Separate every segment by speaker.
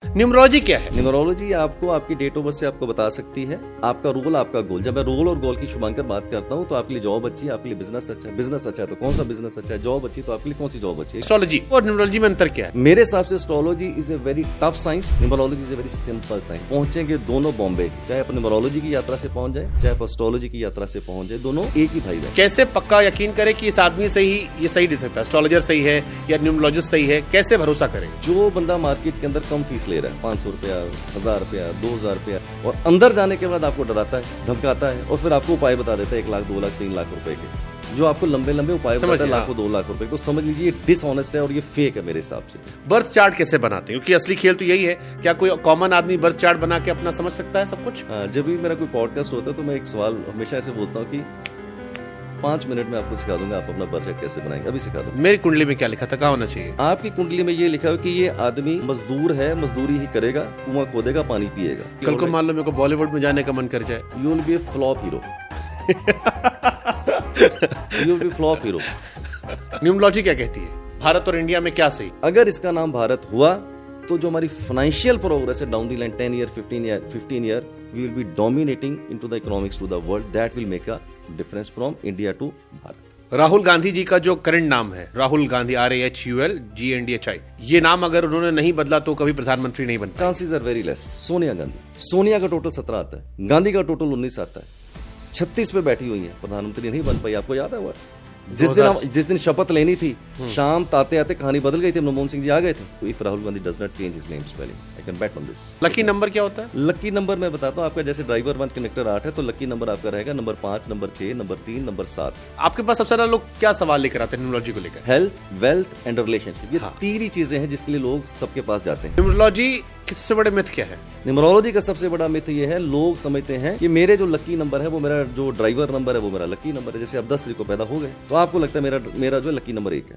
Speaker 1: Numerology क्या है?
Speaker 2: Numerology आपको आपकी डेट ऑफ बर्थ से आपको बता सकती है आपका रोल, आपका गोल। जब मैं रोल और गोल की शुभांकर बात करता हूँ तो आपके लिए जॉब अच्छी है, आपके लिए बिजनेस अच्छा है। बिजनेस अच्छा है तो कौन सा बिजनेस अच्छा है, जॉब अच्छी तो आपके लिए कौन सी जॉब अच्छी है।
Speaker 1: एस्ट्रोलॉजी और न्यूमरोलॉजी में अंतर क्या है?
Speaker 2: मेरे हिसाब से astrology is a very tough science, numerology is a very simple science. पहुंचेंगे दोनों बॉम्बे, चाहे आप न्यूमरोलॉजी की यात्रा से पहुंच जाए, चाहे आप एस्ट्रोलॉजी की यात्रा से पहुंच जाए, दोनों एक ही भाई है।
Speaker 1: कैसे पक्का यकीन करें कि इस आदमी से ही ये सही दे सकता है, एस्ट्रोलॉजर सही है या न्यूमरोलॉजिस्ट सही है? कैसे भरोसा करें?
Speaker 2: जो बंदा मार्केट के अंदर कम फीस ले रहा है, 500 रुपया, 1000 रुपया, 2000 रुपया, और अंदर जाने के बाद आपको डराता है, धमकाता है और फिर आपको उपाय बता देता है 1 लाख, 2 लाख, 3 लाख रुपए के, जो आपको लंबे लंबे उपाय बताता है लाखों, 2 लाख रुपए। तो समझ लीजिए ये डिसऑनेस्ट है और ये फेक है मेरे हिसाब से।
Speaker 1: बर्थ चार्ट कैसे बनाते हैं? क्योंकि असली खेल तो यही है। क्या कोई कॉमन आदमी बर्थ चार्ट बना के अपना समझ सकता है सब कुछ?
Speaker 2: जब भी मेरा कोई पॉडकास्ट होता है तो मैं एक सवाल हमेशा ऐसे बोलता हूँ कि 5 मिनट में आपको सिखा दूंगा आप अपना बर्थ चार्ट कैसे बनाएंगे। अभी सिखा दूंगा।
Speaker 1: मेरी कुंडली में क्या लिखा था, क्या होना चाहिए?
Speaker 2: आपकी कुंडली में ये लिखा है कि ये आदमी मजदूर है, मजदूरी ही करेगा, कुआं खोदेगा, पानी पिएगा।
Speaker 1: कल को मान लो मेरे को बॉलीवुड में जाने का मन कर जाए,
Speaker 2: you will B A flop hero. You will B flop hero.
Speaker 1: Numerology क्या कहती है? भारत और इंडिया में क्या सही?
Speaker 2: अगर इसका नाम भारत हुआ तो जो हमारी फाइनेंशियल प्रोग्रेस है down the line 10 year, 15 year, we will be dominating into the economics to the world. That will make a difference from India to Bharat.
Speaker 1: Rahul Gandhi ji का जो करंट नाम है, राहुल गांधी, RAHULGANDHI, ये नाम अगर उन्होंने नहीं बदला तो कभी प्रधानमंत्री नहीं बन पाए।
Speaker 2: Chances are very less. Sonia Gandhi, Sonia का टोटल 17 आता है, गांधी का टोटल 19 आता है, 36 पे बैठी हुई है, प्रधानमंत्री नहीं बन पाई। आपको याद है वो जिस दिन शपथ लेनी थी, शाम ताते आते कहानी बदल गई थी, मनमोहन सिंह जी आ गए थे। If Rahul Gandhi does not change his name spelling, I can bet on this.
Speaker 1: Lucky number क्या होता है?
Speaker 2: लकी नंबर मैं बताता हूँ आपका, जैसे ड्राइवर 1 कनेक्टर 8 है तो लकी नंबर आपका रहेगा नंबर 5, नंबर 6, नंबर 3, नंबर 7।
Speaker 1: आपके पास सबसे ज्यादा लोग क्या सवाल लेकर आते हैं न्यूमरोलॉजी को लेकर?
Speaker 2: हेल्थ, वेल्थ एंड रिलेशनशिप, ये 3 ही चीजें हैं जिसके लिए लोग सबके पास जाते हैं।
Speaker 1: न्यूमरोलॉजी के सबसे बड़े मिथ क्या है?
Speaker 2: न्यूमरोलॉजी का सबसे बड़ा मिथ ये है, लोग समझते हैं कि मेरे जो लकी नंबर है वो मेरा जो ड्राइवर नंबर है वो मेरा लकी नंबर है। जैसे आप 10 तारीख को पैदा हो गए तो आपको लगता है मेरा जो लकी नंबर 1 है।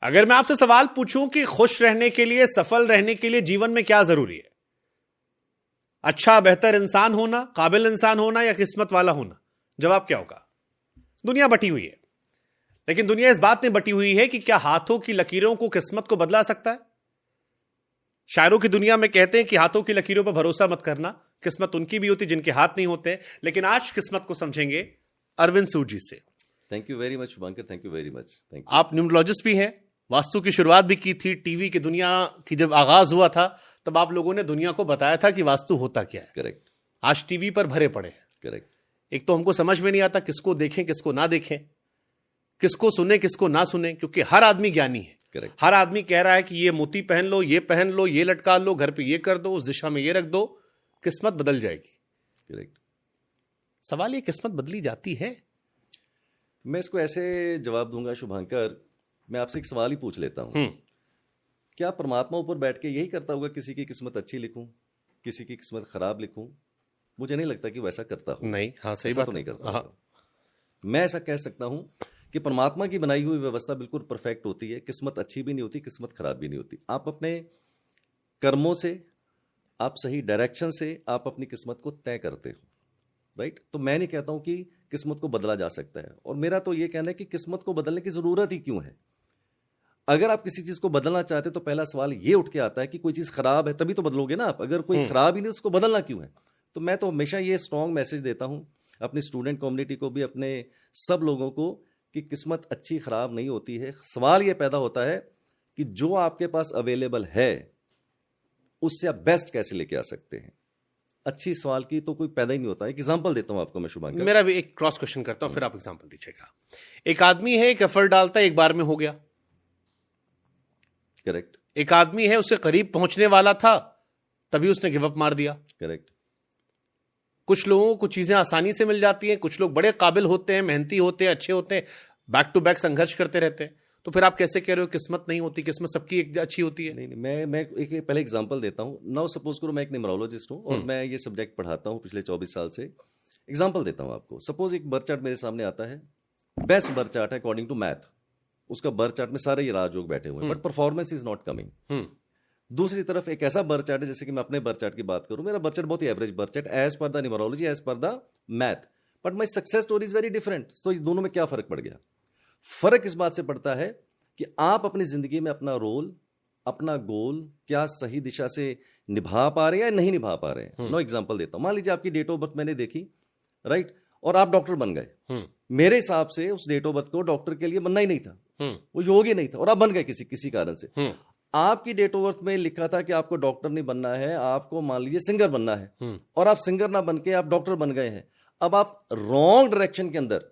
Speaker 1: अगर मैं आपसे सवाल पूछूं कि खुश रहने के लिए, सफल रहने के लिए जीवन में क्या जरूरी है? अच्छा बेहतर इंसान होना, काबिल इंसान होना या किस्मत वाला होना? जवाब क्या होगा? दुनिया बटी हुई है, लेकिन दुनिया इस बात में बटी हुई है कि क्या हाथों की लकीरों को किस्मत को बदला सकता है? शायरों की दुनिया में कहते हैं कि हाथों की लकीरों पर भरोसा मत करना, किस्मत उनकी भी होती जिनके हाथ नहीं होते। लेकिन आज किस्मत को समझेंगे अरविंद सूद जी से।
Speaker 2: Thank you very much Shubhankar, thank you very much. Thank you.
Speaker 1: आप न्यूमरोलॉजिस्ट भी हैं, वास्तु की शुरुआत भी की थी। टीवी की दुनिया की जब आगाज हुआ था तब आप लोगों ने दुनिया को बताया था कि वास्तु होता क्या है।
Speaker 2: करेक्ट।
Speaker 1: आज टीवी पर भरे पड़े हैं।
Speaker 2: करेक्ट।
Speaker 1: एक तो हमको समझ में नहीं आता किसको देखें किसको ना देखें, किसको सुने किसको ना सुने, क्योंकि हर आदमी ज्ञानी है।
Speaker 2: Correct.
Speaker 1: हर आदमी कह रहा है कि ये मोती पहन लो, ये पहन लो, ये लटका लो, घर पे ये कर दो, उस दिशा में ये रख दो, किस्मत बदल जाएगी।
Speaker 2: करेक्ट।
Speaker 1: सवाल ये किस्मत बदली जाती है?
Speaker 2: मैं इसको ऐसे जवाब दूंगा शुभांकर, मैं आपसे एक सवाल ही पूछ लेता हूं। क्या परमात्मा ऊपर बैठ के यही करता होगा, किसी की किस्मत अच्छी लिखूं, किसी की किस्मत खराब लिखूं? मुझे नहीं लगता कि वैसा करता हो।
Speaker 1: नहीं। हाँ, सही
Speaker 2: ऐसा
Speaker 1: बात
Speaker 2: तो नहीं करता।
Speaker 1: हाँ।
Speaker 2: मैं ऐसा कह सकता हूं कि परमात्मा की बनाई हुई व्यवस्था बिल्कुल परफेक्ट होती है, किस्मत अच्छी भी नहीं होती, किस्मत खराब भी नहीं होती। आप अपने कर्मों से, आप सही डायरेक्शन से आप अपनी किस्मत को तय करते हो, राइट? तो मैं नहीं कहता हूं कि किस्मत को बदला जा सकता है, और मेरा तो ये कहना है कि किस्मत को बदलने की जरूरत ही क्यों है? अगर आप किसी चीज को बदलना चाहते तो पहला सवाल ये उठ के आता है कि कोई चीज खराब है तभी तो बदलोगे ना आप। अगर कोई खराब ही नहीं उसको बदलना क्यों है? तो मैं तो हमेशा ये स्ट्रॉन्ग मैसेज देता हूं अपनी स्टूडेंट कम्युनिटी को भी, अपने सब लोगों को, कि किस्मत अच्छी खराब नहीं होती है। सवाल ये पैदा होता है कि जो आपके पास अवेलेबल है उससे आप बेस्ट कैसे लेके आ सकते हैं। अच्छी सवाल की तो कोई पैदा ही नहीं होता है। एक एग्जांपल देता हूं आपको मैं शुभांकर।
Speaker 1: मेरा भी एक क्रॉस क्वेश्चन करता हूं, फिर आप एग्जांपल दीजिएगा। एक आदमी है, एक एफर्ट डालता है, एक बार में हो गया।
Speaker 2: करेक्ट।
Speaker 1: एक आदमी है, उससे करीब पहुंचने वाला था, तभी उसने गिव अप मार दिया।
Speaker 2: करेक्ट।
Speaker 1: कुछ लोगों को चीजें आसानी से मिल जाती हैं, कुछ लोग बड़े काबिल होते हैं, मेहनती होते हैं, अच्छे होते हैं, बैक टू बैक संघर्ष करते रहते हैं। तो फिर आप कैसे कह रहे हो किस्मत नहीं होती? किस्मत सबकी एक अच्छी होती है।
Speaker 2: नहीं, मैं एक पहले एग्जांपल देता हूं। नाउ सपोज करो मैं एक न्यूमरोलॉजिस्ट हूं और मैं ये सब्जेक्ट पढ़ाता हूं पिछले 24 साल से। एग्जांपल देता हूं आपको। सपोज एक बर्थ चार्ट मेरे सामने आता है, बेस्ट बर्थ चार्ट है अकॉर्डिंग टू मैथ, उसका बर्थ चार्ट में सारे ये राजयोग बैठे हुए हैं, but performance is not coming. दूसरी तरफ एक ऐसा बर्थ चार्ट है, जैसे कि मैं अपने बर्थ चार्ट की बात करूं, मेरा बर्थ चार्ट बहुत ही average birth chart as per the numerology, as per the math, but my success story is very different. तो इस दोनों में क्या फर्क पड़ गया? फर्क इस बात से पड़ता है कि आप अपनी जिंदगी में अपना रोल, अपना गोल क्या सही दिशा से निभा पा रहे हैं या नहीं निभा पा रहे हैं। नो एग्जांपल देता हूं, मान लीजिए आपकी डेट ऑफ बर्थ मैंने देखी, राइट, और आप डॉक्टर बन गए। मेरे हिसाब से उस डेट ऑफ बर्थ को डॉक्टर के लिए बनना ही नहीं था, वो योग ही नहीं था, और आप बन गए किसी कारण से। आपकी डेट ऑफ बर्थ में लिखा था कि आपको डॉक्टर नहीं बनना है, आपको मान लीजिए सिंगर बनना है, और आप सिंगर ना बन के आप डॉक्टर बन गए हैं। अब आप रॉन्ग डायरेक्शन के अंदर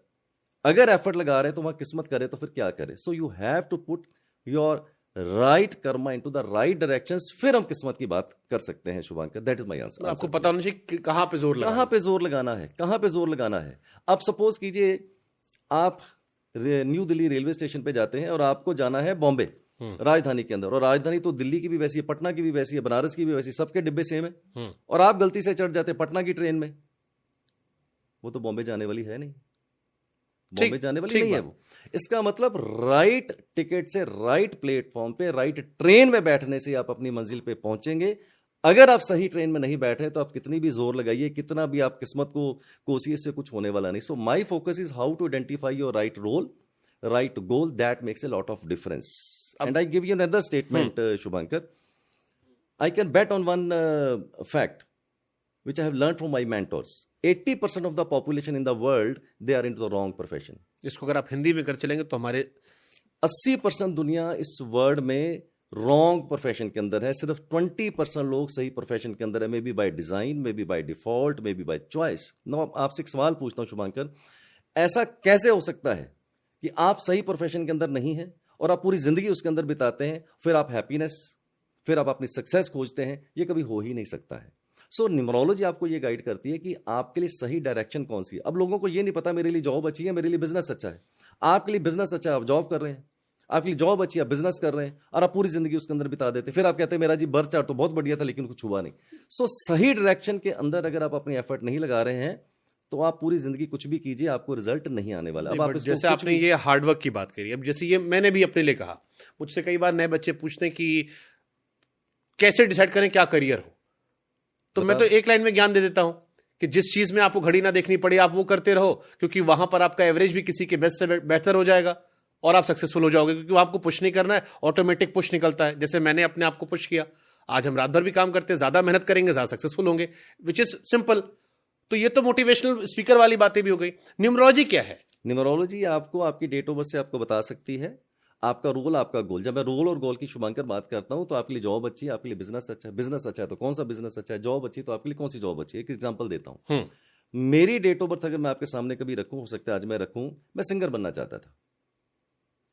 Speaker 2: अगर एफर्ट लगा रहे हैं तो वहां किस्मत करे तो फिर क्या करे। So you have to put your right karma into the right directions, फिर हम किस्मत की बात कर सकते हैं। Shubhankar, that is my answer.
Speaker 1: आपको पता होना चाहिए कि कहां पे जोर लगाना है,
Speaker 2: कहां पे जोर लगाना है, कहां पे जोर लगाना है। अब सपोज कीजिए आप न्यू दिल्ली रेलवे स्टेशन पे जाते हैं और आपको जाना है बॉम्बे, राजधानी के अंदर, और राजधानी तो दिल्ली की भी वैसी है, पटना की भी वैसी है, बनारस की भी वैसी, सबके डिब्बे सेम है, और आप गलती से चढ़ जाते हैं पटना की ट्रेन में, वो तो बॉम्बे जाने वाली है नहीं, बॉम्बे जाने वाली नहीं है वो। इसका मतलब राइट टिकट से, राइट प्लेटफॉर्म पे, राइट ट्रेन में बैठने से आप अपनी मंजिल पे पहुंचेंगे। अगर आप सही ट्रेन में नहीं बैठे तो आप कितनी भी जोर लगाइए, कितना भी आप किस्मत को कोसिए, से कुछ होने वाला नहीं। So my focus is how to identify your right role, right goal, that makes a lot of difference. And I give you another statement, Shubhankar, I can bet on one fact which I have learned from my mentors. 80% of the population in the world, they are into the wrong profession.
Speaker 1: इसको अगर आप हिंदी में कर चलेंगे तो हमारे
Speaker 2: 80% दुनिया इस वर्ल्ड में रॉन्ग प्रोफेशन के अंदर है, सिर्फ 20% लोग सही प्रोफेशन के अंदर है, may be by design, may be by default, may be by choice. No, आपसे एक सवाल पूछता हूं शुभांकर, ऐसा कैसे हो सकता है कि आप सही प्रोफेशन के अंदर नहीं हैं और आप पूरी जिंदगी उसके अंदर बिताते हैं, फिर आप हैप्पीनेस, फिर आप अपनी सक्सेस खोजते हैं? ये कभी हो ही नहीं सकता है। सो न्यूमरोलॉजी आपको ये गाइड करती है कि आपके लिए सही डायरेक्शन कौन सी है। अब लोगों को ये नहीं पता मेरे लिए जॉब अच्छी है, मेरे लिए बिजनेस अच्छा है। आपके लिए बिजनेस अच्छा है, आप जॉब कर रहे हैं, आपके लिए जॉब अच्छी है, आप बिजनेस कर रहे हैं, और आप पूरी जिंदगी उसके अंदर बिता देते, फिर आप कहते हैं मेरा जी बर्थ चार्ट तो बहुत बढ़िया था लेकिन कुछ हुआ नहीं। सो सही डायरेक्शन के अंदर अगर आप अपनी एफर्ट नहीं लगा रहे हैं तो आप पूरी जिंदगी कुछ भी कीजिए, आपको रिजल्ट नहीं आने वाला। अब आप
Speaker 1: जैसे आपने ये हार्डवर्क की बात करी, अब जैसे ये मैंने भी अपने लिए कहा, मुझसे कई बार नए बच्चे पूछते हैं कि कैसे डिसाइड करें क्या करियर हो, तो मैं तो एक लाइन में ज्ञान दे देता हूं कि जिस चीज में आपको घड़ी ना देखनी पड़े आप वो करते रहो, क्योंकि वहां पर आपका एवरेज भी किसी के बेस्ट से बेहतर हो जाएगा और आप सक्सेसफुल हो जाओगे, क्योंकि आपको पुश नहीं करना है, ऑटोमेटिक पुश निकलता है। जैसे मैंने अपने आप को पुश किया, आज हम रात भर भी काम करते हैं, ज्यादा मेहनत करेंगे ज्यादा सक्सेसफुल होंगे, विच इज सिंपल। तो ये तो मोटिवेशनल स्पीकर वाली बातें भी हो गई। न्यूमरोलॉजी क्या है?
Speaker 2: न्यूमरोलॉजी आपको आपकी डेट ऑफ बर्थ से आपको बता सकती है आपका रोल, आपका गोल। जब मैं रोल और गोल की शुभांकर बात करता हूं तो आपके लिए जॉब अच्छी है, आपके लिए बिजनेस अच्छा है, बिजनेस अच्छा है तो कौन सा बिजनेस अच्छा है, जॉब अच्छी तो आपके लिए कौन सी जॉब अच्छी है। एक एग्जांपल देता हूं, मेरी डेट ऑफ बर्थ अगर मैं आपके सामने कभी रखूं, हो सकता है आज मैं रखूं, मैं सिंगर बनना चाहता था,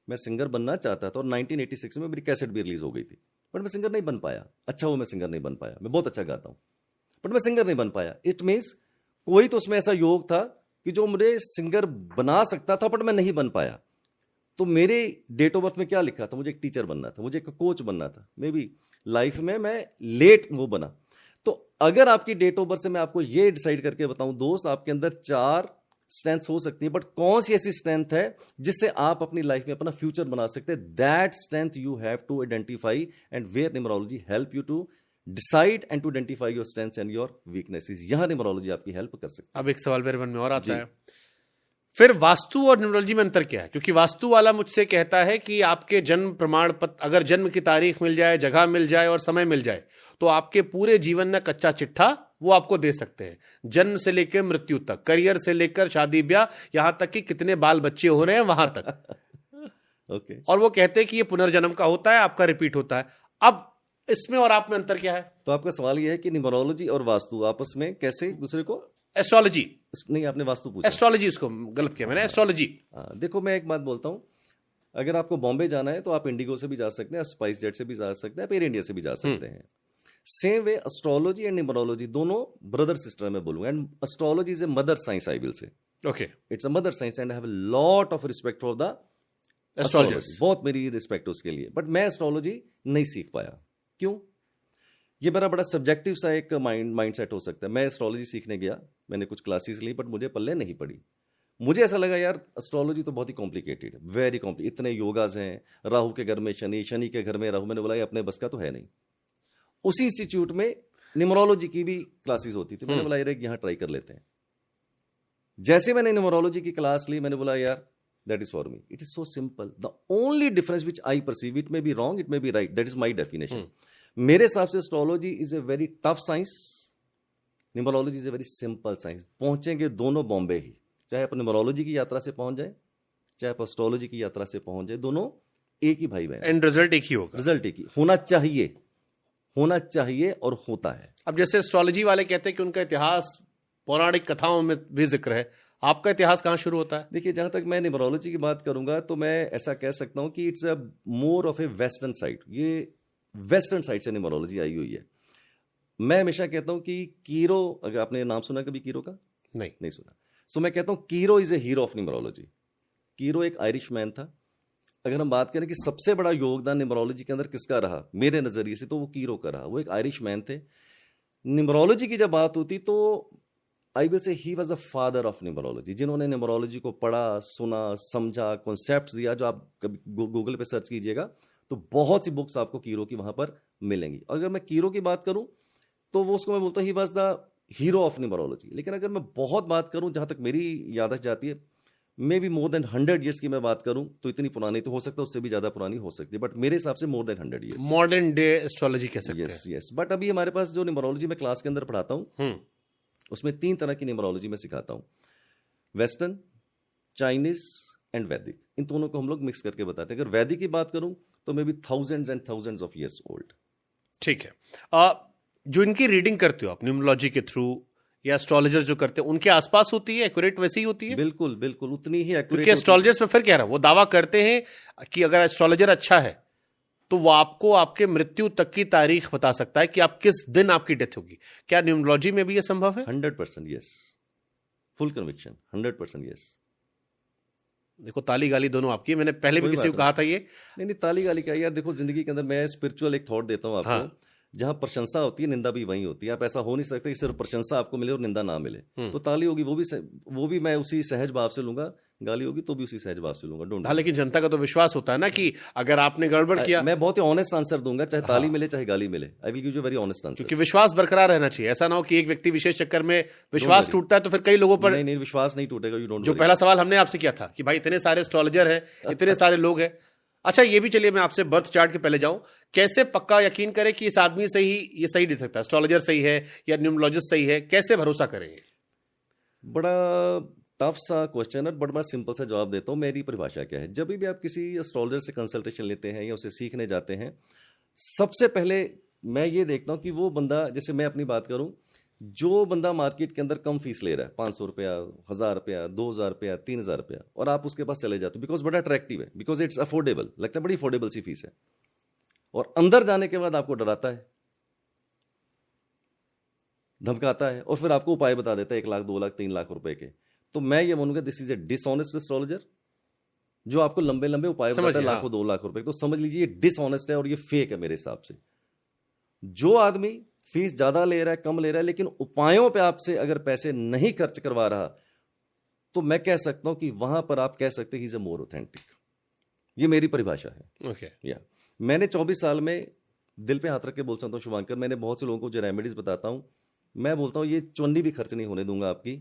Speaker 2: मैं सिंगर बनना चाहता था, और 1986 में मेरी कैसेट भी रिलीज हो गई थी, बट मैं सिंगर नहीं बन पाया। अच्छा, वो मैं सिंगर नहीं बन पाया, मैं बहुत अच्छा गाता हूं बट मैं सिंगर नहीं बन पाया। इट मीन्स कोई तो उसमें ऐसा योग था कि जो मुझे सिंगर बना सकता था बट मैं नहीं बन पाया। तो मेरे डेट ऑफ बर्थ में क्या लिखा था, मुझे एक टीचर बनना था, मुझे एक कोच बनना था, मे बी लाइफ में मैं लेट वो बना। तो अगर आपकी डेट ऑफ बर्थ से मैं आपको ये डिसाइड करके बताऊं दोस्त, आपके अंदर 4 स्ट्रेंथ हो सकती है, बट कौन सी ऐसी स्ट्रेंथ है जिससे आप अपनी लाइफ में अपना फ्यूचर बना सकते हैं, that strength you have to identify, and where numerology help you to decide and to identify your strengths and your weaknesses. यहां न्यूमरोलॉजी आपकी हेल्प कर सकती है।
Speaker 1: अब एक सवाल मेरे मन में और आता है, फिर वास्तु और न्यूमरोलॉजी में अंतर क्या है? क्योंकि वास्तु वाला मुझसे कहता है कि आपके जन्म प्रमाण पत्र, अगर जन्म की तारीख मिल जाए, जगह मिल जाए और समय मिल जाए, तो आपके पूरे जीवन में कच्चा चिट्ठा वो आपको दे सकते हैं, जन्म से लेकर मृत्यु तक, करियर से लेकर शादी ब्याह, यहां तक कि कितने बाल बच्चे हो रहे हैं वहां तक।
Speaker 2: ओके।
Speaker 1: और वो कहते हैं कि ये पुनर्जन्म का होता है, आपका रिपीट होता है। अब इसमें और आप में अंतर क्या है?
Speaker 2: तो आपका सवाल यह है कि न्यूमरोलॉजी और वास्तु आपस में कैसे एक दूसरे को,
Speaker 1: एस्ट्रोलॉजी
Speaker 2: नहीं आपने वास्तु पूछा,
Speaker 1: एस्ट्रोलॉजी, इसको गलत किया मैंने, एस्ट्रोलॉजी।
Speaker 2: देखो मैं एक बात बोलता हूं, अगर आपको बॉम्बे जाना है तो आप इंडिगो से भी जा सकते हैं, आप स्पाइस जेट से भी जा सकते हैं, आप एयर इंडिया से भी जा सकते हैं। Same way astrology and numerology दोनों ब्रदर सिस्टर में बोलूंगा, and astrology is a mother science, I will say.
Speaker 1: Okay,
Speaker 2: it's a mother science and I have a lot of respect for the astrology, बहुत मेरी respect उसके लिए, but मैं astrology नहीं सीख पाया। क्यों? ये मेरा बड़ा सब्जेक्टिव सा एक माइंड सेट हो सकता है। मैं एस्ट्रोलॉजी सीखने गया, मैंने कुछ क्लासेस ली, बट मुझे पल्ले नहीं पड़ी। मुझे ऐसा लगा यार एस्ट्रोलॉजी तो बहुत ही कॉम्प्लिकेटेड है, वेरी कॉम्प्लिकेटेड, इतने योगाज हैं, राहु के घर में शनि, शनि के घर में राहु। मैंने बोला ये अपने बस का तो है नहीं। उसी इंस्टीट्यूट में न्यूमरोलॉजी की भी क्लासेस होती थी, मैंने बोला यार यहाँ ट्राई कर लेते हैं। जैसे मैंने न्यूमरोलॉजी की क्लास ली, मैंने बोला यार That is for me. It is so simple. The only difference which I perceive, it may be wrong, it may be right. That is my definition. मेरे हिसाब से astrology is a very tough science, numerology is a very simple science. पहुंचेंगे दोनों बॉम्बे ही, चाहे आप numerology की यात्रा से पहुंच जाए, चाहे आप एस्ट्रोलॉजी की यात्रा से पहुंच जाए, दोनों एक ही भाई बहन.
Speaker 1: एंड रिजल्ट एक ही होगा.
Speaker 2: रिजल्ट एक ही होना चाहिए और होता है.
Speaker 1: अब जैसे एस्ट्रोलॉजी वाले कहते हैं कि उनका इतिहास पौराणिक कथाओं में भी जिक्र है, आपका इतिहास कहां शुरू होता है?
Speaker 2: देखिए, जहां तक मैं न्यूमरोलॉजी की बात करूंगा तो मैं ऐसा कह सकता हूं कि it's a more of A western side. ये वेस्टर्न साइड से न्यूमरोलॉजी आई हुई है. मैं हमेशा कहता हूं कि कीरो, अगर आपने नाम सुना कभी कीरो का? नहीं सुना. सो मैं कहता हूं Cheiro is a hero of numerology. Cheiro एक आयरिश मैन था. अगर हम बात करें कि सबसे बड़ा योगदान न्यूमरोलॉजी के अंदर किसका रहा मेरे नजरिए से, तो वो कीरो का रहा. वो एक आयरिश मैन थे. न्यूमरोलॉजी की जब बात होती तो I will say he was the father of numerology. जिन्होंने न्यूमरोलॉजी को पढ़ा, सुना, समझा, कॉन्सेप्ट्स दिया, जो आप कभी गूगल पे सर्च कीजिएगा तो बहुत सी बुक्स आपको कीरो की वहां पर मिलेंगी. अगर मैं कीरो की बात करूं तो वो उसको मैं बोलता हूं he was the hero of numerology. लेकिन अगर मैं बहुत बात करूं, जहां तक मेरी याददाश्त जाती है, may be more than 100 years की मैं बात करूं तो इतनी पुरानी तो हो सकता है, उससे भी ज्यादा पुरानी हो सकती है, बट मेरे हिसाब से more than 100 years.
Speaker 1: Modern day astrology कह सकते हैं.
Speaker 2: यस. बट अभी हमारे पास जो न्यूमरोलॉजी मैं क्लास के अंदर पढ़ाता हूं उसमें 3 तरह की न्यूमरोलॉजी मैं सिखाता हूं. वेस्टर्न, चाइनीज एंड वैदिक. इन दोनों को हम लोग मिक्स करके बताते हैं. अगर वैदिक की बात करूं तो may be thousands and thousands of years old.
Speaker 1: ठीक है. जो इनकी रीडिंग करते हो आप न्यूमरोलॉजी के थ्रू या एस्ट्रोलॉजर जो करते हैं, उनके आसपास होती है, एक्यूरेट वैसी ही होती है?
Speaker 2: बिल्कुल बिल्कुल उतनी ही एक्यूरेट.
Speaker 1: क्योंकि एस्ट्रोलॉजर्स में फिर कह रहा है, वो दावा करते हैं कि अगर एस्ट्रोलॉजर अच्छा है तो वो आपको आपके मृत्यु तक की तारीख बता सकता है कि आप किस दिन आपकी डेथ होगी. क्या न्यूमरोलॉजी में भी ये संभव है?
Speaker 2: 100% यस. Full conviction. 100% यस.
Speaker 1: देखो, ताली गाली दोनों आपकी है. मैंने पहले भी किसी को कहा था ये.
Speaker 2: नहीं, ताली गाली क्या यार. देखो, जिंदगी के अंदर मैं स्पिरिचुअल एक थॉट देता हूँ आपको.
Speaker 1: हाँ.
Speaker 2: जहां प्रशंसा होती है, निंदा भी वहीं होती है. आप ऐसा हो नहीं सकते कि सिर्फ प्रशंसा आपको मिले और निंदा ना मिले. तो ताली होगी वो भी मैं उसी सहज भाव से लूंगा, गाली होगी तो भी उसी सहज भाव से लूंगा. डोंट.
Speaker 1: हाँ, लेकिन जनता का तो विश्वास होता है ना कि अगर आपने गड़बड़ किया.
Speaker 2: मैं बहुत ही ऑनेस्ट आंसर दूंगा, चाहे ताली मिले चाहे गाली मिले. I will give you very honest answer.
Speaker 1: क्योंकि विश्वास बरकरार रहना चाहिए. ऐसा ना हो कि एक व्यक्ति विशेष चक्कर में विश्वास टूटता है तो फिर कई लोगों पर.
Speaker 2: नहीं, विश्वास नहीं टूटेगा. You don't.
Speaker 1: जो पहला सवाल हमने आपसे किया था कि भाई इतने सारे एस्ट्रोलॉजर हैं, इतने सारे लोग हैं. अच्छा, ये भी चलिए मैं आपसे बर्थ चार्ट के पहले जाऊं. कैसे पक्का यकीन करें कि इस आदमी से ही ये सही दिख सकता है, एस्ट्रोलॉजर सही है या न्यूमरोलॉजिस्ट सही है? कैसे भरोसा करें?
Speaker 2: बड़ा टफ सा क्वेश्चन है, बट मैं सिंपल सा जवाब देता हूं. मेरी परिभाषा क्या है. जब भी आप किसी एस्ट्रोलॉजर से कंसल्टेशन लेते हैं या उसे सीखने जाते हैं, सबसे पहले मैं ये देखता हूं कि वो बंदा, जैसे मैं अपनी बात करूं, जो बंदा मार्केट के अंदर कम फीस ले रहा है, 500 रुपया, 1000 रुपया, 2000 रुपया, 3000 रुपया, और आप उसके पास चले जाते हो बिकॉज बड़ा अट्रैक्टिव है, बिकॉज इट्स अफोर्डेबल, लगता है बड़ी अफोर्डेबल सी फीस है, और अंदर जाने के बाद आपको डराता है, धमकाता है, और फिर आपको उपाय बता देता है 1 लाख, 2 लाख, 3 लाख रुपए के. तो मैं ये मानूंगा this is a dishonest astrologer जो आपको लंबे लंबे उपाय बताता है लाखों 2 लाख रुपए. तो समझ लीजिए ये डिसऑनेस्ट है और ये फेक है मेरे हिसाब से. जो आदमी फीस ज्यादा ले रहा है, कम ले रहा है, लेकिन उपायों पे आपसे अगर पैसे नहीं खर्च करवा रहा, तो मैं कह सकता हूं कि वहां पर आप कह सकते हैं he is a more authentic. ये मेरी परिभाषा है.
Speaker 1: ओके.
Speaker 2: या मैंने 24 साल में दिल पे हाथ रख के बोल सकता हूं शुभांकर, मैंने बहुत से लोगों को जो रेमेडीज बताता हूं, मैं बोलता हूं ये चुन्नी भी खर्च नहीं होने दूंगा आपकी,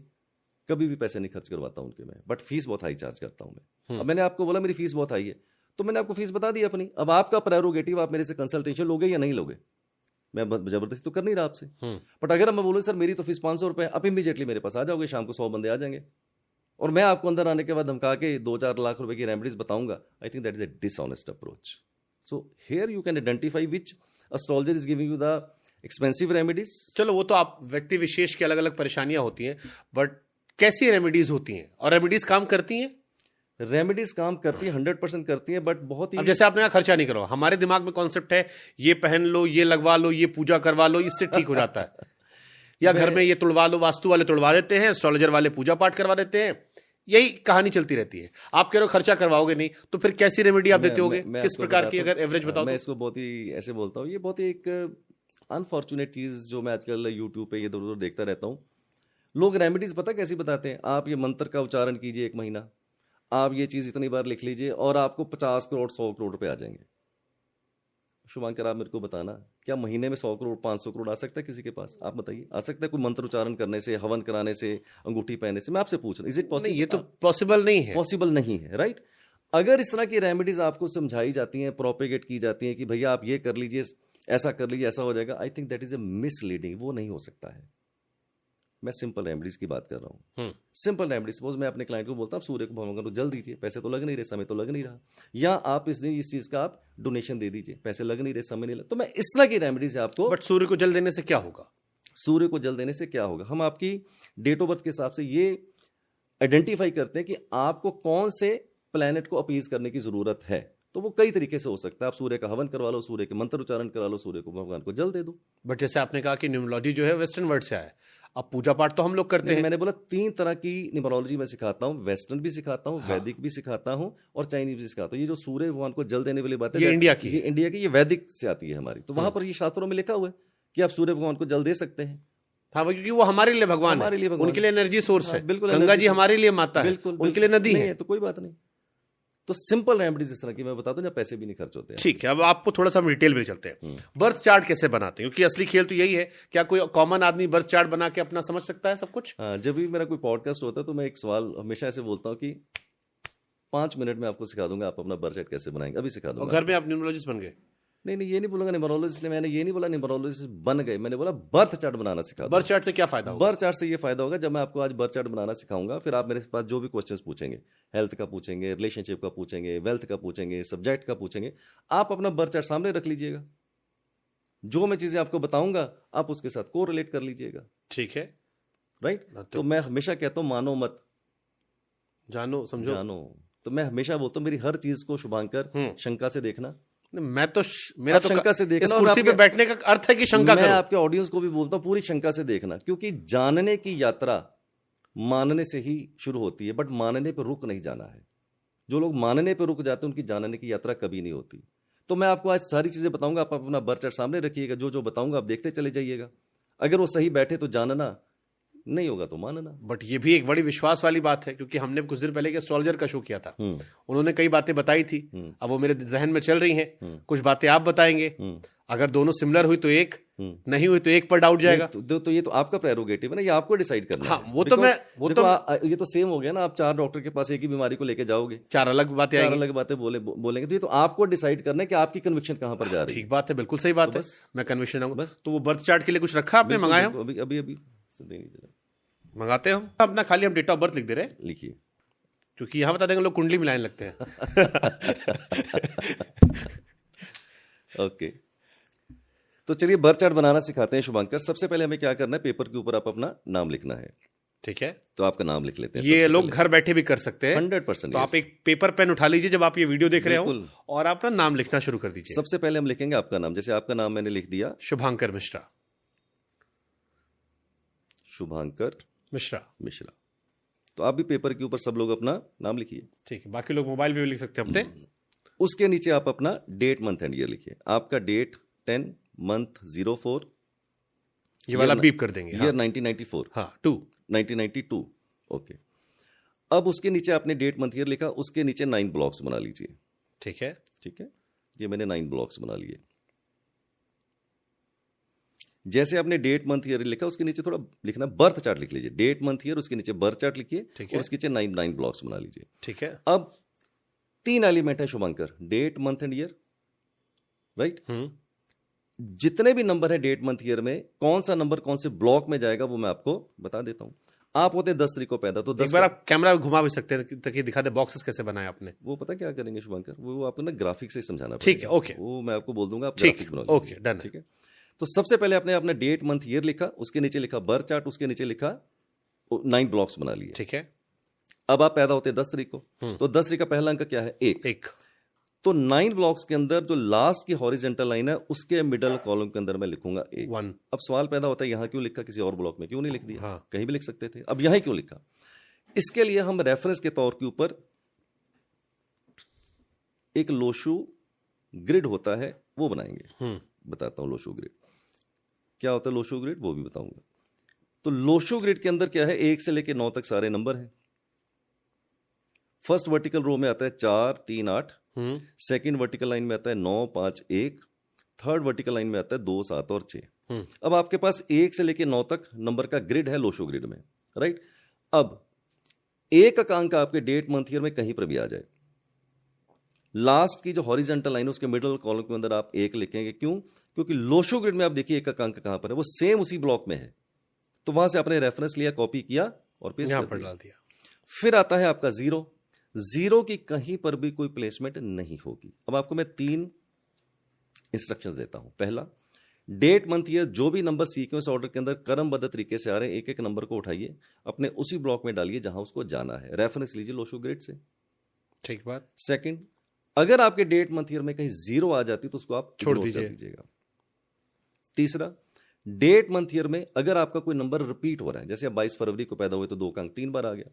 Speaker 2: कभी भी पैसे नहीं खर्च करवाता हूं उनके मैं, बट फीस बहुत हाई चार्ज करता हूं मैं. अब मैंने आपको बोला मेरी फीस बहुत हाई है, तो मैंने आपको फीस बता दी अपनी. अब आपका प्रेरोगेटिव, आप मेरे से कंसल्टेशन लोगे या नहीं लोगे. मैं जबरदस्ती तो कर नहीं रहा आपसे. बट अगर मैं बोलूं सर मेरी तो फीस 500 रुपए, आप इमीडिएटली मेरे पास आ जाओगे, शाम को 100 बंदे आ जाएंगे, और मैं आपको अंदर आने के बाद धमका के 2-4 लाख रुपए की रेमेडीज बताऊंगा. I think that is a dishonest approach. So here you can identify which astrologer is giving you the expensive remedies.
Speaker 1: चलो, वो तो आप व्यक्ति विशेष की अलग अलग परेशानियां होती हैं, बट कैसी रेमेडीज होती हैं और रेमेडीज काम करती हैं?
Speaker 2: रेमेडीज काम करती है, 100% करती है, बट बहुत ही.
Speaker 1: अब जैसे आपने कहा खर्चा नहीं करो, हमारे दिमाग में कॉन्सेप्ट है ये पहन लो, ये लगवा लो, ये पूजा करवा लो, इससे ठीक हो जाता है. या घर में ये तुड़वा लो, वास्तु वाले तुड़वा देते हैं, एस्ट्रोलॉजर वाले पूजा पाठ करवा देते हैं, यही कहानी चलती रहती है. आप कह रहे हो खर्चा करवाओगे नहीं, तो फिर कैसी रेमेडी आप देते होगे, किस प्रकार की, अगर एवरेज बताओ.
Speaker 2: मैं इसको बहुत ही ऐसे बोलता हूँ, ये बहुत ही एक अनफॉर्चुनेट चीज जो मैं आजकल यूट्यूब पे ये इधर उधर देखता रहता हूँ. लोग रेमेडीज पता कैसी बताते हैं, आप ये मंत्र का उच्चारण कीजिए 1 महीना, आप ये चीज इतनी बार लिख लीजिए और आपको 50 करोड़ 100 करोड़ रुपए आ जाएंगे. शुभांकर आप मेरे को बताना, क्या महीने में 100 करोड़ 500 करोड़ आ सकता है किसी के पास? आप बताइए, आ सकता है कोई मंत्र उच्चारण करने से, हवन कराने से, अंगूठी पहनने से? मैं आपसे पूछ रहा हूँ, इज इट पॉसिबल?
Speaker 1: ये तो पॉसिबल नहीं है।
Speaker 2: पॉसिबल नहीं है, राइट? अगर इस तरह की रेमेडीज आपको समझाई जाती हैं, प्रोपेगेट की जाती हैं कि भैया आप ये कर लीजिए, ऐसा कर लीजिए, ऐसा हो जाएगा, I think that is A misleading. वो नहीं हो सकता है। मैं सिंपल रेमेडीज की बात कर रहा हूँ। सिंपल रेमेडी, सपोज मैं अपने क्लाइंट को बोलता हूँ सूर्य को भगवान को जल दीजिए, पैसे तो लग नहीं रहे, समय तो लग नहीं रहा, या आप इस दिन इस चीज का आप डोनेशन दे दीजिए, पैसे लग नहीं रहे, समय नहीं लग, तो मैं इस तरह की रेमेडीज आपको।
Speaker 1: बट सूर्य को जल देने से क्या होगा?
Speaker 2: सूर्य को जल देने से क्या होगा, हम आपकी डेट ऑफ बर्थ के हिसाब से ये आइडेंटिफाई करते हैं कि आपको कौन से प्लैनेट को अपीज करने की जरूरत है। तो वो कई तरीके से हो सकता है। आप सूर्य का हवन करवा लो, सूर्य के मंत्र उच्चारण करा लो, सूर्य को भगवान को जल दे दो।
Speaker 1: बट जैसे आपने कहा कि न्यूमरोलॉजी जो है वेस्टर्न वर्ड से आया है, अब पूजा पाठ तो हम लोग करते हैं।
Speaker 2: मैंने बोला 3 तरह की न्यूमरोलॉजी मैं सिखाता हूँ, वेस्टर्न भी सिखाता हूँ, वैदिक भी सिखाता हूँ और चाइनीज भी सिखाता हूँ। ये जो सूर्य भगवान को जल देने वाली बात है,
Speaker 1: ये इंडिया की
Speaker 2: ये इंडिया की, ये वैदिक से आती है हमारी। तो वहां पर ये शास्त्रों में लिखा हुआ है कि आप सूर्य भगवान को जल दे सकते हैं।
Speaker 1: हाँ, क्योंकि वो हमारे लिए भगवान
Speaker 2: हमारे
Speaker 1: है,
Speaker 2: लिए भगवान
Speaker 1: उनके लिए एनर्जी सोर्स है।
Speaker 2: बिल्कुल,
Speaker 1: गंगा जी हमारे लिए माता है,
Speaker 2: बिल्कुल,
Speaker 1: उनके लिए नदी है।
Speaker 2: तो कोई बात नहीं। तो सिंपल रेमेडीज इस तरह की मैं बताता हूँ जब पैसे भी नहीं खर्च होते हैं।
Speaker 1: ठीक है, अब आपको थोड़ा सा डिटेल में चलते हैं। बर्थ चार्ट कैसे बनाते हैं, क्योंकि असली खेल तो यही है। क्या कोई कॉमन आदमी बर्थ चार्ट बना के अपना समझ सकता है सब कुछ?
Speaker 2: हाँ, जब भी मेरा कोई पॉडकास्ट होता है तो मैं एक सवाल हमेशा ऐसे बोलता हूँ कि 5 मिनट में आपको सिखा दूंगा आप अपना बर्थ चार्ट कैसे बनाएंगे, अभी सिखा दूंगा।
Speaker 1: घर में आप न्यूमरोलॉजिस्ट बन गए?
Speaker 2: नहीं, ये नहीं बोलूंगा न्यूमरोलॉजिस्ट, इसलिए मैंने ये नहीं बोला न्यूमरोलॉजिस्ट बन गए, मैंने बोला बर्थ चार्ट बनाना सिखा।
Speaker 1: बर्थ चार्ट से क्या फायदा होगा?
Speaker 2: बर्थ चार्ट से ये फायदा होगा, जब मैं आपको आज बर्थ चार्ट बनाना सिखाऊंगा, फिर आप मेरे पास जो भी क्वेश्चंस पूछेंगे, हेल्थ का पूछेंगे, रिलेशनशिप का पूछेंगे, वेल्थ का पूछेंगे, सब्जेक्ट का पूछेंगे, आप अपना बर्थ चार्ट सामने रख लीजिएगा। जो मैं चीजें आपको बताऊंगा आप उसके साथ को रिलेट कर लीजिएगा।
Speaker 1: ठीक है,
Speaker 2: राइट? तो मैं हमेशा कहता हूं मानो मत
Speaker 1: जानो, समझो
Speaker 2: जानो। तो मैं हमेशा बोलता हूं मेरी हर चीज को शुभांकर शंका से देखना।
Speaker 1: मैं तो मेरा तो
Speaker 2: शंका से देखना,
Speaker 1: इस कुर्सी पे बैठने का अर्थ है कि शंका करो।
Speaker 2: मैं आपके ऑडियंस को भी बोलता हूं पूरी शंका से देखना, क्योंकि जानने की यात्रा मानने से ही शुरू होती है, बट मानने पर रुक नहीं जाना है। जो लोग मानने पर रुक जाते हैं उनकी जानने की यात्रा कभी नहीं होती। तो मैं आपको आज सारी चीजें बताऊंगा, आप अपना बर्थ चार्ट सामने रखिएगा, जो जो बताऊंगा आप देखते चले जाइएगा। अगर वो सही बैठे तो जानना, नहीं होगा तो मानना।
Speaker 1: बट ये भी एक बड़ी विश्वास वाली बात है, क्योंकि हमने कुछ दिन पहले एक एस्ट्रोलॉजर का शो किया था, उन्होंने कई बातें बताई थी, अब वो मेरे जहन में चल रही हैं। कुछ बातें आप बताएंगे, अगर दोनों सिमिलर हुई तो एक, नहीं हुई तो एक पर डाउट जाएगा।
Speaker 2: तो ये तो आपका प्रेरोगेटिव है ना, ये आपको डिसाइड करना है।
Speaker 1: हाँ,
Speaker 2: ये तो सेम हो गया ना, आप 4 डॉक्टर के पास एक ही बीमारी को लेके जाओगे,
Speaker 1: 4 अलग बातें
Speaker 2: बोलेंगे, तो ये तो आपको डिसाइड करना है कि आपकी कन्विक्शन कहाँ पर जा रही है।
Speaker 1: ठीक बात है, बिल्कुल सही बात है, मैं कन्विक्शन आऊंगा बस। तो वो बर्थ चार्ट के लिए कुछ रखा आपने, मंगाया?
Speaker 2: अभी
Speaker 1: मंगाते हम अपना, खाली हम डेट ऑफ बर्थ लिख दे रहे हैं,
Speaker 2: लिखिए,
Speaker 1: क्योंकि यहां बता देंगे लोग कुंडली मिलाने लगते हैं।
Speaker 2: ओके, तो चलिए बर्थ चार्ट बनाना सिखाते हैं शुभांकर। सबसे पहले हमें क्या करना है, पेपर के ऊपर आप अपना नाम लिखना है।
Speaker 1: ठीक है,
Speaker 2: तो आपका नाम लिख लेते हैं।
Speaker 1: ये लोग घर बैठे भी कर सकते हैं
Speaker 2: 100%।
Speaker 1: तो आप एक पेपर पेन उठा लीजिए जब आप ये वीडियो देख रहे हो, और अपना नाम लिखना शुरू कर दीजिए।
Speaker 2: सबसे पहले हम लिखेंगे आपका नाम, जैसे आपका नाम मैंने लिख दिया,
Speaker 1: शुभांकर मिश्रा।
Speaker 2: शुभांकर
Speaker 1: मिश्रा।
Speaker 2: तो आप भी पेपर के ऊपर सब लोग अपना नाम लिखिए।
Speaker 1: ठीक है, बाकी लोग मोबाइल पे भी लिख सकते हैं अपने।
Speaker 2: उसके नीचे आप अपना डेट, मंथ एंड ईयर लिखिए। आपका डेट 10 मंथ 04,
Speaker 1: ये वाला बीप कर देंगे,
Speaker 2: ईयर 1994,
Speaker 1: हाँ
Speaker 2: 1992। ओके, अब उसके नीचे आपने डेट मंथ ईयर लिखा, उसके नीचे 9 ब्लॉक्स बना लीजिए।
Speaker 1: ठीक है,
Speaker 2: ये मैंने 9 ब्लॉक्स बना लिए। जैसे आपने डेट मंथ ईयर लिखा, उसके नीचे थोड़ा लिखना बर्थ चार्ट लिख लीजिए। डेट मंथ ईयर, उसके नीचे बर्थ चार्ट लिखिए, और उसके नीचे 9 ब्लॉक्स बना लीजिए।
Speaker 1: ठीक है,
Speaker 2: अब 3 एलिमेंट है Shubhankar, date month and year, right? जितने भी नंबर है डेट मंथ ईयर में, कौन सा नंबर कौन से ब्लॉक में जाएगा वो मैं आपको बता देता हूं। आप होते 10 तारीख को पैदा, तो 10
Speaker 1: बार आप कैमरा घुमा भी सकते हैं ताकि दिखा दे बॉक्सेस कैसे बनाए आपने।
Speaker 2: वो पता क्या करेंगे शुभांकर, वो आपको ना ग्राफिक से समझाना।
Speaker 1: ठीक है, ओके,
Speaker 2: वो मैं आपको बोल दूंगा, आप
Speaker 1: ठीक
Speaker 2: ग्राफिक बना
Speaker 1: है, ओके डन।
Speaker 2: ठीक है, तो सबसे पहले आपने अपना डेट मंथ ईयर लिखा, उसके नीचे लिखा बर्थ चार्ट, उसके नीचे लिखा 9 ब्लॉक्स बना लिए।
Speaker 1: ठीक है,
Speaker 2: अब आप पैदा होते 10 तारीख को, तो 10 तारीख का पहला अंक क्या है? 1। तो 9 ब्लॉक्स के अंदर जो लास्ट की हॉरिजेंटल लाइन है, उसके मिडल कॉलम के अंदर मैं लिखूंगा 1। अब सवाल पैदा होता है यहां क्यों लिखा, किसी और ब्लॉक में क्यों नहीं लिख दिया?
Speaker 1: हाँ।
Speaker 2: कहीं भी लिख सकते थे, अब यहां क्यों लिखा? इसके लिए हम रेफरेंस के तौर के ऊपर एक लोशू ग्रिड होता है, वो बनाएंगे। बताता हूं लोशू ग्रिड क्या होता है, लोशू ग्रिड वो भी बताऊंगा। तो लोशू ग्रिड के अंदर क्या है, 1 से लेकर 9 तक सारे नंबर हैं। फर्स्ट वर्टिकल रो में आता है 4 3 8, सेकंड वर्टिकल लाइन में आता है 9 5 1, थर्ड वर्टिकल लाइन में आता है 2, 7 और 6। अब आपके पास 1 से लेके 9 तक नंबर का ग्रिड है लोशो ग्रिड में, राइट। अब एक का अंक आपके डेट मंथ ईयर में कहीं पर भी आ जाए, लास्ट की जो हॉरिजेंटल लाइन है उसके मिडिल कॉलम के अंदर आप 1 लिखेंगे। क्यों? क्योंकि लोशो ग्रिड में आप देखिए एक का अंक कहां पर है, वो सेम उसी ब्लॉक में है, तो वहां से आपने रेफरेंस लिया, कॉपी किया और पेस्ट कर
Speaker 1: डाल दिया।
Speaker 2: फिर आता है आपका 0 की कहीं पर भी कोई प्लेसमेंट नहीं होगी। अब आपको मैं 3 इंस्ट्रक्शंस देता हूं। पहला, डेट मंथ ईयर जो भी नंबर सीक्वेंस ऑर्डर के अंदर क्रमबद्ध तरीके से आ रहे हैं, एक एक नंबर को उठाइए, अपने उसी ब्लॉक में डालिए जहां उसको जाना है, रेफरेंस लीजिए लोशो ग्रिड से।
Speaker 1: ठीक बात।
Speaker 2: सेकंड, अगर आपके डेट मंथ ईयर में कहीं 0 आ जाती तो उसको आप
Speaker 1: छोड़
Speaker 2: ignore कर
Speaker 1: दीजिए।
Speaker 2: दीजिएगा। तीसरा, डेट मंथ ईयर में अगर आपका कोई नंबर रिपीट हो रहा है, जैसे आप 22 फरवरी को पैदा हुए तो 2 का अंक 3 बार आ गया,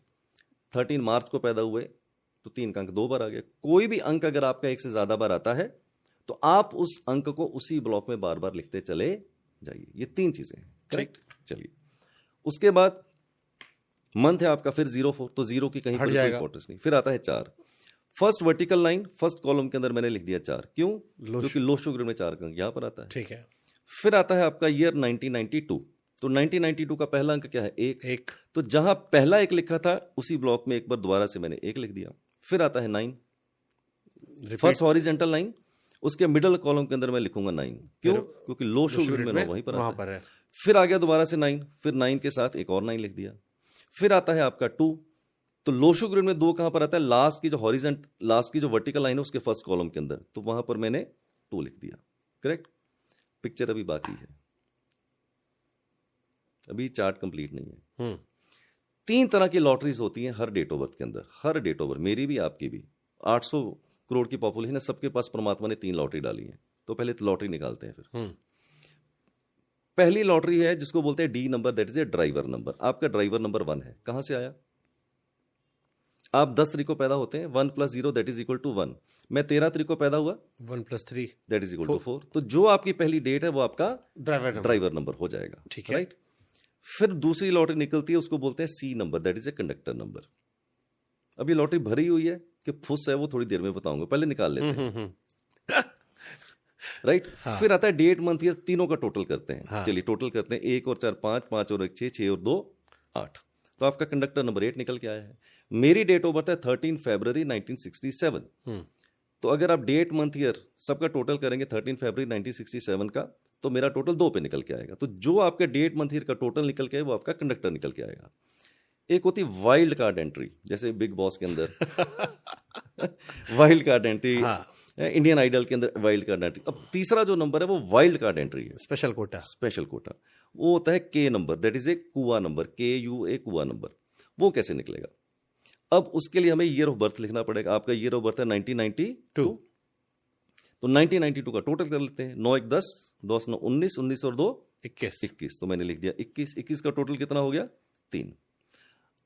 Speaker 2: 13 मार्च को पैदा हुए तो 3 का अंक 2 बार आ गया, कोई भी अंक अगर आपका 1 से ज्यादा बार आता है तो आप उस अंक को उसी ब्लॉक में बार बार लिखते चले जाइए। ये 3 चीजें हैं, करेक्ट। चलिए, उसके बाद मंथ है आपका फिर 04, तो 0 की कहीं पर कोई इंपॉर्टेंस नहीं। फिर आता है 4, first vertical line first column के अंदर मैंने लिख दिया 4। क्यों? क्योंकि लोशो ग्रिड में 4 का अंक यहां पर आता है।
Speaker 1: ठीक है।
Speaker 2: फिर आता है आपका ईयर 1992, तो 1992 का पहला अंक क्या है? 1। तो जहां पहला 1 लिखा था उसी ब्लॉक में एक बार दोबारा से मैंने 1 लिख दिया। फिर आता है 9, फर्स्ट हॉरिजेंटल लाइन, उसके मिडल कॉलम के अंदर मैं लिखूंगा 9। क्यों? क्योंकि लोशो ग्रिड में वहीं पर आता है। फिर आ गया दोबारा से 9, फिर 9 के साथ एक और 9 लिख दिया। फिर आता है आपका 2, तो लोशो ग्रिड में 2 कहां पर आता है? लास्ट की जो वर्टिकल लाइन है उसके फर्स्ट कॉलम के अंदर, तो वहां पर मैंने 2 लिख दिया, करेक्ट। पिक्चर अभी बाकी है, अभी चार्ट कंप्लीट नहीं है। 3 तरह की लॉटरीज होती हैं हर डेट ऑफ बर्थ के अंदर, हर डेट ऑफ बर्थ, मेरी भी आपकी भी। 800 करोड़ की पॉपुलेशन है, सबके पास परमात्मा ने 3 लॉटरी डाली है। तो पहले लॉटरी निकालते हैं। फिर पहली लॉटरी है जिसको बोलते हैं D number, that is A driver number. आपका ड्राइवर नंबर 1 है। कहां से आया? आप 10 तारीख को पैदा होते हैं, 1 + 0 दैट इज इक्वल टू 1। मैं 13 तारीख को पैदा हुआ,
Speaker 1: 1 + 3
Speaker 2: दैट इज इक्वल टू 4। तो जो आपकी पहली डेट है वो आपका ड्राइवर नंबर हो जाएगा,
Speaker 1: ठीक है,
Speaker 2: राइट। फिर दूसरी लॉटरी निकलती है, उसको बोलते हैं C number, that is a conductor number. अब ये लॉटरी भरी हुई है कि फुस है वो थोड़ी देर में बताऊंगा, पहले निकाल लेते हैं, राइट।
Speaker 1: हाँ।
Speaker 2: फिर आता है डेट मंथ ईयर, तीनों का टोटल करते हैं।
Speaker 1: हाँ।
Speaker 2: चलिए टोटल करते हैं, 1 और 4 5, 5 और 1 6, 6 और 2 8। तो आपका कंडक्टर नंबर 8 निकल के आया है। मेरी डेट ऑफ बर्थ है 13 फरवरी 1967। तो अगर आप डेट मंथ ईयर सबका टोटल करेंगे 13 फरवरी 1967 का, तो मेरा टोटल 2 पे निकल के आएगा। तो जो आपके डेट मंथ ईयर का टोटल निकल के आए वो आपका कंडक्टर निकल के आएगा। एक होती वाइल्ड कार्ड एंट्री, जैसे बिग बॉस के अंदर wild card entry, Indian Idol के अंदर वाइल्ड कार्ड एंट्री। अब तीसरा जो नंबर है वो वाइल्ड कार्ड एंट्री है,
Speaker 1: स्पेशल कोटा।
Speaker 2: स्पेशल कोटा वो होता है के नंबर, दैट इज ए कुआ नंबर, KUA कुआ नंबर। वो कैसे निकलेगा? अब उसके लिए हमें ईयर ऑफ बर्थ लिखना पड़ेगा। आपका ईयर ऑफ बर्थ है 1992, तो 1992 का टोटल कर लेते हैं। 9 1 10, 10 9 19, 19 और 2 21। तो मैंने लिख दिया 21 का टोटल कितना हो गया? 3।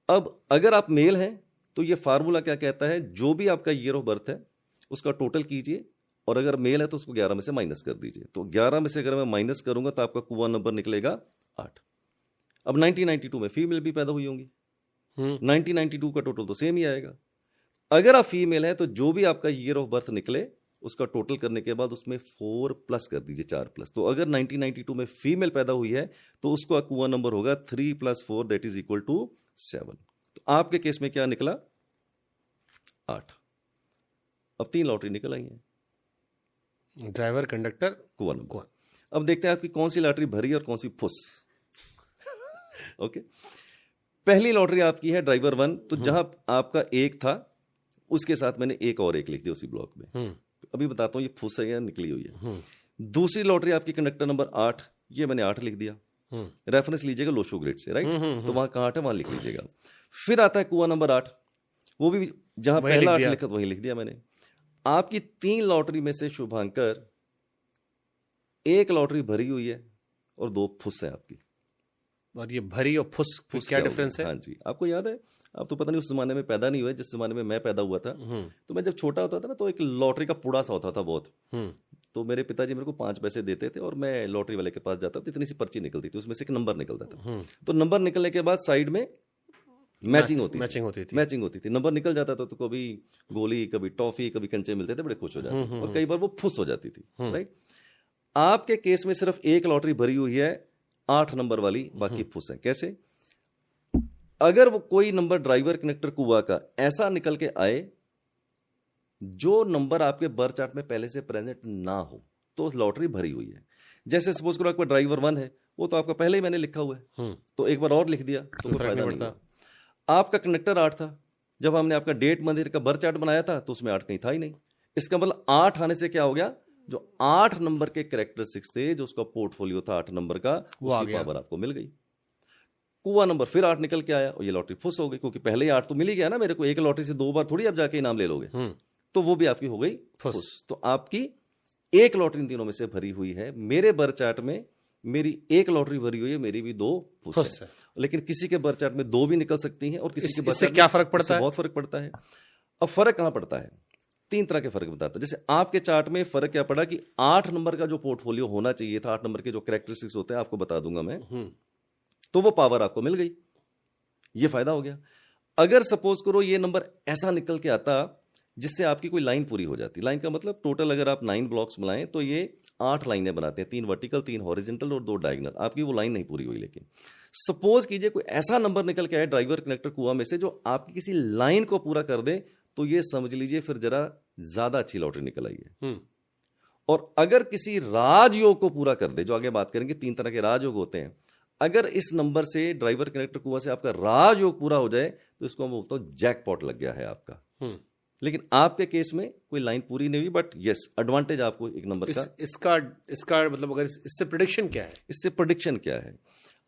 Speaker 2: अब अगर आप मेल हैं तो ये फार्मूला क्या कहता है? जो भी आपका ईयर ऑफ बर्थ है उसका टोटल कीजिए, और अगर मेल है तो उसको 11 में से माइनस कर दीजिए। तो 11 में से अगर मैं माइनस करूंगा तो आपका कुआ नंबर निकलेगा 8। अब 1992 में फीमेल भी पैदा हुई होंगी, 1992 का टोटल तो सेम ही आएगा। अगर आप फीमेल है तो जो भी आपका ईयर ऑफ बर्थ निकले उसका टोटल करने के बाद उसमें 4 प्लस कर दीजिए, 4 प्लस। तो अगर 1992 में फीमेल पैदा हुई है तो उसका कुआ नंबर होगा 3 + 4 दैट इज इक्वल टू 7। तो आपके केस में क्या निकला? 8। अब 3 लॉटरी निकल आई है,
Speaker 1: ड्राइवर, कंडक्टर,
Speaker 2: कुआ नंबर। अब देखते हैं आपकी कौन सी लॉटरी भरी और कौन सी फुस। ओके, पहली लॉटरी आपकी है ड्राइवर 1। तो जहां आपका 1 था उसके साथ मैंने 1 और 1 लिख दिया उसी ब्लॉक में। अभी बताता हूं ये फुस है या निकली हुई है। दूसरी लॉटरी आपकी कंडक्टर नंबर 8, ये मैंने 8 लिख दिया। रेफरेंस लीजिएगा लोशो ग्रिड से, राइट। तो वहां कहां 8 है वहां लिख लीजिएगा। फिर आता है कुआ नंबर 8, वो भी जहां पहला 8 लिखा वहीं लिख दिया मैंने। आपकी 3 लॉटरी में से शुभांकर 1 लॉटरी भरी हुई है और 2 फुस है आपकी।
Speaker 1: और ये भरी और फुस क्या डिफरेंस है?
Speaker 2: हाँ जी, आपको याद है? आप तो पता नहीं उस जमाने में पैदा नहीं हुए जिस जमाने में मैं पैदा हुआ था। तो मैं जब छोटा होता था ना तो एक लॉटरी का पुड़ा सा होता था बहुत। तो मेरे पिताजी मेरे को 5 पैसे देते थे और मैं लॉटरी वाले के पास जाता था, इतनी सी पर्ची निकलती थी, उसमें से एक नंबर निकलता था। तो नंबर निकलने के बाद साइड में मैचिंग होती थी। नंबर निकल जाता था तो कभी गोली, कभी टॉफी, कभी कंचे मिलते थे, बड़े खुश हो जाते थे। और कई बार वो फुस हो जाती थी, राइट। आपके केस में सिर्फ एक लॉटरी भरी हुई है 8 नंबर वाली, बाकी फुस है। कैसे? अगर वो कोई नंबर ड्राइवर कनेक्टर कुआ का ऐसा निकल के आए जो नंबर आपके बर्थ चार्ट में पहले से प्रेजेंट ना हो, तो लॉटरी भरी हुई है। जैसे सपोज करो आपका ड्राइवर 1 है, वो तो आपका पहले ही मैंने लिखा हुआ है, तो एक बार और लिख दिया तो कोई फायदा नहीं पड़ता। आपका कनेक्टर 8 था, जब हमने आपका डेट मंदिर का बर्थ चार्ट बनाया था तो उसमें 8 कहीं था ही नहीं। इसका मतलब 8 आने से क्या हो गया, जो 8 नंबर के कैरेक्टरिस्टिक्स थे, जो उसका पोर्टफोलियो था 8 नंबर का, उसकी पावर आपको मिल गई। कुआ नंबर फिर 8 निकल के आया और ये लॉटरी फुस हो गई, क्योंकि पहले ही 8 तो मिल ही गया ना मेरे को। एक लॉटरी से 2 बार थोड़ी आप जाके इनाम ले लोगे, तो वो भी आपकी हो गई फुस। तो आपकी एक लॉटरी इन तीनों में से भरी हुई है। मेरे बर्थ चार्ट में मेरी एक लॉटरी भरी हुई है, मेरी भी 2 फुस है। लेकिन किसी के बर्थ चार्ट में 2 भी निकल सकती हैं और किसी के बर्थ चार्ट में
Speaker 1: क्या फर्क पड़ता है?
Speaker 2: बहुत फर्क पड़ता है। अब फर्क कहां पड़ता है? 3 तरह के फर्क बताता है। जैसे आपके चार्ट में फर्क क्या पड़ा कि 8 नंबर का जो पोर्टफोलियो होना चाहिए था, 8 नंबर के जो कैरेक्टरिस्टिक्स होते हैं आपको बता दूंगा मैं, तो वो पावर आपको मिल गई, ये फायदा हो गया। अगर सपोज करो ये नंबर ऐसा निकल के आता जिससे आपकी कोई लाइन पूरी हो जाती, लाइन का मतलब टोटल अगर आप 9 ब्लॉक्स बनाएं तो ये 8 लाइनें बनाते हैं, 3 वर्टिकल, 3 हॉरिजेंटल और 2 डायगोनल। आपकी वो लाइन नहीं पूरी हुई। लेकिन सपोज कीजिए कोई ऐसा नंबर निकल के आए ड्राइवर कनेक्टर कुआ में से जो आपकी किसी लाइन को पूरा कर दे, तो ये समझ लीजिए फिर जरा ज्यादा अच्छी लॉटरी निकल आई है। और अगर किसी राजयोग को पूरा कर दे, जो आगे बात करेंगे, 3 तरह के राजयोग होते हैं, अगर इस नंबर से ड्राइवर कनेक्टर कुआ से आपका राजयोग पूरा हो जाए तो इसको मैं बोलता हूं जैकपॉट लग गया है आपका। लेकिन आपके केस में कोई लाइन पूरी नहीं हुई, बट यस एडवांटेज आपको एक नंबर का।
Speaker 1: इसका मतलब अगर इससे प्रेडिक्शन क्या है?
Speaker 2: इससे प्रेडिक्शन क्या है?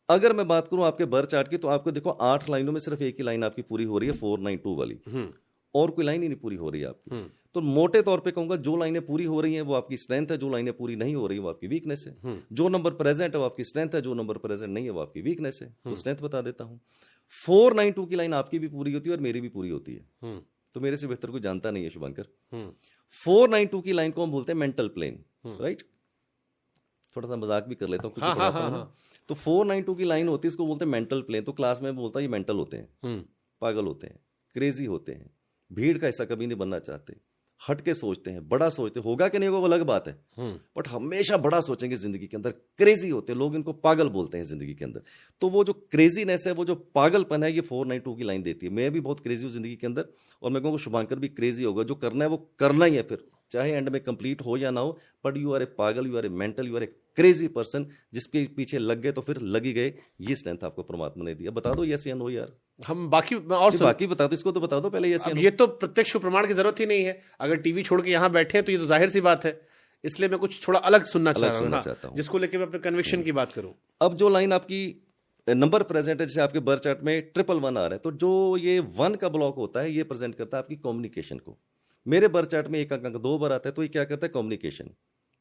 Speaker 2: अगर मैं बात करूं आपके बर्थ चार्ट की, तो आपको देखो 8 लाइनों में सिर्फ एक ही लाइन आपकी पूरी हो रही है, 492 वाली, और कोई लाइन ही नहीं पूरी हो रही है आपकी। तो मोटे तौर पे कहूंगा जो लाइनें पूरी हो रही हैं वो आपकी स्ट्रेंथ है, जो लाइनें पूरी नहीं हो रही है वो आपकी वीकनेस है। जो नंबर प्रेजेंट है वो आपकी स्ट्रेंथ है, जो नंबर प्रेजेंट नहीं है वो आपकी वीकनेस है। तो स्ट्रेंथ बता देता हूं, 492 की लाइन आपकी भी पूरी होती है और मेरी भी पूरी होती है, तो मेरे से बेहतर कोई जानता नहीं है शुभंकर। 492 की लाइन को हम बोलते हैं मेंटल प्लेन, राइट? थोड़ा सा मजाक भी कर लेता हूँ क्योंकि पढ़ाता हूं। तो 492 की लाइन होती है, इसको बोलते हैं मेंटल प्लेन। तो क्लास में बोलता है ये मेंटल होते हैं, पागल होते हैं, क्रेजी होते हैं, भीड़ का हिस्सा कभी नहीं बनना चाहते, हट के सोचते हैं, बड़ा सोचते हैं। होगा कि नहीं होगा वो अलग बात है, बट हमेशा बड़ा सोचेंगे जिंदगी के अंदर। क्रेजी होते हैं लोग, इनको पागल बोलते हैं जिंदगी के अंदर। तो वो जो क्रेजीनेस है, वो जो पागलपन है, ये 492 की लाइन देती है। मैं भी बहुत क्रेजी हूँ जिंदगी के अंदर, और मैं कहूँगा शुभांकर भी क्रेजी होगा। जो करना है वो करना ही है, फिर चाहे एंड में कंप्लीट हो या ना हो, बट यू आर ए पागल, you are a mental, you are a crazy person. जिसके पीछे लग गए तो फिर लग ही गए। ये स्ट्रेंथ आपको परमात्मा ने दिया। बता दो यस या नो यार।
Speaker 1: हम बाकी और
Speaker 2: बाकी बता दो, इसको तो बता दो पहले यस या नो।
Speaker 1: ये तो प्रत्यक्ष प्रमाण की जरूरत ही नहीं है। अगर टीवी छोड़ के यहां बैठे हैं तो ये तो जाहिर सी बात है, इसलिए मैं कुछ थोड़ा अलग सुनना चाहता हूं, जिसको लेके मैं अपने कन्विक्शन की बात करूं।
Speaker 2: अब जो लाइन आपकी नंबर प्रेजेंट है, जैसे आपके बर्थ चार्ट में 111 आ रहा है, तो जो ये 1 का ब्लॉक होता है, ये प्रेजेंट करता है आपकी कम्युनिकेशन को। मेरे बर्थ चार्ट में 1 अंक 2 बार आता है, तो ये क्या करता है? कम्युनिकेशन।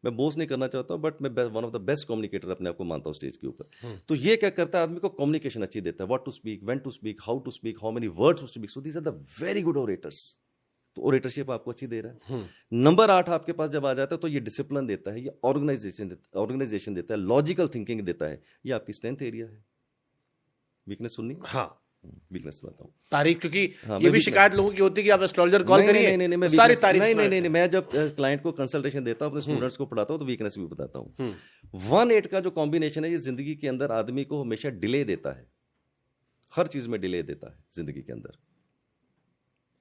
Speaker 2: मैं बोस नहीं करना चाहता हूं, बट मैं one of the best communicator अपने आप को मानता हूं स्टेज के ऊपर। तो ये क्या करता है? आदमी को कम्युनिकेशन अच्छी देता है, what to speak, when to speak, how to speak, how many words to speak. So these are the very good orators. तो ओरेटरशिप आपको अच्छी दे रहा है। नंबर 8 आपके पास जब आ जाता है तो ये डिसिप्लिन देता है, ये ऑर्गेनाइजेशन देता है, लॉजिकल थिंकिंग देता है। ये आपकी स्ट्रेंथ एरिया है। वीकनेस सुननी?
Speaker 1: हाँ,
Speaker 2: वीकनेस बताऊं
Speaker 1: तारीख, क्योंकि ये भी शिकायत लोगों की होती है कि आप एस्ट्रोलॉजर कॉल करिए,
Speaker 2: नहीं,
Speaker 1: सारी तारीख।
Speaker 2: नहीं, मैं जब क्लाइंट को कंसल्टेशन देता हूं, अपने स्टूडेंट्स को पढ़ाता हूं, तो वीकनेस भी बताता हूं। 1-8 का जो कॉम्बिनेशन है, ये जिंदगी के अंदर आदमी को हमेशा डिले देता है, हर चीज में डिले देता है जिंदगी के अंदर।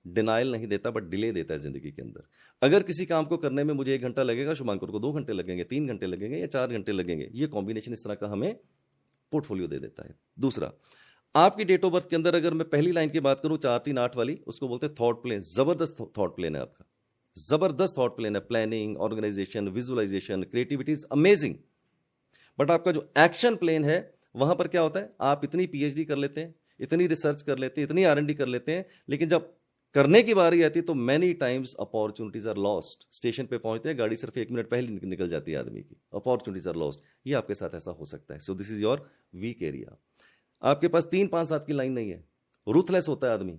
Speaker 2: डिनाइल नहीं देता, बट डिले देता है जिंदगी के अंदर। अगर किसी काम को करने में मुझे 1 घंटा लगेगा, शुभांकर को 2 घंटे लगेंगे, 3 घंटे लगेंगे या 4 घंटे लगेंगे। ये कॉम्बिनेशन इस तरह का हमें पोर्टफोलियो दे देता है। दूसरा, आपकी डेट ऑफ बर्थ के अंदर अगर मैं पहली लाइन की बात करूं 438 वाली, उसको बोलते हैं थॉट प्लेन। जबरदस्त थॉट प्लेन है आपका, जबरदस्त थॉट प्लेन है। Planning, organisation, visualisation, creativity is amazing. But आपका जो एक्शन प्लेन है, वहां पर क्या होता है? आप इतनी पीएचडी कर लेते हैं, इतनी रिसर्च कर लेते हैं, इतनी आर&डी कर लेते हैं, लेकिन जब करने की बारी आती है तो many times opportunities are lost. Station पे पहुंचते हैं, गाड़ी सिर्फ 1 मिनट पहले निकल जाती है आदमी की, अपॉर्चुनिटीज आर लॉस्ट। ये आपके साथ ऐसा हो सकता है। So this is your weak area. आपके पास 3, 5, 7 की लाइन नहीं है। रूथलेस होता है आदमी,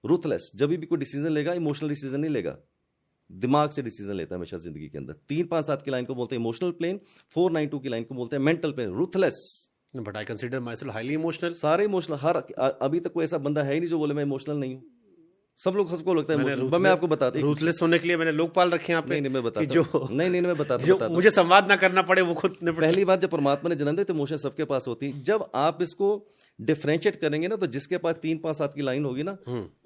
Speaker 2: रूथलेस। जब भी कोई डिसीजन लेगा, इमोशनल डिसीजन नहीं लेगा, दिमाग से डिसीजन लेता है हमेशा जिंदगी के अंदर। 3, 5, 7 की लाइन को बोलते हैं इमोशनल प्लेन, 492 की लाइन को बोलते हैं mental plane, ruthless.
Speaker 1: But I consider my self highly emotional.
Speaker 2: सारे इमोशनल। हर अभी तक कोई ऐसा बंदा है ही नहीं जो बोले मैं इमोशनल नहीं हूं। सब लोग सबको लगता है इमोशनल। मैं आपको बताता हूँ,
Speaker 1: रूथलेस होने के लिए मैंने लोग पाल रखे हैं यहाँ पे।
Speaker 2: नहीं मैं बताता
Speaker 1: जो
Speaker 2: हूँ, नहीं मैं बताता
Speaker 1: जो
Speaker 2: हूँ।
Speaker 1: मुझे संवाद ना करना पड़े वो खुद निपट।
Speaker 2: पहली बात, जब परमात्मा ने जन्म दिया तो इमोशन सबके पास होती है। जब आप इसको डिफरेंशिएट करेंगे ना, तो जिसके पास 3 5 7 की लाइन होगी ना,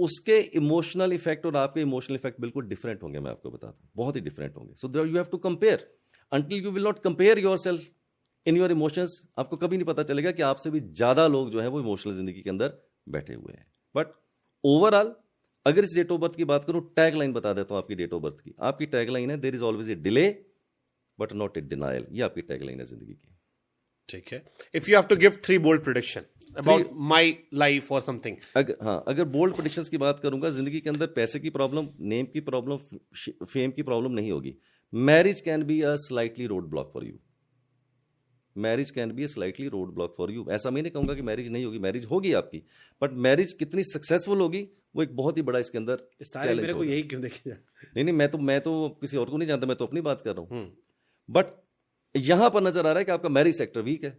Speaker 2: उसके इमोशनल इफेक्ट और आपके इमोशनल इफेक्ट बिल्कुल डिफरेंट होंगे। मैं आपको बताता हूँ, बहुत ही डिफरेंट होंगे। So you have to compare. Until you will not compare yourself in your emotions, आपको कभी नहीं पता चलेगा कि आपसे भी ज्यादा लोग जो है वो इमोशनल जिंदगी के अंदर बैठे हुए हैं। बट ओवरऑल अगर इस डेट ऑफ बर्थ की बात करूं, टैग लाइन बता देता हूं आपकी डेट ऑफ बर्थ की। आपकी टैग लाइन है, there is always a delay but not a denial. ये आपकी टैग लाइन है जिंदगी की।
Speaker 1: ठीक है। If you have to give 3 bold prediction about my life और समथिंग।
Speaker 2: अगर बोल्ड प्रेडिक्शंस की बात करूंगा, जिंदगी के अंदर पैसे की प्रॉब्लम, नेम की प्रॉब्लम, फेम की प्रॉब्लम नहीं होगी। Marriage can be a slightly road block for you. Marriage can be A slightly road block for you. ऐसा मैं नहीं कहूंगा कि मैरिज नहीं होगी, मैरिज होगी आपकी, बट मैरिज कितनी सक्सेसफुल होगी वो एक बहुत ही बड़ा इसके अंदर चैलेंज।
Speaker 1: मेरे को यही क्यों देखे जा?
Speaker 2: नहीं मैं तो किसी और को नहीं जानता, मैं तो अपनी बात कर रहा हूं। बट यहां पर नजर आ रहा है कि आपका मैरिज सेक्टर वीक है।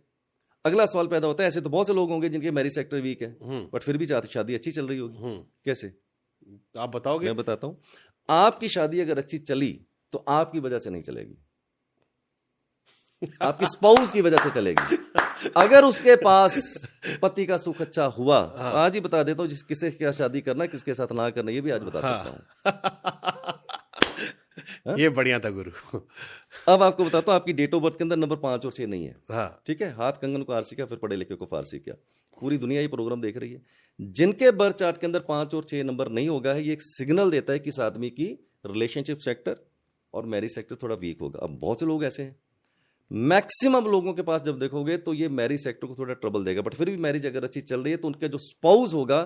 Speaker 2: अगला सवाल पैदा होता है, ऐसे तो बहुत से लोग होंगे जिनके मैरिज सेक्टर वीक है, बट फिर भी शादी अच्छी चल रही होगी। कैसे,
Speaker 1: आप बताओगे?
Speaker 2: मैं बताता हूं। आपकी शादी अगर अच्छी चली तो आपकी वजह से नहीं चलेगी, आपकी स्पाउस की वजह से चलेगी। अगर उसके पास पति का सुख अच्छा हुआ, आज ही बता देता हूं किससे क्या शादी करना, किसके साथ ना करना, ये भी आज बता सकता हूं।
Speaker 1: ये बढ़िया था गुरु।
Speaker 2: अब आपको बताता हूं, आपकी डेट ऑफ बर्थ के अंदर नंबर 5 और 6 नहीं है।
Speaker 1: हाँ।
Speaker 2: ठीक है, हाथ कंगन को आरसी क्या, फिर पढ़े लिखे को फारसी क्या। पूरी दुनिया ये प्रोग्राम देख रही है। जिनके बर्थ चार्ट के अंदर 5 और 6 नंबर नहीं होगा है, ये एक सिग्नल देता है कि इस आदमी की रिलेशनशिप सेक्टर और मैरिज सेक्टर थोड़ा वीक होगा। अब बहुत से लोग ऐसे हैं, मैक्सिमम लोगों के पास जब देखोगे तो ये मैरिज सेक्टर को थोड़ा ट्रबल देगा, बट फिर भी मैरिज अगर अच्छी चल रही है तो उनका जो स्पाउस होगा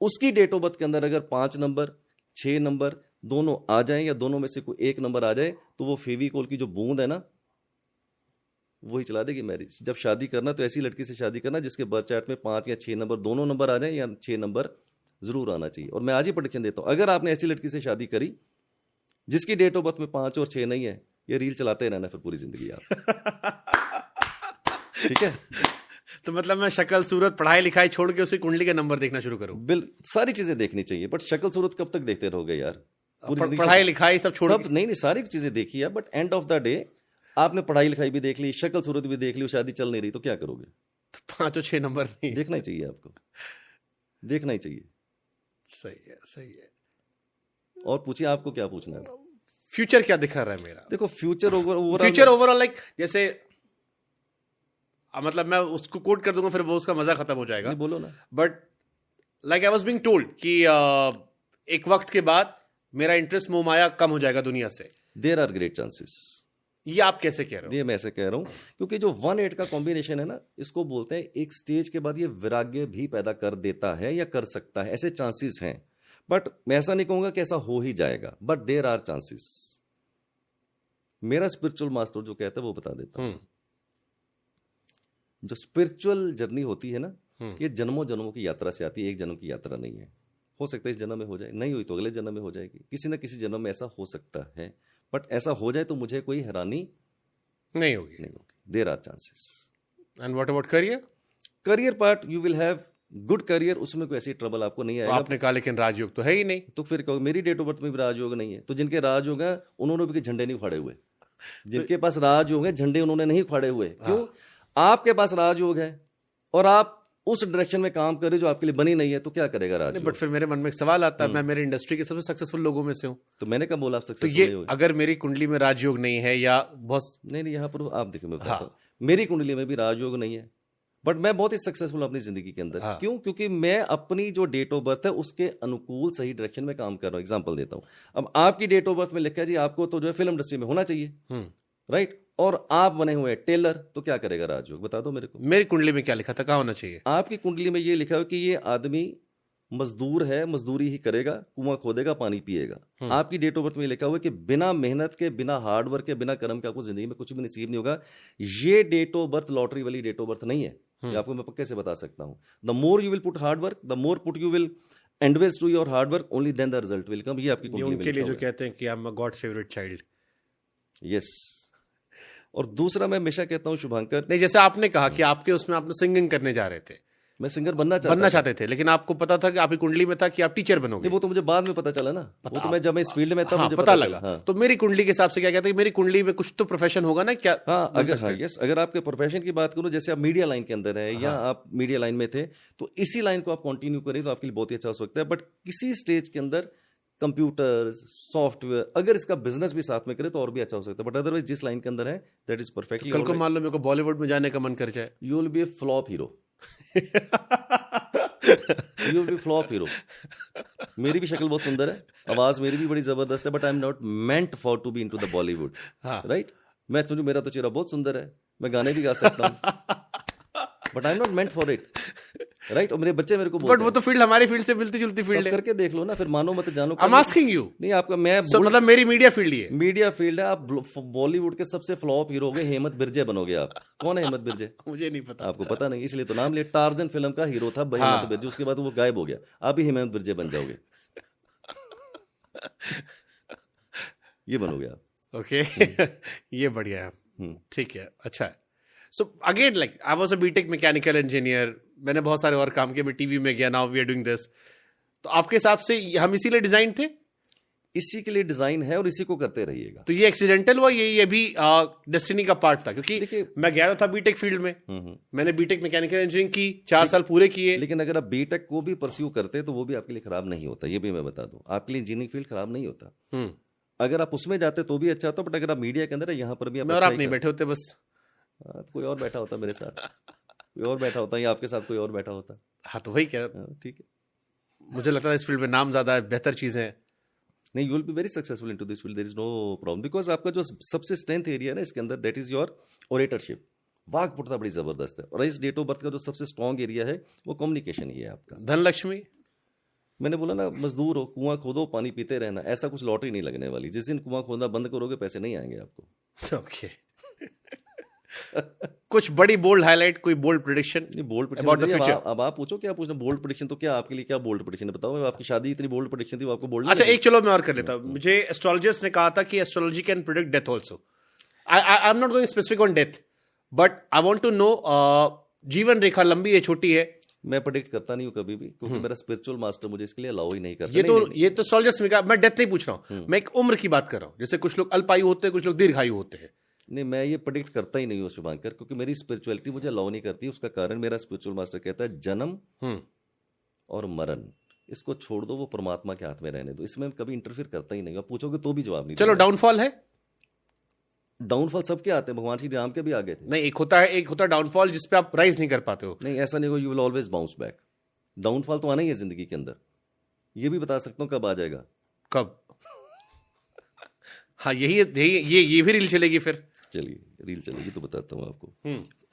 Speaker 2: उसकी डेट ऑफ बर्थ के अंदर अगर 5 नंबर 6 नंबर दोनों आ जाएं या दोनों में से कोई एक नंबर आ जाए, तो वो फेविकोल की जो बूंद है ना, वही चला देगी मैरिज। जब शादी करना तो ऐसी लड़की से शादी करना जिसके बर्थ चार्ट में 5 या 6 नंबर दोनों नंबर आ जाए, या 6 नंबर जरूर आना चाहिए। और मैं आज ही प्रेडिक्शन देता हूं, अगर आपने ऐसी लड़की से शादी करी जिसकी डेट ऑफ बर्थ में 5 और 6 नहीं है, ये रील चलाते रहना फिर पूरी जिंदगी आप। ठीक है,
Speaker 1: तो मतलब मैं शक्ल सूरत पढ़ाई लिखाई छोड़ के उसी कुंडली के नंबर देखना शुरू करूं?
Speaker 2: सारी चीजें देखनी चाहिए, बट शक्ल सूरत कब तक देखते रहोगे यार?
Speaker 1: पढ़ाई लिखाई सब छोड़,
Speaker 2: सब नहीं सारी चीजें देखी है, but end of the day आपने पढ़ाई लिखाई भी देख ली, शक्ल सूरत भी देख ली, शादी चल नहीं रही, तो क्या करोगे?
Speaker 1: तो 5 और 6 नंबर नहीं
Speaker 2: देखना ही चाहिए, आपको देखना ही चाहिए।
Speaker 1: सही है, सही है।
Speaker 2: और पूछिए, आपको क्या पूछना है?
Speaker 1: फ्यूचर क्या दिखा रहा है मेरा?
Speaker 2: देखो फ्यूचर
Speaker 1: ओवरऑल लाइक, जैसे मतलब मैं उसको कोट कर दूंगा फिर वो उसका मजा खत्म हो जाएगा।
Speaker 2: बोलो ना।
Speaker 1: But like I was being told कि एक वक्त के बाद मेरा इंटरेस्ट मोह माया कम हो जाएगा दुनिया से।
Speaker 2: There are great chances.
Speaker 1: ये आप कैसे कह रहे हो?
Speaker 2: ये मैं ऐसे कह रहा हूं क्योंकि जो 1-8 का कॉम्बिनेशन है ना, इसको बोलते हैं एक स्टेज के बाद ये वैराग्य भी पैदा कर देता है या कर सकता है, ऐसे चांसेस हैं। बट मैं ऐसा नहीं कहूंगा कि ऐसा हो ही जाएगा, बट देयर आर चांसेस। मेरा स्पिरिचुअल मास्टर जो कहता है वो बता देता हूं। जो स्पिरिचुअल जर्नी होती है ना, ये जन्मों जन्मों की यात्रा से आती है, एक जन्म की यात्रा नहीं है। हो सकता है इस जन्म में हो जाए, नहीं हुई तो अगले जन्म में हो जाएगी, किसी ना किसी जन्म में ऐसा हो सकता है। बट ऐसा हो जाए तो मुझे कोई हैरानी
Speaker 1: नहीं होगी।
Speaker 2: There are chances.
Speaker 1: And what about career?
Speaker 2: Career part, you will have good career, उसमें कोई ऐसी ट्रबल आपको नहीं आएगा।
Speaker 1: आपने कहा लेकिन राजयोग तो है ही नहीं।
Speaker 2: तो फिर कहो मेरी डेट ऑफ बर्थ में भी राजयोग नहीं है, तो जिनके राजयोग है उन्होंने भी झंडे नहीं फाड़े हुए। जिनके पास राजयोग है झंडे उन्होंने नहीं फाड़े हुए। क्यों? आपके पास राजयोग है और आप उस डायरेक्शन में काम कर रहे जो आपके लिए बनी नहीं है, तो क्या करेगा राजयोग?
Speaker 1: बट फिर मेरे मन में एक सवाल आता है, मैं मेरे इंडस्ट्री के सबसे सक्सेसफुल लोगों में से हूं,
Speaker 2: तो मैंने कहा बोला आप
Speaker 1: तो
Speaker 2: सक्सेसफुल
Speaker 1: ये
Speaker 2: नहीं हुए।
Speaker 1: अगर मेरी कुंडली में राजयोग नहीं है या बहुत
Speaker 2: नहीं यहाँ पर आप देखिए, मैं बताता हूं, मेरी कुंडली में भी राजयोग नहीं है, बट मैं बहुत ही सक्सेसफुल अपनी जिंदगी के अंदर। क्यों? क्योंकि मैं अपनी जो डेट ऑफ बर्थ है उसके अनुकूल सही डायरेक्शन में काम कर रहा हूं। एग्जांपल देता हूं, अब आपकी डेट ऑफ बर्थ में लिखा है जी आपको तो जो है फिल्म इंडस्ट्री में होना चाहिए, राइट, और आप बने हुए हैं टेलर, तो क्या करेगा राजयोग? बता दो मेरे को।
Speaker 1: मेरी कुंडली में क्या लिखा था, कहाँ होना चाहिए?
Speaker 2: आपकी कुंडली में ये लिखा है कि ये आदमी मजदूर है, मजदूरी ही करेगा, कुआं खोदेगा, पानी पिएगा। आपकी डेट ऑफ बर्थ में लिखा हुआ है कि बिना मेहनत के, बिना हार्ड वर्क के, बिना कर्म के आपको जिंदगी में कुछ भी नसीब नहीं होगा। ये डेट ऑफ बर्थ लॉटरी वाली डेट ऑफ बर्थ नहीं है, ये आपको मैं पक्के से बता सकता हूं। The more you will put hard work, the more put you will invest to your hard work, only then the result will come. ये आपकी कुंडली में
Speaker 1: उनके लिए
Speaker 2: लिखा
Speaker 1: जो
Speaker 2: हुआ है।
Speaker 1: कहते हैं कि I am God's favourite child.
Speaker 2: Yes. और दूसरा मैं हमेशा कहता हूं शुभांकर,
Speaker 1: नहीं, जैसे आपने कहा कि आपके उसमें आपने सिंगिंग करने जा रहे थे,
Speaker 2: मैं सिंगर बनना
Speaker 1: चाहते थे, लेकिन आपको पता था कि आपकी कुंडली में था कि आप टीचर बनोगे।
Speaker 2: वो तो मुझे बाद में पता चला ना, वो तो मैं जब मैं इस फील्ड में था मुझे
Speaker 1: पता लगा।
Speaker 2: हाँ।
Speaker 1: तो मेरी कुंडली के हिसाब से क्या कहते हैं, मेरी कुंडली में कुछ तो प्रोफेशन होगा ना, क्या?
Speaker 2: हाँ, अगर आपके प्रोफेशन की बात करूं, जैसे आप मीडिया लाइन के अंदर है या आप मीडिया लाइन में थे, तो इसी लाइन को आप कंटिन्यू करें तो आपके लिए बहुत ही अच्छा हो सकता है। बट किसी स्टेज के अंदर कंप्यूटर, सॉफ्टवेयर, अगर इसका बिजनेस भी साथ में करे तो और भी अच्छा हो सकता है। बट अदरवाइज जिस लाइन के अंदर है दैट इज परफेक्टली।
Speaker 1: कल को मान लो मेरे को बॉलीवुड में जाने का मन कर जाए,
Speaker 2: you will B A flop hero. You will B flop hero. मेरी भी शक्ल बहुत सुंदर है, आवाज मेरी भी बड़ी जबरदस्त है, but I am not meant for to be into the Bollywood, right? मैं समझू मेरा तो चेहरा बहुत सुंदर है, मैं गाने भी गा सकता हूँ, but I am not meant for it, right? और मेरे बच्चे मेरे को
Speaker 1: बट वो तो फील्ड हमारी फील्ड से मिलती जुलती फील्ड है।
Speaker 2: करके देख लो ना, फिर मानो मत जानो।
Speaker 1: I am asking you.
Speaker 2: नहीं, आपका मैं
Speaker 1: मतलब मेरी मीडिया फील्ड ही है।
Speaker 2: मीडिया फील्ड है। आप बॉलीवुड के सबसे फ्लॉप हीरो हो गए, हेमंत बिरजे बनोगे आप। कौन है हेमंत बिरजे?
Speaker 1: मुझे नहीं पता।
Speaker 2: आपको पता नहीं, इसलिए तो नाम लिया। टार्जन फिल्म का हीरो था हेमंत बिरजे, उसके बाद वो गायब हो गया। आप भी हेमंत बिरजे बन जाओगे। ये बनोगे आप।
Speaker 1: ओके। ये बढ़िया है, ठीक है, अच्छा है। So again like I was a BTech mechanical engineer, मैंने बहुत सारे और काम किए, मैं टीवी में गया, now we are doing this. तो आपके हिसाब से हम इसीलिए डिजाइन थे?
Speaker 2: इसी के लिए डिजाइन है और इसी को करते रहिएगा।
Speaker 1: तो ये एक्सीडेंटल हुआ, ये भी डेस्टिनी का पार्ट था? क्योंकि देखिए मैं गया था बीटेक फील्ड में, मैंने बीटेक मैकेनिकल इंजीनियरिंग की, 4 साल पूरे किए।
Speaker 2: लेकिन अगर आप बीटेक को भी परस्यू करते तो वो भी आपके लिए खराब नहीं होता, ये भी मैं बता दूं। आपके लिए इंजीनियरिंग फील्ड खराब नहीं होता। अगर आप उसमें जाते तो भी अच्छा था, बट अगर आप मीडिया के अंदर है, यहाँ पर भी आप
Speaker 1: आप नहीं बैठे होते बस।
Speaker 2: कोई और बैठा होता मेरे साथ, कोई और बैठा होता, या आपके साथ कोई और बैठा होता।
Speaker 1: हाँ, तो वही कह रहा।
Speaker 2: ठीक है,
Speaker 1: मुझे लगता है इस फील्ड में नाम ज्यादा है, बेहतर चीजें हैं।
Speaker 2: नहीं, you will be very successful into this field, there is no problem, because आपका जो सबसे स्ट्रेंथ एरिया है ना इसके अंदर, दैट इज योर ओरेटरशिप। वाक्पटुता बड़ी जबरदस्त है। और इस डेट ऑफ बर्थ का जो सबसे स्ट्रॉन्ग एरिया है वो कम्युनिकेशन ही है आपका।
Speaker 1: धनलक्ष्मी,
Speaker 2: मैंने बोला ना, मजदूर हो, कुआं खोदो, पानी पीते रहना, ऐसा कुछ लॉटरी नहीं लगने वाली। जिस दिन कुआं खोदना बंद करोगे पैसे नहीं आएंगे आपको।
Speaker 1: ओके। कुछ बड़ी बोल्ड हाईलाइट, कोई बोल्ड प्रेडिक्शन?
Speaker 2: बोल्ड प्रेडिक्शन अब आप पूछो क्या पूछना। बोल्ड प्रेडिक्शन तो क्या आपके लिए, क्या बोल्ड प्रेडिक्शन है बताओ। आपकी शादी इतनी बोल्ड प्रेडिक्शन थी, वो आपको बोल्ड?
Speaker 1: अच्छा, एक चलो मैं और कर लेता हूं। मुझे एस्ट्रोलॉजिस्ट ने कहा था कि astrology can predict death also. I am not going specific on death, but I want to know जीवन रेखा लंबी है, छोटी है?
Speaker 2: मैं प्रेडिक्ट करता नहीं हूं कभी भी, क्योंकि मेरा स्पिरिचुअल मास्टर मुझे इसके लिए अलाउ ही नहीं करता।
Speaker 1: ये तो एस्ट्रोलॉजिस्ट में कहा, मैं डेथ नहीं पूछ रहा हूं, मैं एक उम्र की बात कर रहा हूं। जैसे कुछ लोग अल्पायु होते हैं, कुछ लोग दीर्घायु होते हैं।
Speaker 2: नहीं, मैं ये प्रेडिक्ट करता ही नहीं हूँ शुभांकर, क्योंकि मेरी स्पिरिचुअलिटी मुझे अलाउ नहीं करती। उसका कारण मेरा स्पिरिचुअल मास्टर कहता है जन्म और मरण, इसको छोड़ दो, वो परमात्मा के हाथ में रहने दो। इसमें कभी इंटरफेयर करता ही नहीं। आप पूछोगे तो भी जवाब नहीं।
Speaker 1: चलो, डाउनफॉल है?
Speaker 2: डाउनफॉल सबके आते हैं, भगवान श्री राम के भी आगे थे।
Speaker 1: नहीं, एक होता है डाउनफॉल जिसपे आप राइज नहीं कर पाते हो।
Speaker 2: नहीं, ऐसा नहीं हो, you will always bounce back. Downfall तो आना ही है जिंदगी के अंदर। ये भी बता सकता हूँ कब आ जाएगा।
Speaker 1: कब? हाँ, यही ये भी रील चलेगी फिर?
Speaker 2: चलिए, रील चलेगी तो बताता हूँ आपको।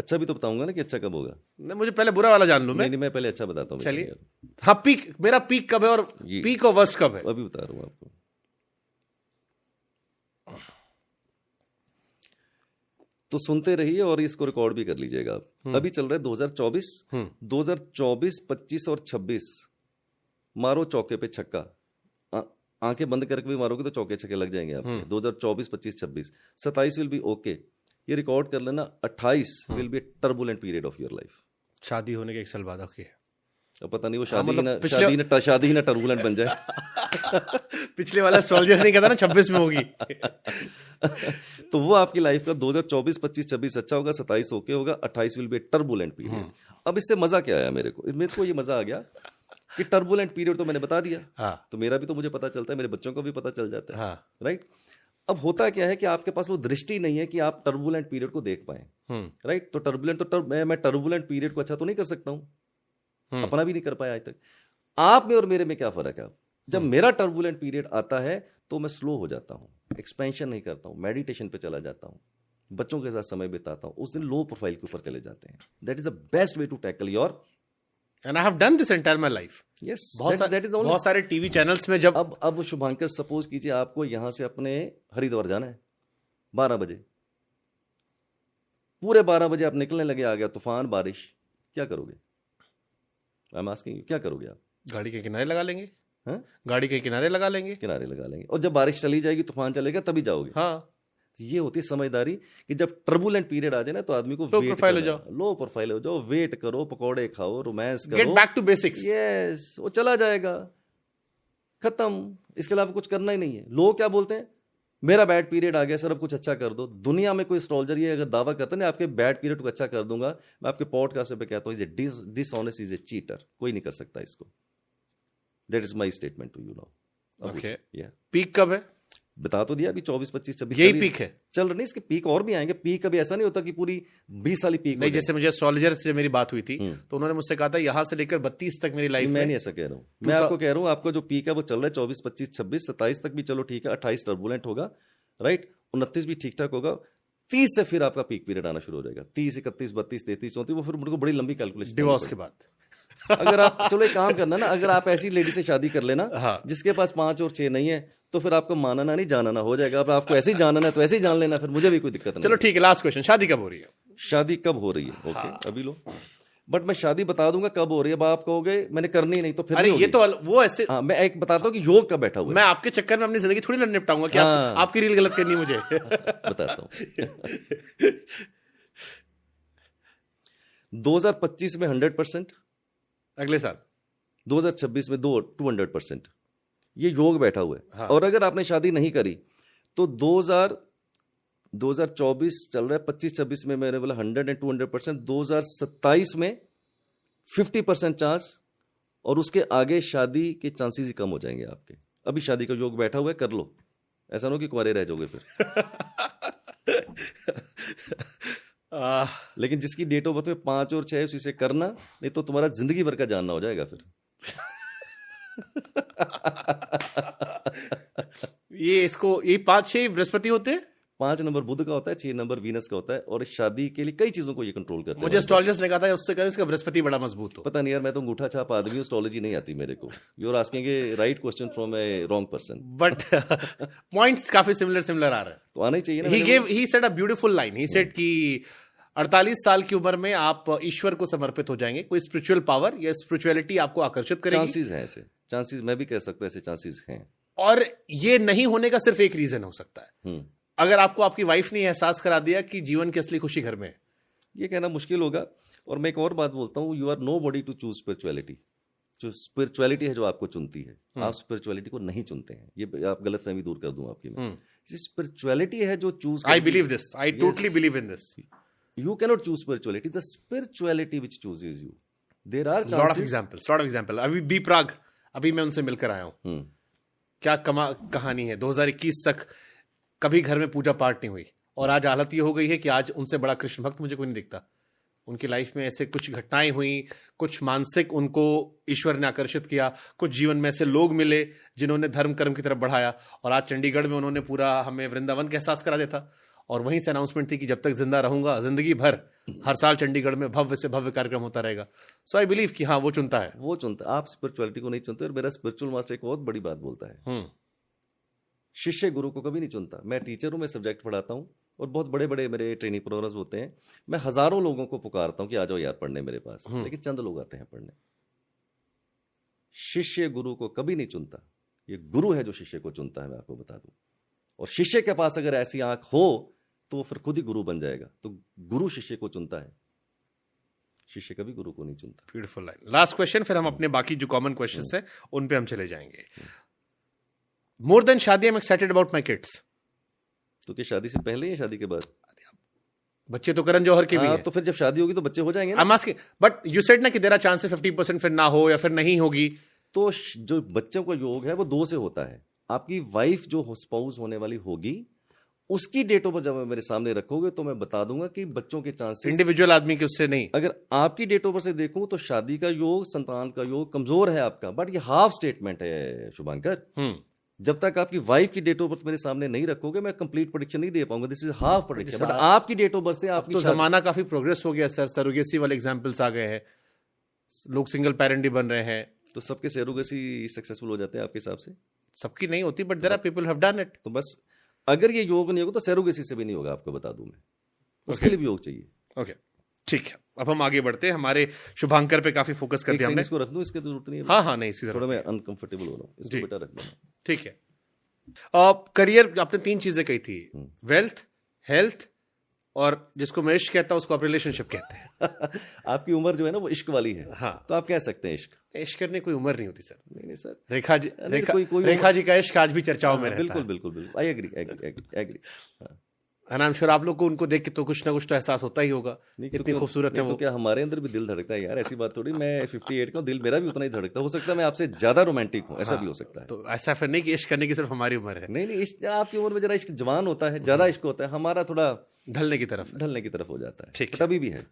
Speaker 2: अच्छा भी तो बताऊंगा ना कि अच्छा कब होगा।
Speaker 1: नहीं, मुझे पहले बुरा वाला जान लो।
Speaker 2: मैं पहले अच्छा बताता हूँ।
Speaker 1: चलिए। हाँ, मेरा पीक कब है और पीक और वर्स्ट कब है?
Speaker 2: अभी बता रहा हूँ आपको। तो सुनते रहिए और इसको रिकॉर्ड भी कर लीजिएगा आप। अभी चल रहा है 2024, 2024, 25 और 26। मारो चौके पे छक्का। आंखें बंद करके भी मारोगे तो चौके छक्के लग जाएंगे आपके। 2024, 25, 26, 27 विल बी ओके। ये रिकॉर्ड कर लेना। 28 will be turbulent period of your life.
Speaker 1: शादी होने के 1 साल बाद। ओके।
Speaker 2: अब पता नहीं वो शादी ही ना टर्बुलेंट बन जाए।
Speaker 1: पिछले वाला एस्ट्रोलॉजर नहीं कहता ना 26 में होगी।
Speaker 2: तो वो आपकी लाइफ का 2024, 25, 26 अच्छा होगा, 27 ओके होगा, 28 विल बी टर्बुलेंट पीरियड। अब इससे मजा क्या आया मेरे को ये मजा आ गया कि टर्बुलेंट पीरियड तो मैंने बता दिया। हाँ। तो मेरा भी तो मुझे पता चलता है, मेरे बच्चों को भी पता चल जाता है। हाँ। राइट। अब होता क्या है कि आपके पास वो दृष्टि नहीं है कि आप टर्बुलेंट पीरियड को देख पाए। राइट। तो मैं टर्बुलेंट पीरियड को अच्छा तो नहीं कर सकता हूं, अपना भी नहीं कर पाया आज तक। आप में और मेरे में क्या फर्क है? जब मेरा टर्बुलेंट पीरियड आता है तो मैं स्लो हो जाता हूं, एक्सपेंशन नहीं करता हूं, मेडिटेशन पे चला जाता हूं, बच्चों के साथ समय बिताता हूं। उस दिन लो प्रोफाइल के ऊपर चले जाते हैं। That is the best way to tackle your.
Speaker 1: And I have done this entire my life.
Speaker 2: Yes,
Speaker 1: बहुत सारे टीवी चैनल्स में जब
Speaker 2: अब शुभांकर सपोज कीजिए आपको यहां से अपने हरिद्वार जाना है 12 बजे, पूरे 12 बजे आप निकलने लगे, आ गया तूफान, बारिश, क्या करोगे? आई एम आस्किंग, क्या करोगे आप?
Speaker 1: गाड़ी के किनारे लगा लेंगे।
Speaker 2: हाँ?
Speaker 1: गाड़ी के किनारे लगा लेंगे।
Speaker 2: किनारे लगा लेंगे। और जब बारिश चली जाएगी, तूफान चलेगा, तभी जाओगे।
Speaker 1: हाँ।
Speaker 2: ये होती है समझदारी कि जब टर्बुलेंट पीरियड आ जाए ना तो आदमी को
Speaker 1: लो प्रोफाइल हो जाओ,
Speaker 2: लो प्रोफाइल हो जाओ, वेट करो, पकौड़े खाओ, रोमांस करो,
Speaker 1: get back to basics.
Speaker 2: Yes, वो चला जाएगा, खत्म। इसके अलावा कुछ करना ही नहीं है। लोग क्या बोलते हैं, मेरा बैड पीरियड आ गया सर, अब कुछ अच्छा कर दो। दुनिया में कोई एस्ट्रोलॉजर ये अगर दावा करता है ना आपके बैड पीरियड को अच्छा कर दूंगा, मैं आपके पॉडकास्ट पे कहता हूँ, is a dishonest, is a cheater, कोई नहीं कर सकता इसको। That is my statement to you now.
Speaker 1: Okay,
Speaker 2: या
Speaker 1: पीक कब है?
Speaker 2: बता तो दिया, अभी 24, 25, 26
Speaker 1: यही पीक है?
Speaker 2: चल रहा नहीं, इसके पीक और भी आएंगे। पीक अभी ऐसा नहीं होता कि पूरी 20 साल पीक
Speaker 1: नहीं, जैसे मुझे एस्ट्रोलॉजर से मेरी बात हुई थी तो उन्होंने मुझसे कहा था यहां से लेकर 32 तक मेरी लाइफ में।
Speaker 2: मैं नहीं ऐसा कह रहा हूँ, मैं आपको कह रहा हूँ आपका जो पीक है वो चल रहा है 24, 25, 26, 27 तक भी चलो ठीक है, 28 टर्बुलेंट होगा, राइट, 29 भी ठीक ठाक होगा, 30 से फिर आपका पीक पीरियड आना शुरू हो जाएगा। 30, 31, 32, 33, 34, वो फिर मुझको बड़ी लंबी कैलकुलेशन,
Speaker 1: डिवोर्स के बाद।
Speaker 2: अगर आप, चलो एक काम करना ना, अगर आप ऐसी लेडी से शादी कर लेना
Speaker 1: हाँ,
Speaker 2: जिसके पास 5 और 6 नहीं है, तो फिर आपको मानना नहीं जानना हो जाएगा। अब आपको ऐसे ही जानना है तो ऐसे ही जान लेना, फिर मुझे भी कोई दिक्कत नहीं।
Speaker 1: चलो ठीक है, लास्ट क्वेश्चन, शादी कब हो रही है?
Speaker 2: शादी कब हो रही है? ओके, अभी लो, बट मैं शादी बता दूंगा कब हो रही है। अब आप कहोगे मैंने करनी नहीं तो फिर
Speaker 1: अरे ये तो वो ऐसे,
Speaker 2: हाँ, मैं एक बताता हूँ कि योग कब बैठा हुआ है।
Speaker 1: मैं आपके चक्कर में अपनी जिंदगी थोड़ी ना निपटाऊंगा कि आपकी रील गलत करनी है मुझे।
Speaker 2: बताता हूँ। 2025 में 100%,
Speaker 1: अगले साल
Speaker 2: 2026 में 200% ये योग बैठा हुआ है।
Speaker 1: हाँ।
Speaker 2: और अगर आपने शादी नहीं करी तो 2024 चल रहा है, 25-26 में मैंने बोला 100 and 200%, 2027 में 50% चांस, और उसके आगे शादी के चांसेस ही कम हो जाएंगे आपके। अभी शादी का योग बैठा हुआ है, कर लो, ऐसा ना हो कि कुंवारे रह जाओगे फिर। लेकिन जिसकी डेट ऑफ बर्थ में 5 और 6 उसी से करना, नहीं तो तुम्हारा जिंदगी भर का जानना हो जाएगा फिर।
Speaker 1: ये 5-6 बृहस्पति होते हैं,
Speaker 2: 5 नंबर बुध का होता है, 6 नंबर वीनस का होता है, और शादी के लिए कई चीजों को ये कंट्रोल करते हैं।
Speaker 1: मुझे एस्ट्रोलॉजर्स ने कहा था उससे कहा इसका बृहस्पति बड़ा मजबूत हो।
Speaker 2: पता नहीं यार, मैं तो अंगूठा छाप आदमी हूँ, एस्ट्रोलॉजी नहीं आती मेरे को। You are asking a right question from a wrong person,
Speaker 1: but points काफी सिमिलर आ रहे हैं,
Speaker 2: तो आना ही चाहिए ना।
Speaker 1: He said a beautiful line, he said कि 48 साल की उम्र में आप ईश्वर को समर्पित हो जाएंगे, कोई स्पिरिचुअल पावर या स्पिरिचुअलिटी आपको आकर्षित करेगी।
Speaker 2: चांसेस हैं ऐसे, चांसेस मैं भी कह सकता हूं ऐसे चांसेस हैं।
Speaker 1: और ये नहीं होने का सिर्फ एक रीजन हो सकता है, अगर आपको आपकी वाइफ ने एहसास करा दिया कि जीवन की असली खुशी घर में है।
Speaker 2: ये कहना मुश्किल होगा। और मैं एक और बात बोलता हूँ, you are nobody to choose spirituality. जो स्पिरिचुअलिटी है जो आपको चुनती है, आप स्पिरिचुअलिटी को नहीं चुनते हैं। ये आप गलतफहमी दूर कर दूं आपकी मैं। स्पिरिचुअलिटी है जो choose,
Speaker 1: I believe this, I totally believe in this.
Speaker 2: You cannot choose spirituality. The spirituality which chooses you. There are chances.
Speaker 1: lot of example. अभी बी प्राग, अभी मैं उनसे मिलकर आया हूं। क्या कहानी है, 2021 तक कभी घर में पूजा पाठ नहीं हुई, और आज हालत ये हो गई है कि आज उनसे बड़ा कृष्ण भक्त मुझे कोई नहीं दिखता। उनकी लाइफ में ऐसे कुछ घटनाएं हुई, कुछ मानसिक उनको ईश्वर ने आकर्षित किया, कुछ जीवन में ऐसे लोग मिले जिन्होंने धर्म कर्म की तरफ बढ़ाया, और आज चंडीगढ़ में उन्होंने पूरा हमें वृंदावन का एहसास करा दिया था। और वहीं से अनाउंसमेंट थी कि जब तक जिंदा रहूंगा जिंदगी भर हर साल चंडीगढ़ में भव्य से भव्य कार्यक्रम होता रहेगा। सो आई बिलीव कि हाँ, वो चुनता है,
Speaker 2: वो चुनता है। आप स्पिरिचुअलिटी को नहीं चुनते। और मेरा स्पिरिचुअल मास्टर एक बहुत बड़ी बात बोलता है, शिष्य गुरु को कभी नहीं चुनता। मैं टीचर हूं, मैं सब्जेक्ट पढ़ाता हूं, और बहुत बड़े बड़े मेरे ट्रेनिंग प्रोग्राम्स होते हैं। मैं हजारों लोगों को पुकारता हूं कि आ जाओ यार पढ़ने मेरे पास, लेकिन चंद लोग आते हैं पढ़ने। शिष्य गुरु को कभी नहीं चुनता, ये गुरु है जो शिष्य को चुनता है, मैं आपको बता दूं। और शिष्य के पास अगर ऐसी आंख हो तो फिर खुद ही गुरु बन जाएगा। तो गुरु शिष्य को चुनता है, शिष्य कभी गुरु को नहीं चुनता।
Speaker 1: Beautiful line. लास्ट क्वेश्चन, फिर हम अपने बाकी जो कॉमन क्वेश्चंस हैं उन पे हम चले जाएंगे। मोर देन शादी, I am excited about my kids.
Speaker 2: तो क्या शादी से पहले या शादी के बाद?
Speaker 1: बच्चे तो करण जौहर के भी हैं।
Speaker 2: तो फिर जब शादी होगी तो बच्चे हो जाएंगे ना।
Speaker 1: I am asking, but you said ना कि देयर आर चांसेस 50% फिर ना हो या फिर नहीं होगी।
Speaker 2: तो जो बच्चों का योग है वो 2 से होता है। आपकी वाइफ जो स्पाउस होने वाली होगी, उसकी डेट ऑफ बर्थ जब मेरे सामने रखोगे तो मैं बता दूंगा कि बच्चों के चांसेस,
Speaker 1: इंडिविजुअल आदमी के उससे नहीं।
Speaker 2: अगर आपकी डेट ऑफ बर्थ से देखूं तो शादी का योग, संतान का योग कमजोर है आपका, बट ये हाफ स्टेटमेंट है शुभांकर। जब तक आपकी वाइफ की डेट ऑफ बर्थ मेरे सामने नहीं रखोगे, मैं कंप्लीट प्रेडिक्शन नहीं दे पाऊंगा। This is half prediction. But आपकी डेट ऑफ बर्थ से आपकी
Speaker 1: तो जमाना काफी प्रोग्रेस हो गया सर, सरोगेसी वाले एग्जांपल्स आ गए हैं, लोग सिंगल पेरेंट ही बन रहे हैं।
Speaker 2: तो सबके सरोगेसी सक्सेसफुल हो जाते हैं आपके हिसाब से?
Speaker 1: सबकी नहीं होती, but there are people have done it.
Speaker 2: तो बस अगर ये योग नहीं होगा तो सरोगेसी से भी नहीं होगा, आपको बता दूं मैं। उसके लिए भी योग चाहिए।
Speaker 1: ओके, ठीक है। अब हम आगे बढ़ते हैं, हमारे शुभांकर पे काफी फोकस कर दिया हमने।
Speaker 2: इसको रख दूं, इसकी जरूरत नहीं है।
Speaker 1: हाँ, नहीं, इसी
Speaker 2: थोड़ा मैं अनकंफर्टेबल हो रहा हूं, इसको बेटा रख लेना।
Speaker 1: ठीक है। करियर आपने 3 चीजें कही थी, वेल्थ, हेल्थ और जिसको मैं इश्क कहता हूं उसको आप रिलेशनशिप कहते हैं।
Speaker 2: आपकी उम्र जो है ना वो इश्क वाली है।
Speaker 1: हाँ।
Speaker 2: तो आप कह सकते हैं इश्क।
Speaker 1: इश्क करने कोई उम्र नहीं होती सर।
Speaker 2: नहीं सर,
Speaker 1: रेखा जी,
Speaker 2: नहीं, कोई
Speaker 1: रेखा जी का इश्क आज भी चर्चाओं में रहता
Speaker 2: बिल्कुल
Speaker 1: है।
Speaker 2: बिल्कुल बिल्कुल, I agree agree.
Speaker 1: And I am sure आप लोग को उनको देख के तो कुछ ना कुछ तो एहसास होता ही होगा, इतनी खूबसूरत है वो।
Speaker 2: तो क्या हमारे अंदर भी दिल धड़कता है यार, ऐसी बात थोड़ी। मैं 58 का हूं, दिल मेरा भी उतना ही धड़कता है। हो सकता है मैं आपसे ज्यादा रोमांटिक हूं, ऐसा भी हो सकता है।
Speaker 1: तो ऐसा फिर नहीं कि इश्क करने की सिर्फ हमारी उम्र है।
Speaker 2: नहीं, इश्क आपकी उम्र में जरा इश्क जवान होता है, ज्यादा इश्क होता है। हमारा थोड़ा
Speaker 1: ढलने की तरफ है।
Speaker 2: ढलने की तरफ हो जाता है।
Speaker 1: ठीक है।
Speaker 2: बट अभी भी है।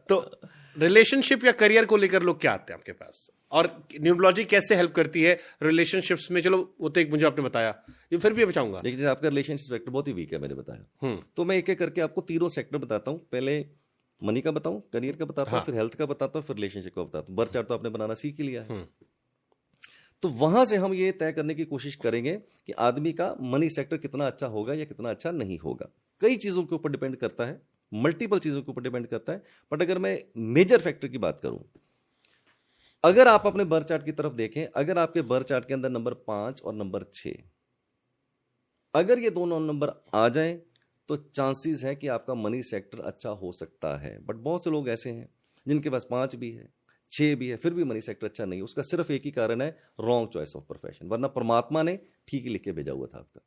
Speaker 1: तो रिलेशनशिप या करियर को लेकर लोग क्या आते हैं आपके पास, और न्यूमरोलॉजी कैसे हेल्प करती है रिलेशनशिप्स में? चलो वो तो एक मुझे आपने बताया, ये फिर भी मैं चाहूंगा।
Speaker 2: लेकिन आपका रिलेशनशिप सेक्टर बहुत ही वीक है, मैंने बताया। तो मैं एक एक करके आपको तीनों सेक्टर बताता हूँ। पहले मनी का बताऊं, करियर का बताता हूँ, फिर हेल्थ का बताता हूँ, फिर रिलेशनशिप का बताता हूँ। बर्थ चार्ट तो आपने बनाना सीख ही लिया है। तो वहां से हम ये तय करने की कोशिश करेंगे कि आदमी का मनी सेक्टर कितना अच्छा होगा या कितना अच्छा नहीं होगा। कई चीजों के ऊपर डिपेंड करता है, मल्टीपल चीजों के ऊपर डिपेंड करता है। बट अगर मैं मेजर फैक्टर की बात करूं, अगर आप अपने बर्थ चार्ट की तरफ देखें, अगर आपके बर्थ चार्ट के अंदर नंबर 5 और नंबर 6, अगर ये दोनों नंबर आ जाएं तो चांसेस है कि आपका मनी सेक्टर अच्छा हो सकता है। बट बहुत से लोग ऐसे हैं जिनके पास 5 भी है, 6 भी है, फिर भी मनी सेक्टर अच्छा नहीं। उसका सिर्फ एक ही कारण है, रॉन्ग चॉइस ऑफ प्रोफेशन। वरना परमात्मा ने ठीक ही लिख के भेजा हुआ था आपका।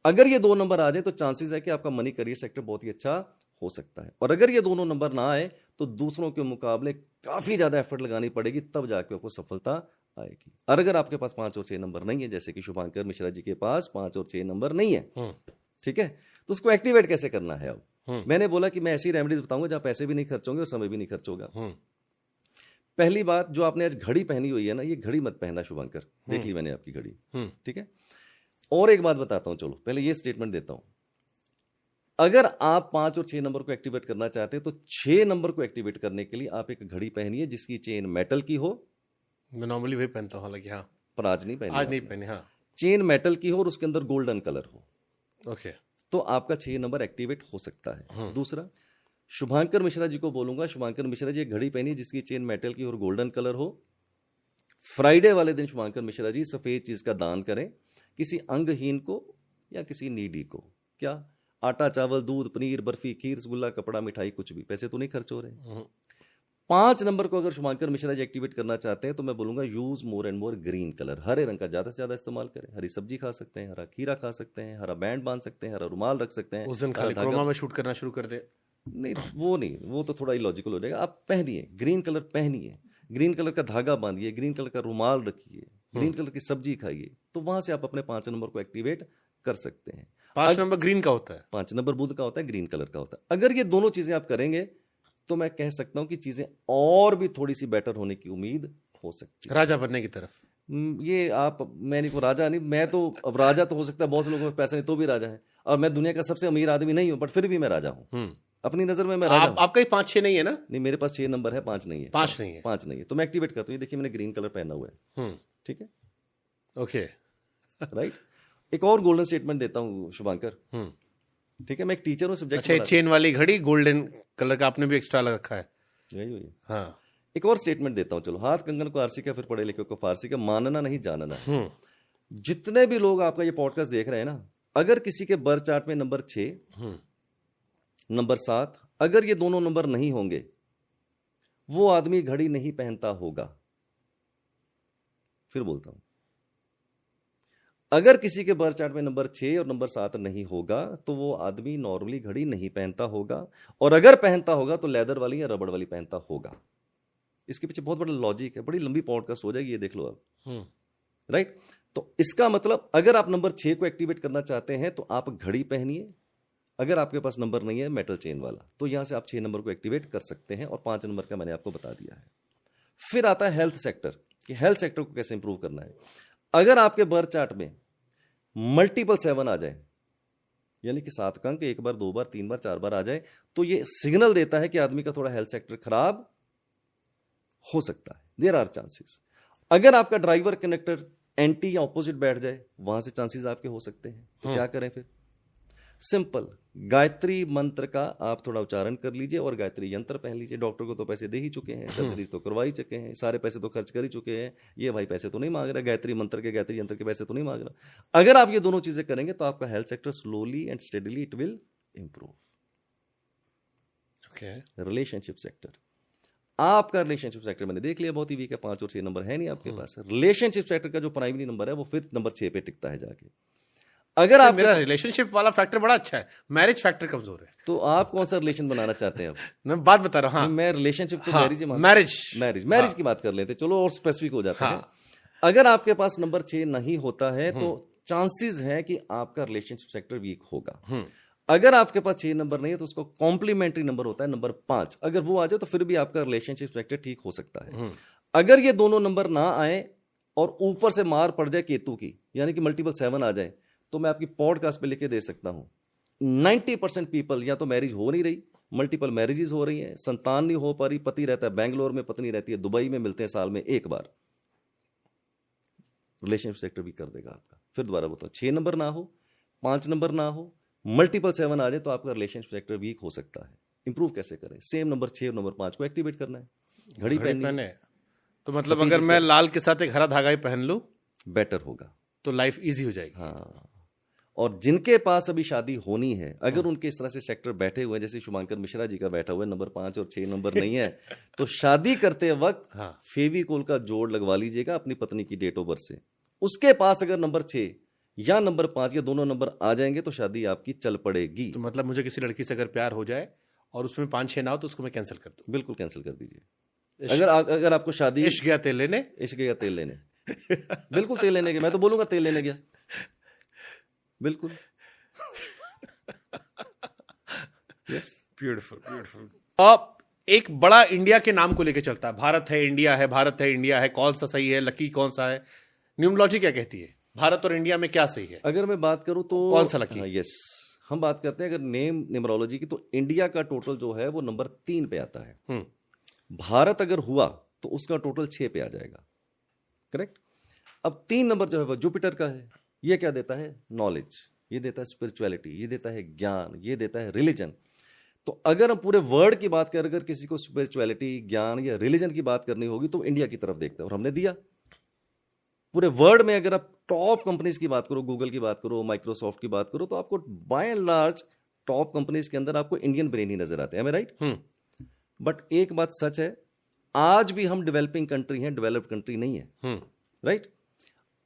Speaker 2: अगर ये 2 नंबर आ जाए तो चांसेस है कि आपका मनी करियर सेक्टर बहुत ही अच्छा हो सकता है। और अगर ये दोनों नंबर ना आए तो दूसरों के मुकाबले काफी ज्यादा एफर्ट लगानी पड़ेगी, तब जाके आपको सफलता आएगी। और अगर आपके पास 5 और 6 नंबर नहीं है, जैसे कि शुभांकर मिश्रा जी के पास 5 और 6 नंबर नहीं है, ठीक है, तो उसको एक्टिवेट कैसे करना है? अब मैंने बोला कि मैं ऐसी रेमेडीज बताऊंगा जहां पैसे भी नहीं खर्च होंगे और समय भी नहीं खर्च होगा। पहली बात, जो आपने आज घड़ी पहनी हुई है ना, ये घड़ी मत पहनना शुभांकर, देख ली मैंने आपकी घड़ी, ठीक है। और एक बात बताता हूं, चलो पहले ये स्टेटमेंट देता हूं। अगर आप 5 और 6 नंबर को एक्टिवेट करना चाहते हैं तो 6 नंबर को एक्टिवेट करने के लिए आप एक घड़ी पहनिए जिसकी चेन मेटल की हो।
Speaker 1: मैं नॉर्मली वही पहनता हूं, हालांकि हाँ,
Speaker 2: पर आज नहीं पहनी,
Speaker 1: आज नहीं पहनी। हाँ,
Speaker 2: चेन मेटल की हो और उसके अंदर गोल्डन कलर हो।
Speaker 1: ओके,
Speaker 2: तो आपका 6 नंबर एक्टिवेट हो सकता है। दूसरा, शुभांकर मिश्रा जी को बोलूंगा, शुभांकर मिश्रा जी एक घड़ी पहनिए जिसकी चेन मेटल की और गोल्डन कलर हो। फ्राइडे वाले दिन शुभांकर मिश्रा जी सफेद चीज का दान करें, किसी अंगहीन को या किसी नीडी को। क्या? आटा, चावल, दूध, पनीर, बर्फी, खीर, रसगुल्ला, कपड़ा, मिठाई, कुछ भी, पैसे तो नहीं खर्च हो रहे। 5 नंबर को अगर शुभांकर मिश्रा जी एक्टिवेट करना चाहते हैं तो मैं बोलूंगा use more and more green colour, हरे रंग का ज्यादा से ज्यादा इस्तेमाल करें। हरी सब्जी खा सकते हैं, हरा खीरा खा सकते हैं, हरा बैंड बांध सकते हैं, हरा रुमाल रख सकते हैं।
Speaker 1: उस दिन खाली क्रोमा में शूट करना शुरू कर दे।
Speaker 2: नहीं, वो तो थोड़ा इलॉजिकल हो जाएगा। आप पहनिए, ग्रीन कलर पहनिए, ग्रीन कलर का धागा बांधिए, ग्रीन कलर का रुमाल रखिए, ग्रीन कलर की सब्जी खाइए, तो वहां से आप अपने 5 नंबर को एक्टिवेट कर सकते हैं।
Speaker 1: 5 नंबर ग्रीन का होता है,
Speaker 2: 5 नंबर बुध का होता है, ग्रीन कलर का होता है। अगर ये दोनों चीजें आप करेंगे तो मैं कह सकता हूं कि चीजें और भी थोड़ी सी बेटर होने की उम्मीद हो सकती है,
Speaker 1: राजा बनने की तरफ।
Speaker 2: ये आप, मैं नहीं, को राजा नहीं, मैं तो, अब राजा तो हो सकता है बहुत से लोगों के पास पैसा नहीं तो भी राजा है, और मैं दुनिया का सबसे अमीर आदमी नहीं हूं, बट फिर भी मैं राजा हूं अपनी नजर में। मैं राजा हूं।
Speaker 1: आपका ही 5-6 नहीं है ना?
Speaker 2: नहीं, मेरे पास 6 नंबर है, 5 नहीं है।
Speaker 1: 5 नहीं है,
Speaker 2: 5 नहीं है, तो मैं एक्टिवेट करता हूं। ये देखिए मैंने ग्रीन कलर पहना हुआ है, ठीक है,
Speaker 1: ओके,
Speaker 2: राइट। एक और गोल्डन स्टेटमेंट देता हूं शुभांकर, ठीक है, मैं एक टीचर हूं, सब्जेक्ट।
Speaker 1: अच्छा, चेन वाली घड़ी गोल्डन कलर का आपने भी एक्स्ट्रा लगा रखा है?
Speaker 2: यही हुई।
Speaker 1: हाँ,
Speaker 2: एक और स्टेटमेंट देता हूं, चलो। हाथ कंगन को आरसी का, फिर पढ़े लिखे को फारसी का, मानना नहीं जानना। जितने भी लोग आपका ये पॉडकास्ट देख रहे हैं ना, अगर किसी के बर्थ चार्ट में नंबर 6, नंबर 7, अगर ये दोनों नंबर नहीं होंगे, वो आदमी घड़ी नहीं पहनता होगा। फिर बोलता हूं, अगर किसी के बर्थ चार्ट में नंबर 6 और नंबर 7 नहीं होगा तो वो आदमी नॉर्मली घड़ी नहीं पहनता होगा, और अगर पहनता होगा तो लेदर वाली या रबड़ वाली पहनता होगा। इसके पीछे बहुत बड़ा लॉजिक है, बड़ी लंबी पॉडकास्ट हो जाएगी, ये देख लो आप, राइट। तो इसका मतलब, अगर आप नंबर 6 को एक्टिवेट करना चाहते हैं तो आप घड़ी पहनिए। अगर आपके पास नंबर नहीं है मेटल चेन वाला, तो यहां से आप 6 नंबर को एक्टिवेट कर सकते हैं, और 5 नंबर का मैंने आपको बता दिया है। फिर आता है हेल्थ सेक्टर, कि हेल्थ सेक्टर को कैसे इंप्रूव करना है। अगर आपके बर्थ चार्ट में मल्टीपल 7 आ जाए, यानी कि 7 का अंक 1 बार, 2 बार, 3 बार, 4 बार आ जाए, तो ये सिग्नल देता है कि आदमी का थोड़ा हेल्थ सेक्टर खराब हो सकता है। There are chances. अगर आपका ड्राइवर कनेक्टर एंटी या ऑपोजिट बैठ जाए, वहां से चांसेस आपके हो सकते हैं। तो क्या करें फिर? सिंपल, गायत्री मंत्र का आप थोड़ा उच्चारण कर लीजिए और गायत्री यंत्र पहन लीजिए। डॉक्टर को तो पैसे दे ही चुके हैं, सर्जरीज तो करवा ही चुके हैं, सारे पैसे तो खर्च कर ही चुके हैं, ये भाई पैसे तो नहीं मांग रहा, गायत्री मंत्र के गायत्री यंत्र के पैसे तो नहीं मांग रहा। अगर आप ये दोनों चीजें करेंगे तो आपका health sector slowly and steadily it will improve. Relationship sector, आपका रिलेशनशिप सेक्टर मैंने देख लिया बहुत ही वीक है, 5 और 6 नंबर है नहीं आपके पास। रिलेशनशिप सेक्टर का जो प्राइमरी नंबर है वो फिर नंबर 6 पे टिकता है जाके। अगर आप,
Speaker 1: मेरा रिलेशनशिप वाला फैक्टर बड़ा अच्छा है, मैरिज फैक्टर कमजोर है।
Speaker 2: तो आप कौन सा रिलेशन बनाना चाहते हैं? अब
Speaker 1: मैं बात बता रहा हूं। हाँ,
Speaker 2: मैं रिलेशनशिप को मैरिज की बात कर लेते, चलो और स्पेसिफिक हो जाता है। अगर आपके पास नंबर 6 नहीं होता है तो चांसेस है कि आपका रिलेशनशिप सेक्टर वीक होगा। अगर आपके पास 6 नंबर नहीं है तो उसको कॉम्प्लीमेंट्री नंबर होता है नंबर 5, अगर वो आ जाए तो फिर भी आपका रिलेशनशिप सेक्टर ठीक हो सकता है। अगर ये दोनों नंबर ना आए और ऊपर से मार पड़ जाए केतु की, यानी कि मल्टीपल 7 आ जाए, तो मैं आपकी पॉडकास्ट पे लिख के दे सकता हूं 90% पीपल या तो मैरिज हो नहीं रही, मल्टीपल मैरिजेस हो रही हैं, संतान नहीं हो पा रही, पति रहता है बैंगलोर में, पत्नी रहती है दुबई में, मिलते हैं साल में एक बार। रिलेशनशिप सेक्टर भी कर देगा आपका। फिर दोबारा बताओ, 6 नंबर ना हो, 5 नंबर ना हो, मल्टीपल 7 आ जाए तो आपका रिलेशनशिप सेक्टर वीक हो सकता है। इंप्रूव कैसे करें? सेम नंबर 6 और नंबर 5 को एक्टिवेट करना है, घड़ी पहननी है।
Speaker 1: तो मतलब अगर मैं लाल के साथ एक हरा धागा ही पहन लूं
Speaker 2: बेटर होगा,
Speaker 1: तो लाइफ इजी हो जाएगी।
Speaker 2: हाँ, और जिनके पास अभी शादी होनी है, अगर उनके इस तरह से सेक्टर बैठे हुए हैं, जैसे शुभांकर मिश्रा जी का बैठा हुआ है, नंबर 5 और 6 नंबर नहीं है, तो शादी करते वक्त फेविकोल का जोड़ लगवा लीजिएगा अपनी पत्नी की डेट ऑफ बर्थ से। उसके पास अगर नंबर 6 या नंबर 5 या दोनों नंबर आ जाएंगे तो शादी आपकी चल पड़ेगी।
Speaker 1: तो मतलब मुझे किसी लड़की से अगर प्यार हो जाए और उसमें 5-6 ना हो तो उसको मैं कैंसिल कर दूं?
Speaker 2: बिल्कुल कैंसिल कर दीजिए। अगर आपको शादी,
Speaker 1: इश्क गया तेल लेने,
Speaker 2: इश्क गया तेल लेने बिल्कुल तेल लेने गया, मैं तो बोलूंगा तेल लेने गया, बिल्कुल।
Speaker 1: Beautiful beautiful. अब एक बड़ा इंडिया के नाम को लेकर चलता है, भारत है इंडिया है, भारत है इंडिया है, कौन सा सही है, लकी कौन सा है? न्यूमरोलॉजी क्या कहती है, भारत और इंडिया में क्या सही है?
Speaker 2: अगर मैं बात करूं तो
Speaker 1: कौन सा लकी?
Speaker 2: यस, हम बात करते हैं अगर न्यूमरोलॉजी की, तो इंडिया का टोटल जो है वो नंबर 3 पे आता है। भारत अगर हुआ तो उसका टोटल 6 पे आ जाएगा, करेक्ट। अब 3 नंबर जो है वो जुपिटर का है। ये क्या देता है? नॉलेज, ये देता है स्पिरिचुअलिटी, ये देता है ज्ञान, ये देता है रिलीजन। तो अगर हम पूरे वर्ल्ड की बात करें, अगर किसी को स्पिरिचुअलिटी, ज्ञान या रिलीजन की बात करनी होगी तो इंडिया की तरफ देखते हैं, और हमने दिया। पूरे वर्ल्ड में अगर आप टॉप कंपनीज की बात करो, गूगल की बात करो, माइक्रोसॉफ्ट की बात करो, तो आपको by and large top companies के अंदर आपको इंडियन ब्रेन ही नजर आते हैं, मैं राइट? बट एक बात सच है, आज भी हम डेवलपिंग कंट्री हैं, डेवलप्ड कंट्री नहीं है, राइट?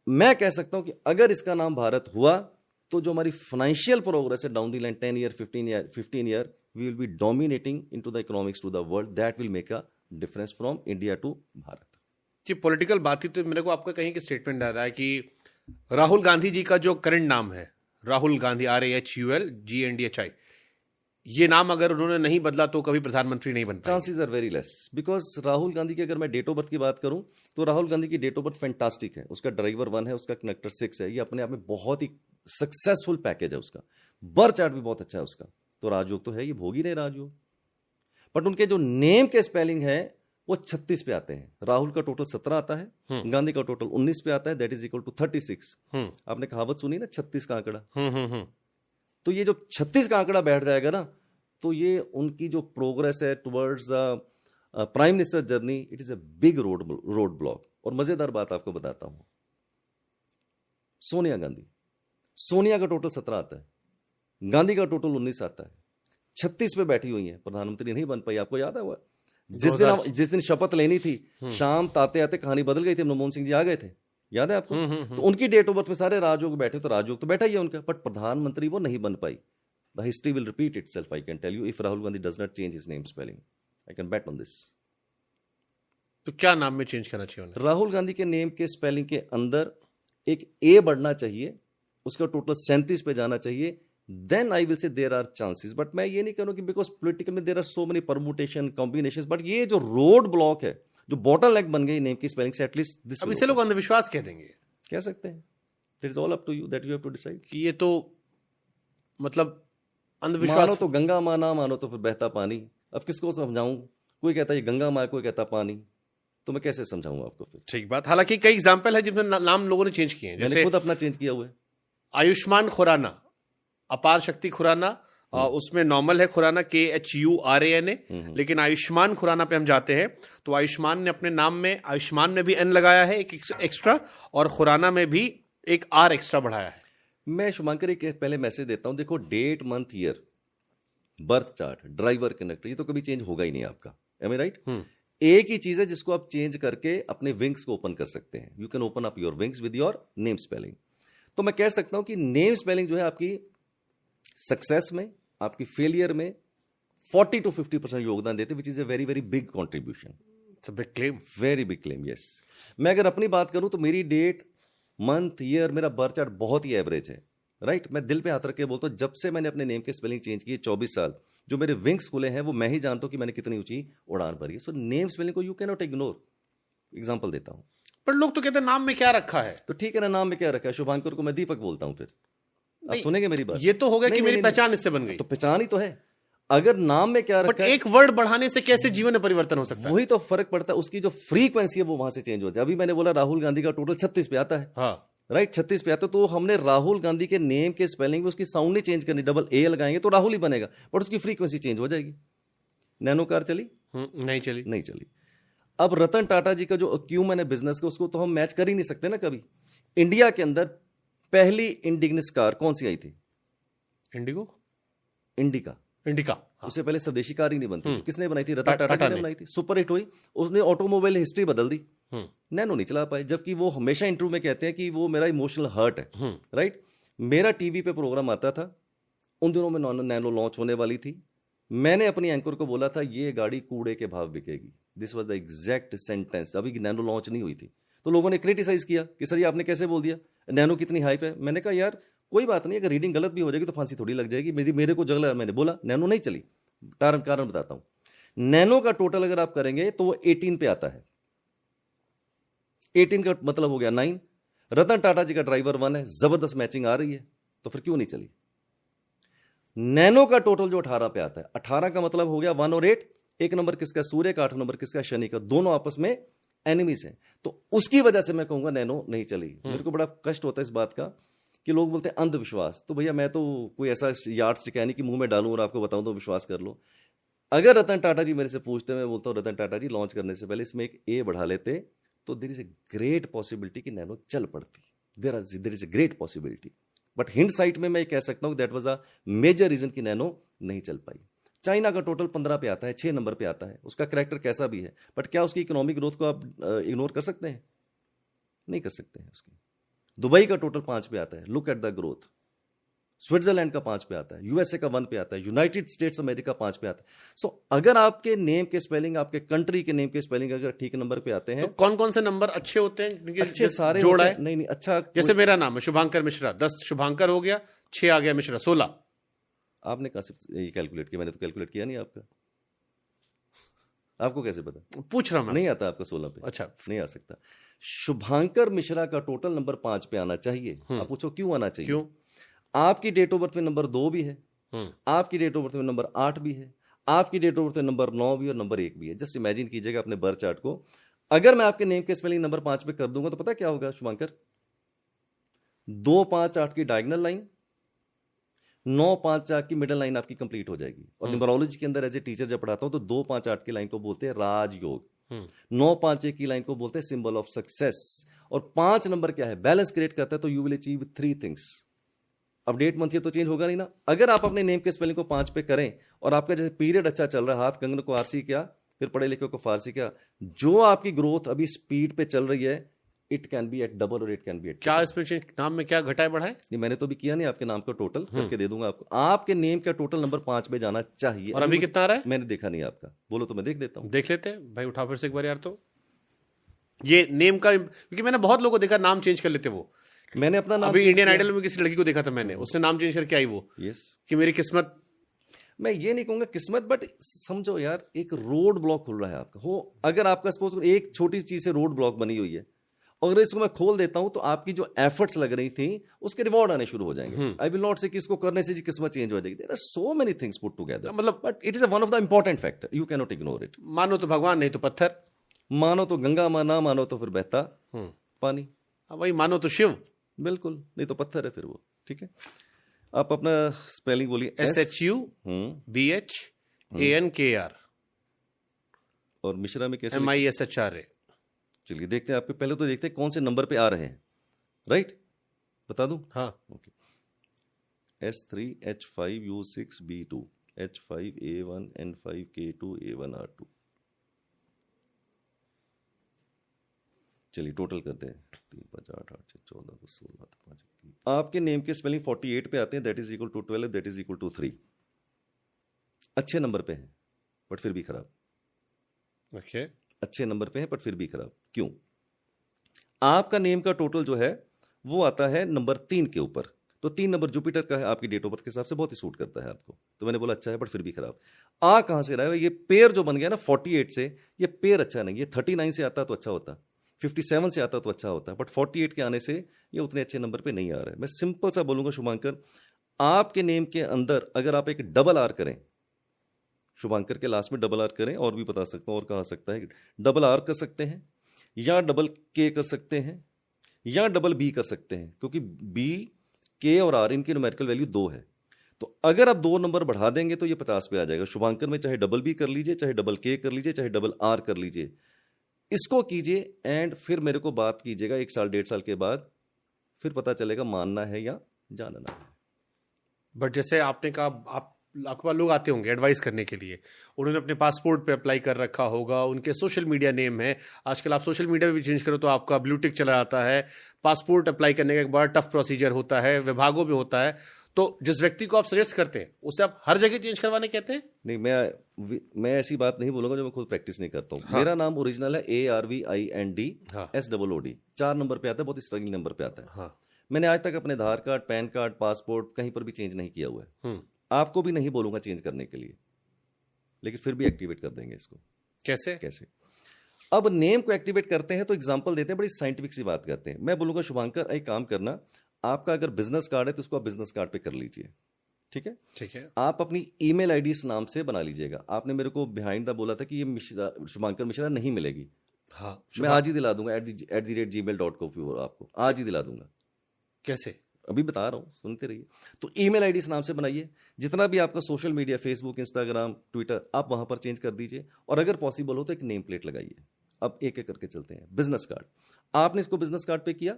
Speaker 2: मैं कह सकता हूं कि अगर इसका नाम भारत हुआ तो जो हमारी फाइनेंशियल प्रोग्रेस है down the line 10 year 15 year we will be dominating into the economics to the world, that will make a difference from India to Bharat.
Speaker 1: जी, पॉलिटिकल बात ही तो मेरे को आपका कहीं की स्टेटमेंट याद आया कि राहुल गांधी जी का जो करंट नाम है, राहुल गांधी, RAHULGANDHI, ये नाम अगर उन्होंने नहीं बदला तो कभी प्रधानमंत्री नहीं बन पाएंगे।
Speaker 2: Chances are very less, because Rahul Gandhi की अगर मैं डेट ऑफ बर्थ की बात करूं तो राहुल गांधी की डेट ऑफ बर्थ फैंटास्टिक है। उसका ड्राइवर 1 है, उसका कनेक्टर 6 है, ये अपने आप में बहुत ही सक्सेसफुल पैकेज है। उसका बर्थ चार्ट भी बहुत अच्छा है उसका, तो राजयोग तो है, ये भोग ही रहे राजयोग। बट उनके जो नेम के स्पेलिंग है वो 36 पे आते हैं। राहुल का टोटल 17 आता है, गांधी का टोटल 19 पे आता है, दैट इज इक्वल टू 36। आपने कहावत सुनी ना, 36 का आंकड़ा। तो ये जो 36 का आंकड़ा बैठ जाएगा ना, तो ये उनकी जो प्रोग्रेस है towards prime minister journey, it is a big road block. और मजेदार बात आपको बताता हूं, सोनिया का टोटल 17 आता है, गांधी का टोटल 19 आता है, 36 पे बैठी हुई है, प्रधानमंत्री नहीं बन पाई। आपको याद है वो जिस दिन शपथ लेनी थी, शाम ताते आते कहानी बदल गई थी, मनमोहन सिंह जी आ गए थे, याद है आपको? तो उनकी डेट ऑफ बर्थ में सारे राजयोग बैठे, तो राजयोग तो बैठा ही है उनका, बट प्रधानमंत्री वो नहीं बन पाई। The history will repeat itself, I can tell you, if Rahul Gandhi does not change his name spelling. I can bet on this.
Speaker 1: तो क्या नाम में चेंज करना चाहिए उन्हें?
Speaker 2: राहुल गांधी के नेम के स्पेलिंग के अंदर एक ए बढ़ना चाहिए, उसका टोटल 37 पे जाना चाहिए, then I will say there are chances. But मैं ये नहीं करूँ कि बिकॉज पोलिटिकल में there are so many permutation, combinations, but ये जो रोड ब्लॉक है, जो बॉटल नेक बन गई नेम की स्पेलिंग से, एटलीस्ट दिस।
Speaker 1: अब इसे लोग अंधविश्वास कह देंगे,
Speaker 2: कह सकते हैं, it is all up to you, that you have to decide
Speaker 1: कि ये तो मतलब अंधविश्वास।
Speaker 2: मानो तो गंगा माँ, ना मानो तो फिर बहता पानी। अब किसको समझाऊं? कोई कहता है ये गंगा माँ, कोई कहता पानी, तो मैं कैसे समझाऊं आपको फिर?
Speaker 1: ठीक बात। हालांकि कई एग्जाम्पल है जिसमें नाम लोगों ने चेंज किए हैं,
Speaker 2: मैंने खुद अपना चेंज किया हुआ है।
Speaker 1: आयुष्मान खुराना अपार शक्ति खुराना, उसमें नॉर्मल है खुराना KHURANA, लेकिन आयुष्मान खुराना पे हम जाते हैं तो आयुष्मान ने अपने नाम में आयुष्मान में भी N लगाया है एक एक्स्ट्रा, और खुराना में भी एक R एक्स्ट्रा बढ़ाया है।
Speaker 2: मैं शुभांकर एक पहले मैसेज देता हूं, देखो date month year birth chart driver connector ये तो कभी चेंज होगा ही नहीं आपका, एम आई राइट? एक ही चीज है जिसको आप चेंज करके अपने विंग्स को ओपन कर सकते हैं। You can open up your wings with your name spelling. तो मैं कह सकता हूं कि नेम स्पेलिंग जो है आपकी सक्सेस में, आपकी फेलियर में 40 to 50% योगदान देते, which is a very very big contribution.
Speaker 1: It's a big claim,
Speaker 2: very big claim, yes. मैं अगर अपनी बात करूं तो मेरी डेट मंथ ईयर मेरा बर्थ चार्ट बहुत ही एवरेज है, राइट? मैं दिल पे हाथ रख के बोलता हूं, जब से मैंने अपने नेम के स्पेलिंग चेंज किए 24 साल, जो मेरे विंग्स खुले हैं वो मैं ही जानता हूं कि मैंने कितनी ऊंची उड़ान भरी है। सो नेम स्पेलिंग को you can not ignore. Example देता हूं,
Speaker 1: पर लोग तो कहते हैं नाम में क्या रखा है।
Speaker 2: तो ठीक है ना, नाम में क्या रखा है? शुभांकर को मैं दीपक बोलता हूं, फिर आप सुनेंगे मेरी बात?
Speaker 1: ये तो हो गया कि मेरी
Speaker 2: नहीं,
Speaker 1: पहचान इससे बन गई,
Speaker 2: तो पहचान ही तो है। अगर नाम में क्या
Speaker 1: बट
Speaker 2: रखा है,
Speaker 1: एक वर्ड बढ़ाने से कैसे जीवन में परिवर्तन हो सकता है?
Speaker 2: वही तो फर्क पड़ता है, उसकी जो फ्रीक्वेंसी है वो वहां से चेंज हो जाए। अभी मैंने बोला राहुल गांधी का टोटल 36 पे आता है,
Speaker 1: हाँ,
Speaker 2: राइट? 36 पे आता है, तो हमने राहुल गांधी के नेम के स्पेलिंग में उसकी साउंड नहीं चेंज करनी, डबल ए लगाएंगे तो राहुल ही बनेगा, बट उसकी फ्रीक्वेंसी चेंज हो जाएगी। नैनो कार चली?
Speaker 1: नहीं चली।
Speaker 2: नहीं चली। अब रतन टाटा जी का जो अक्यूमन है बिजनेस का, उसको तो हम मैच कर ही नहीं सकते ना कभी। इंडिया के अंदर पहली इंडिग्नस कार कौन सी आई थी?
Speaker 1: Indigo,
Speaker 2: indica.
Speaker 1: इंडिका, हाँ।
Speaker 2: उससे पहले स्वदेशी कार ही नहीं बनती थी। किसने बनाई थी? रतन टाटा जी ने बनाई थी। सुपर हिट हुई, उसने ऑटोमोबाइल हिस्ट्री बदल दी। नैनो नहीं चला पाए, जबकि वो हमेशा इंटरव्यू में कहते हैं कि वो मेरा इमोशनल हर्ट है, राइट? मेरा टीवी पे प्रोग्राम आता था, उन दिनों में नैनो लॉन्च होने वाली थी। मैंने अपनी एंकर को बोला था ये गाड़ी कूड़े के भाव बिकेगी। This was the exact sentence. अभी नैनो लॉन्च नहीं हुई थी, तो लोगों ने क्रिटिसाइज किया कि सर ये आपने कैसे बोल दिया, नैनो कितनी हाइप है। मैंने कहा यार कोई बात नहीं, अगर रीडिंग गलत भी हो जाएगी तो फांसी थोड़ी लग जाएगी। मेरे को जगह मैंने बोला नैनो नहीं चली। कारण बताता हूं। नैनो का टोटल अगर आप करेंगे तो वो 18 पे आता है। 18 का मतलब हो गया 9। रतन टाटा जी का ड्राइवर 1 है, जबरदस्त मैचिंग आ रही है, तो फिर क्यों नहीं चली? नैनो का टोटल जो 18 पे आता है, 18 का मतलब हो गया 1 और 8। एक नंबर किसका? सूर्य का। 8 नंबर किसका? शनि का। दोनों आपस में एनिमीज हैं, तो उसकी वजह से मैं कहूंगा नैनो नहीं चली। मेरे को बड़ा कष्ट होता है इस बात का कि लोग बोलते हैं अंधविश्वास। तो भैया मैं तो कोई ऐसा यार्ड स्टिक है नहीं कि मुंह में डालूं और आपको बताऊं तो विश्वास कर लो। अगर रतन टाटा जी मेरे से पूछते, मैं बोलता हूं रतन टाटा जी लॉन्च करने से पहले इसमें एक ए बढ़ा लेते तो there is a great possibility कि नैनो चल पड़ती। There is a great possibility, but hindsight में मैं कह सकता हूं that was a major reason कि नैनो नहीं चल पाई। चाइना का टोटल 15 पे आता है, 6 नंबर पे आता है, उसका कैरेक्टर कैसा भी है, बट क्या उसकी इकोनॉमिक ग्रोथ को आप इग्नोर कर सकते हैं? नहीं कर सकते हैं उसकी। दुबई का टोटल 5 पे आता है, look at the growth. Switzerland का 5 पे आता है, यूएसए का 1 पे आता है, यूनाइटेड स्टेट्स अमेरिका 5 पे आता है। सो अगर आपके नेम के स्पेलिंग, आपके कंट्री के नेम के स्पेलिंग अगर ठीक नंबर पे आते हैं,
Speaker 1: तो कौन कौन से नंबर अच्छे होते हैं?
Speaker 2: अच्छे सारे
Speaker 1: जोड़ा है?
Speaker 2: नहीं अच्छा,
Speaker 1: जैसे मेरा नाम है शुभांकर मिश्रा, 10 शुभांकर हो गया, 6 आ गया मिश्रा, 16।
Speaker 2: आपने कहा सिर्फ ये कैलकुलेट किया? मैंने तो कैलकुलेट किया नहीं आपका। आपको कैसे पता?
Speaker 1: पूछ रहा हूं।
Speaker 2: नहीं आता आपका 16 पे?
Speaker 1: अच्छा,
Speaker 2: नहीं आ सकता। शुभांकर मिश्रा का टोटल नंबर 5 पे आना चाहिए। आप पूछो क्यों आना चाहिए?
Speaker 1: क्यों?
Speaker 2: आपकी डेट ऑफ बर्थ में नंबर 2 भी है, आपकी डेट ऑफ बर्थ में नंबर 8 भी है, आपकी डेट ऑफ बर्थ में नंबर 9 भी और नंबर 1 भी है। जस्ट इमेजिन कीजिएगा अपने बर्थ चार्ट को, अगर मैं आपके नेम के स्पेलिंग नंबर 5 पे कर दूंगा तो पता क्या होगा शुभांकर? 2, 5, 8 की डायगोनल लाइन, 9, 5, 4 की मिडल लाइन आपकी कंप्लीट हो जाएगी। और न्यूमरोलॉजी के अंदर एज ए टीचर जब पढ़ाता हूं तो 2, 5, 8 की लाइन को बोलते हैं राजयोग, 9, 5, 1 की लाइन को बोलते हैं सिंबल ऑफ सक्सेस, और 5 नंबर क्या है? बैलेंस क्रिएट करता है। तो यू विल अचीव 3 थिंग्स। अब डेट मंथ तो चेंज होगा नहीं ना। अगर आप अपने नेम के स्पेलिंग को 5 पे करें और आपका जैसे पीरियड अच्छा चल रहा है, हाथ कंगन को आरसी क्या, फिर पढ़े लिखे को फारसी क्या, जो आपकी ग्रोथ अभी स्पीड पे चल रही है, it can be at double और इट कैन बी एट।
Speaker 1: क्या इसमें नाम में क्या घटाए बढ़ाए?
Speaker 2: नहीं, मैंने तो भी किया नहीं। आपके नाम का टोटल करके दे दूंगा आपको। आपके नेम का टोटल नंबर 5 पे जाना चाहिए।
Speaker 1: और अभी कितना आ रहा है?
Speaker 2: मैंने देखा नहीं आपका। बोलो तो मैं देख देता हूँ।
Speaker 1: देख लेते हैं भाई, उठा फिर से एक बार यार। तो ये नेम का, क्योंकि मैंने बहुत लोगों को देखा नाम चेंज कर लेते। वो
Speaker 2: मैंने अपना नाम
Speaker 1: अभी इंडियन आइडल में किसी लड़की को देखा था मैंने, उसने नाम चेंज करके आई वो।
Speaker 2: यस,
Speaker 1: कि मेरी किस्मत,
Speaker 2: मैं ये नहीं कहूंगा किस्मत, बट समझो यार एक रोड ब्लॉक खुल रहा है आपका। हो अगर आपका सपोज एक छोटी चीज से रोड ब्लॉक बनी हुई है, अगर इसको मैं खोल देता हूं तो आपकी जो एफर्ट्स लग रही थी उसके रिवॉर्ड आने शुरू हो जाएंगे। आई विल नॉट से कि इसको करने से जी किस्मत चेंज हो जाएगी। There are so many things put together,
Speaker 1: मतलब
Speaker 2: but it is one of the important factor, you can not ignore it.
Speaker 1: मानो तो भगवान, नहीं तो पत्थर।
Speaker 2: मानो तो गंगा, ना मानो तो फिर बहता पानी।
Speaker 1: वही मानो तो शिव,
Speaker 2: बिल्कुल, नहीं तो पत्थर है फिर वो। ठीक है, आप अपना स्पेलिंग बोलिए।
Speaker 1: SHUBHANKR
Speaker 2: और मिश्रा में कैसे?
Speaker 1: MISHRA।
Speaker 2: चलिए देखते हैं आपके, पहले तो देखते हैं कौन से नंबर पे आ रहे हैं, राइट? बता दूं?
Speaker 1: हाँ।
Speaker 2: ओके। S3H5U6B2 H5A1N5K2A1R2। चलिए टोटल करते हैं। 3 5 8 8 6 14 10 16 5 21। आपके नेम के स्पेलिंग 48 पे आते हैं, that is equal to 12, that is equal to 3। अच्छे नंबर पे हैं बट फिर भी खराब।
Speaker 1: ओके।
Speaker 2: अच्छे नंबर पे हैं बट फिर भी खराब। क्यों? आपका नेम का टोटल जो है वो आता है नंबर 3 के ऊपर, तो 3 नंबर जुपिटर का है, आपकी डेट ऑफ बर्थ के हिसाब से बहुत ही सूट करता है आपको। तो मैंने बोला अच्छा है बट फिर भी खराब। आ कहां से रहा है? ये पेयर जो बन गया ना 48 से, ये पेयर अच्छा नहीं। ये 39 से आता तो अच्छा होता, 57 से आता तो अच्छा होता, बट 48 के आने से ये उतने अच्छे नंबर पे नहीं आ रहा है। मैं सिंपल सा बोलूंगा शुभांकर, आपके नेम के अंदर अगर आप एक डबल आर करें, शुभांकर के लास्ट में डबल आर करें, और भी बता सकता हूं और कहा सकता है, डबल आर कर सकते हैं या डबल के कर सकते हैं या डबल बी कर सकते हैं, क्योंकि बी, के और आर इनकी न्यूमेरिकल वैल्यू 2 है। तो अगर आप 2 नंबर बढ़ा देंगे तो ये 50 पे आ जाएगा। शुभांकर में चाहे डबल बी कर लीजिए, चाहे डबल के कर लीजिए, चाहे डबल आर कर लीजिए, इसको कीजिए एंड फिर मेरे को बात कीजिएगा 1 साल 1.5 साल के बाद, फिर पता चलेगा मानना है या जानना है।
Speaker 1: बट जैसे आपने कहा, आपके पास लोग आते होंगे एडवाइस करने के लिए, उन्होंने अपने पासपोर्ट पे अप्लाई कर रखा होगा, उनके सोशल मीडिया नेम है, आजकल आप सोशल मीडिया पे भी चेंज करो तो आपका ब्लू टिक चला जाता है, पासपोर्ट अप्लाई करने का एक बड़ा टफ प्रोसीजर होता है, विभागों में होता है। तो जिस व्यक्ति को आप सजेस्ट करते हैं उससे आप हर जगह चेंज करवाने कहते हैं?
Speaker 2: नहीं, मैं ऐसी बात नहीं बोलूंगा जो मैं खुद प्रैक्टिस नहीं करता हूँ। हाँ। मेरा नाम ओरिजिनल है ARVIND SOOD, 4 नंबर पे आता है, बहुत ही स्ट्रगलिंग नंबर पे आता है।
Speaker 1: हाँ।
Speaker 2: मैंने आज तक अपने आधार कार्ड, पैन कार्ड, पासपोर्ट कहीं पर भी चेंज नहीं किया हुआ है। आपको भी नहीं बोलूंगा चेंज करने के लिए, लेकिन फिर भी एक्टिवेट कर देंगे इसको।
Speaker 1: कैसे?
Speaker 2: अब नेम को एक्टिवेट करते हैं तो एग्जांपल देते हैं, बड़ी साइंटिफिक सी बात करते हैं। मैं बोलूंगा शुभांकर एक काम करना, आपका अगर बिजनेस कार्ड है तो उसको आप बिजनेस कार्ड पे कर लीजिए, ठीक है?
Speaker 1: ठीक है।
Speaker 2: आप अपनी ईमेल आईडी इस नाम से बना लीजिएगा। आपने मेरे को बिहाइंड द बोला था कि ये शुभांकर मिश्रा नहीं मिलेगी।
Speaker 1: हाँ,
Speaker 2: मैं आज ही दिला दूंगा @gmail.com आपको आज ही दिला दूंगा।
Speaker 1: कैसे?
Speaker 2: अभी बता रहा हूं, सुनते रहिए। तो ईमेल आईडी इस नाम से बनाइए, जितना भी आपका social media, Facebook, Instagram, Twitter, आप वहां पर चेंज कर दीजिए, और अगर पॉसिबल हो तो एक नेम प्लेट लगाइए। अब एक एक करके चलते हैं। बिजनेस कार्ड, आपने इसको बिजनेस कार्ड पे किया,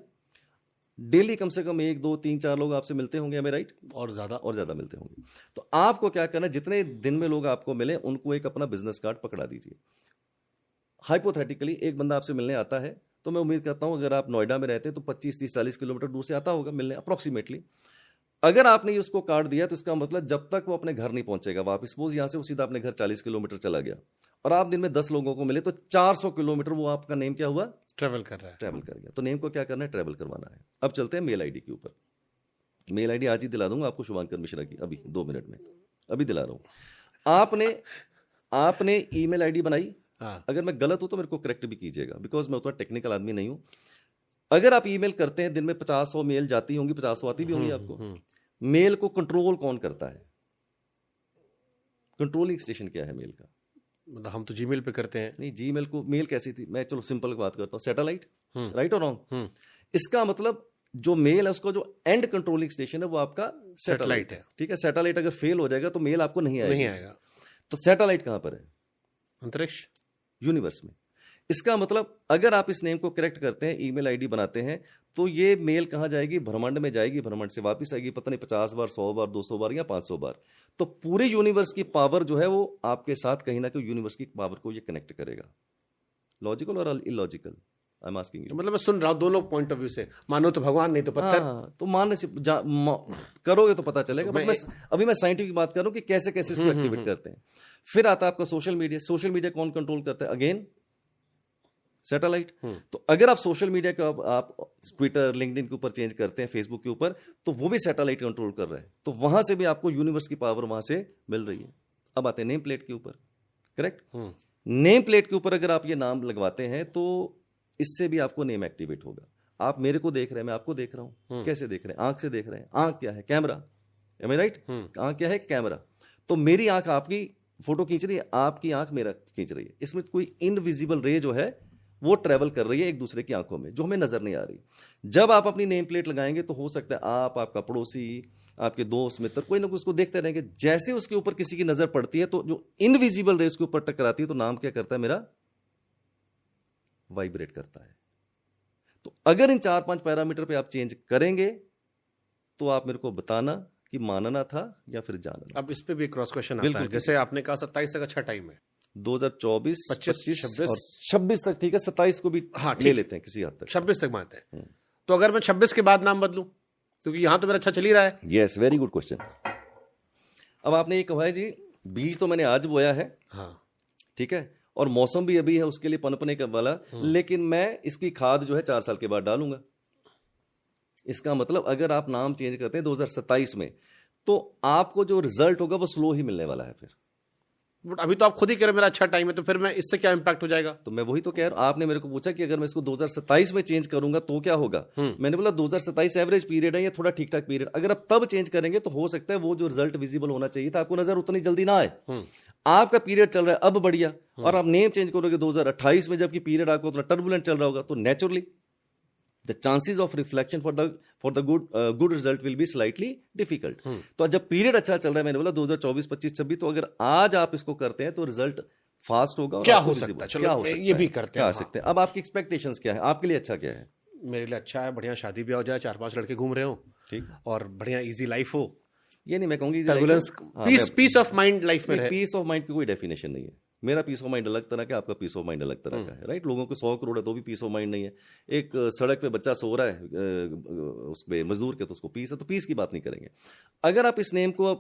Speaker 2: डेली कम से कम 1 2 3 4 लोग आपसे मिलते होंगे, हमें राइट? और ज्यादा मिलते होंगे। तो आपको क्या करना है, जितने दिन में लोग आपको मिले उनको एक अपना बिजनेस कार्ड पकड़ा दीजिए। हाइपोथेटिकली एक बंदा आपसे मिलने आता है, तो मैं उम्मीद करता हूं अगर आप नोएडा में रहते हैं तो 25 30 40 किलोमीटर दूर से आता होगा मिलने अप्रोक्सीमेटली। अगर आपने ये उसको कार्ड दिया तो इसका मतलब जब तक वो अपने घर नहीं पहुंचेगा वापस, सपोज यहां से वो सीधा अपने घर 40 किलोमीटर चला गया, और आप दिन में 10 लोगों को मिले तो 400 किलोमीटर वो आपका नेम क्या हुआ?
Speaker 1: ट्रेवल कर रहा है।
Speaker 2: ट्रेवल कर गया। तो नेम को क्या करना है? ट्रेवल करवाना है। अब चलते हैं मेल आईडी के ऊपर। मेल आईडी आज ही दिला दूंगा आपको शुभांकर मिश्रा की, अभी 2 मिनट में, अभी दिला रहा हूं। आपने ईमेल आईडी बनाई। हाँ। अगर मैं गलत हूं तो मेरे को करेक्ट भी कीजिएगा, बिकॉज मैं उतना टेक्निकल आदमी नहीं हूं। अगर आप ईमेल करते हैं, दिन में 50-100 मेल जाती होंगी, 50 आती भी होंगी आपको। मेल को कंट्रोल कौन करता है? कंट्रोलिंग स्टेशन क्या है मेल का?
Speaker 1: मतलब हम तो जीमेल पे करते हैं।
Speaker 2: नहीं, जीमेल को मेल कैसी थी, मैं चलो सिंपल बात करता हूं, सैटेलाइट, राइट और रॉन्ग? इसका मतलब जो मेल है उसका जो एंड कंट्रोलिंग स्टेशन है वो आपका सैटेलाइट है, ठीक है? सैटेलाइट अगर फेल हो जाएगा तो मेल आपको नहीं आएगा। तो सैटेलाइट कहां पर है?
Speaker 1: अंतरिक्ष,
Speaker 2: यूनिवर्स में। इसका मतलब अगर आप इस नेम को करेक्ट करते हैं, ईमेल आईडी बनाते हैं, तो ये मेल कहां जाएगी? ब्रह्मांड में जाएगी, ब्रह्मांड से वापस आएगी, पता नहीं 50 बार, 100 बार, 200 बार या 500 बार। तो पूरे यूनिवर्स की पावर जो है वो आपके साथ कहीं ना कहीं यूनिवर्स की पावर को ये कनेक्ट करेगा। लॉजिकल और illogical? I am asking you.
Speaker 1: मतलब मैं सुन रहा हूं दोनों पॉइंट ऑफ व्यू से, मानो तो भगवान, नहीं तो पत्थर।
Speaker 2: तो मानने से करोगे तो पता चलेगा। तो अभी मैं साइंटिफिक बात कर रहा हूं कि कैसे कैसे इसको एक्टिवेट करते हैं। फिर आता है आपका सोशल मीडिया। सोशल मीडिया कौन कंट्रोल करता है? Again satellite. तो अगर आप सोशल मीडिया का आप ट्विटर, लिंक्डइन के ऊपर चेंज करते हैं, फेसबुक के ऊपर, तो वो भी सैटेलाइट कंट्रोल कर रहा है। तो वहां से भी आपको यूनिवर्स की पावर वहां से मिल रही है। अब आते हैं नेम प्लेट के ऊपर, करेक्ट? नेम प्लेट के ऊपर अगर आप ये नाम लगवाते हैं तो इससे भी आपको नेम एक्टिवेट होगा। आप मेरे को देख रहे हैं, मैं आपको देख रहा हूं। कैसे देख रहे हैं? आंख से देख रहे हैं। आंख क्या है? कैमरा, एम आई राइट? आंख क्या है? कैमरा। तो मेरी आंख आपकी फोटो खींच रही है, आपकी आंख मेरा खींच रही है। इसमें कोई इनविजिबल रे जो है वो ट्रेवल कर रही है एक दूसरे की आंखों में, जो हमें नजर नहीं आ रही। जब आप अपनी नेम प्लेट लगाएंगे तो हो सकता है आप, आपका पड़ोसी, आपके दोस्त मित्र कोई ना कोई उसको देखते रहेंगे, जैसे उसके ऊपर किसी की नजर पड़ती है तो जो इनविजिबल रे उसके ऊपर टकराती है तो नाम क्या करता है मेरा, वाइब्रेट करता है। तो अगर इन 4-5 पैरामीटर पे आप चेंज करेंगे तो आप मेरे को बताना कि मानना था या फिर जानना।
Speaker 1: अब इस पे भी क्रॉस क्वेश्चन आता है, जैसे आपने कहा 27 तक अच्छा टाइम है,
Speaker 2: 2024,
Speaker 1: 25,
Speaker 2: 26 और 26 तक ठीक है, 27 को भी ले लेते हैं किसी हद तक,
Speaker 1: 26 तक मानते हैं। तो अगर मैं 26 के बाद नाम बदलूं, क्योंकि यहां तो मेरा अच्छा चल ही रहा है।
Speaker 2: Yes, very good question. अब आपने ये कहा है जी बीज तो मैंने आज बोया है,
Speaker 1: हाँ
Speaker 2: ठीक है, और मौसम भी अभी है उसके लिए पनपने का वाला, लेकिन मैं इसकी खाद जो है 4 साल के बाद डालूंगा। इसका मतलब अगर आप नाम चेंज करते हैं 2027 में तो आपको जो रिजल्ट होगा वो स्लो ही मिलने वाला है फिर।
Speaker 1: बट अभी तो आप खुद ही कह रहे मेरा अच्छा टाइम है, तो फिर मैं इससे क्या इंपैक्ट हो जाएगा?
Speaker 2: तो मैं वही तो कह रहा हूं, आपने मेरे को पूछा कि अगर मैं इसको 2027 में चेंज करूंगा तो क्या होगा। मैंने बोला 2027 एवरेज पीरियड है या थोड़ा ठीक ठाक पीरियड, अगर आप तब चेंज करेंगे तो हो सकता है वो जो रिजल्ट विजिबल होना चाहिए था आपको नजर उतनी जल्दी ना आए। आपका पीरियड चल रहा है अब बढ़िया, और आप नेम चेंज करोगे 2028 में जबकि पीरियड आपको उतना टर्बुलेंट चल रहा होगा, तो naturally the chances of reflection for the good result will be slightly difficult। तो जब पीरियड अच्छा चल रहा है, मैंने बोला 2024, 25, 26, तो अगर आज आप इसको करते हैं तो रिजल्ट फास्ट होगा।
Speaker 1: क्या हो सकता है, चलो ये भी करते हैं,
Speaker 2: सकते हैं। अब आपकी एक्सपेक्टेशंस क्या है, आपके लिए अच्छा क्या है?
Speaker 1: मेरे लिए अच्छा है बढ़िया शादी ब्याह हो जाए, 4-5 लड़के घूम रहे हो,
Speaker 2: ठीक,
Speaker 1: और बढ़िया इजी लाइफ हो।
Speaker 2: ये नहीं मैं कहूंगी
Speaker 1: पीस ऑफ माइंड लाइफ में रहे।
Speaker 2: पीस ऑफ माइंड की कोई डेफिनेशन नहीं है। मेरा पीस ऑफ माइंड अलग तरह का, आपका पीस ऑफ माइंड अलग तरह का है, राइट। लोगों को 100 करोड़ है तो भी पीस ऑफ माइंड नहीं है। एक सड़क पे बच्चा सो रहा है उस पे मजदूर के, तो उसको पीस है, तो पीस की बात नहीं करेंगे। अगर आप इस नेम को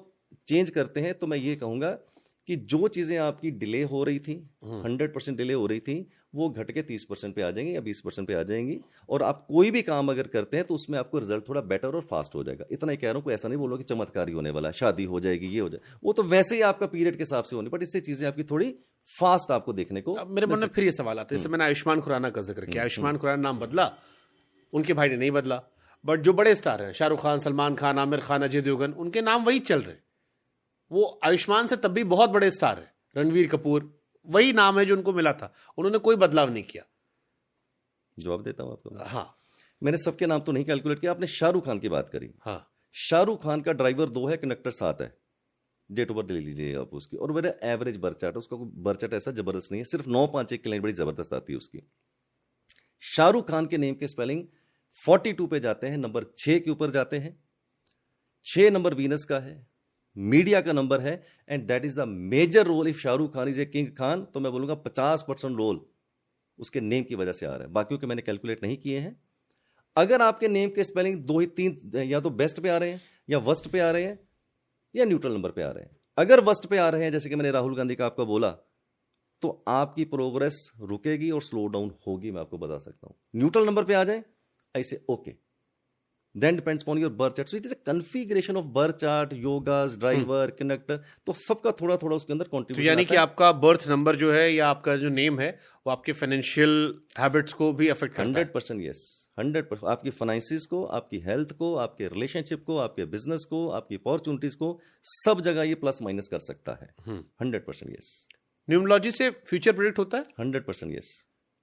Speaker 2: चेंज करते हैं तो मैं ये कहूंगा कि जो चीजें आपकी डिले हो रही थी, 100% डिले हो रही थी, वो घट के 30% पे आ जाएंगी या 20% पे आ जाएंगी, और आप कोई भी काम अगर करते हैं तो उसमें आपको रिजल्ट थोड़ा बेटर और फास्ट हो जाएगा। इतना ही कह रहा हूं, कोई ऐसा नहीं बोलो कि चमत्कारी होने वाला है, शादी हो जाएगी, ये हो जाए, वो तो वैसे ही आपका पीरियड के हिसाब से होने, बट इससे चीजें आपकी थोड़ी फास्ट आपको देखने को।
Speaker 1: मेरे मन में फिर ये सवाल आता है, जैसे मैंने आयुष्मान खुराना का जिक्र किया, आयुष्मान खुराना नाम बदला, उनके भाई ने नहीं बदला, बट जो बड़े स्टार हैं, शाहरुख खान, सलमान खान, आमिर खान, अजय देवगन, उनके नाम वही चल रहे हैं। वो आयुष्मान से तब भी बहुत बड़े स्टार है, रणवीर कपूर, वही नाम है जो उनको मिला था, उन्होंने कोई बदलाव नहीं किया।
Speaker 2: जवाब देता हूं आपको।
Speaker 1: हाँ,
Speaker 2: मैंने सबके नाम तो नहीं कैलकुलेट किया, आपने शाहरुख खान की बात करी।
Speaker 1: हाँ,
Speaker 2: शाहरुख खान का ड्राइवर 2 है, कंडक्टर 7 है, डेट ऑफ बर्थ ले लीजिए आप उसकी, और मेरा एवरेज बर्थ चार्ट, उसका बर्थ चार्ट ऐसा जबरदस्त नहीं है, सिर्फ 951 की लाइन बड़ी जबरदस्त आती है उसकी। शाहरुख खान के नेम के स्पेलिंग 42 पे जाते हैं, नंबर 6 के ऊपर जाते हैं। 6 नंबर वीनस का है, मीडिया का नंबर है, and that is the major role. If Shahrukh Khan is a king Khan, तो मैं बोलूंगा 50% रोल उसके नेम की वजह से आ रहा है, बाकियों के मैंने कैलकुलेट नहीं किए हैं। अगर आपके नेम के स्पेलिंग 2 ही 3 या तो बेस्ट पे आ रहे हैं, या वर्स्ट पे आ रहे हैं, या न्यूट्रल नंबर पे आ रहे हैं, अगर वर्स्ट पे आ रहे हैं जैसे कि मैंने राहुल गांधी का आपका बोला, तो आपकी प्रोग्रेस रुकेगी और स्लो डाउन होगी, मैं आपको बता सकता हूं। न्यूट्रल नंबर पे आ जाए ऐसे okay, then depends upon your birth chart. So it is a configuration of birth chart, योगास, ड्राइवर, कनेक्टर, तो सबका थोड़ा थोड़ा उसके अंदर
Speaker 1: तो
Speaker 2: कॉन्ट्रीब्यूशन।
Speaker 1: यानी कि आपका बर्थ नंबर जो है या आपका जो नेम है वो आपके फाइनेंशियल हैबिट्स को भी अफेक्ट करता है।
Speaker 2: 100% यस, 100%। आपकी फाइनेंसिस को, आपकी हेल्थ को, आपके रिलेशनशिप को, आपके बिजनेस को, आपकी अपॉर्चुनिटीज को, सब जगह ये प्लस माइनस कर सकता है। 100% यस।
Speaker 1: न्यूमरोलॉजी से फ्यूचर प्रेडिक्ट होता है?
Speaker 2: 100% यस।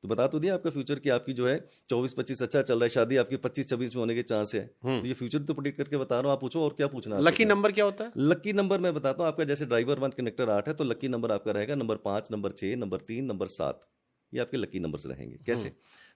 Speaker 2: तो बता तो दिया आपका फ्यूचर कि आपकी जो है 24-25 अच्छा चल रहा है, शादी आपकी 25-26 में होने के चांस है, तो ये फ्यूचर तो प्रेडिक्ट करके बता रहा हूँ। आप पूछो और क्या पूछना है।
Speaker 1: लकी नंबर क्या होता है?
Speaker 2: लकी नंबर मैं बताता हूँ आपका, जैसे ड्राइवर 1 कनेक्टर 8 है, तो लकी नंबर आपका रहेगा नंबर 5, नंबर 6, नंबर 3, नंबर 7, ये आपके लकी नंबर्स रहेंगे। कैसे?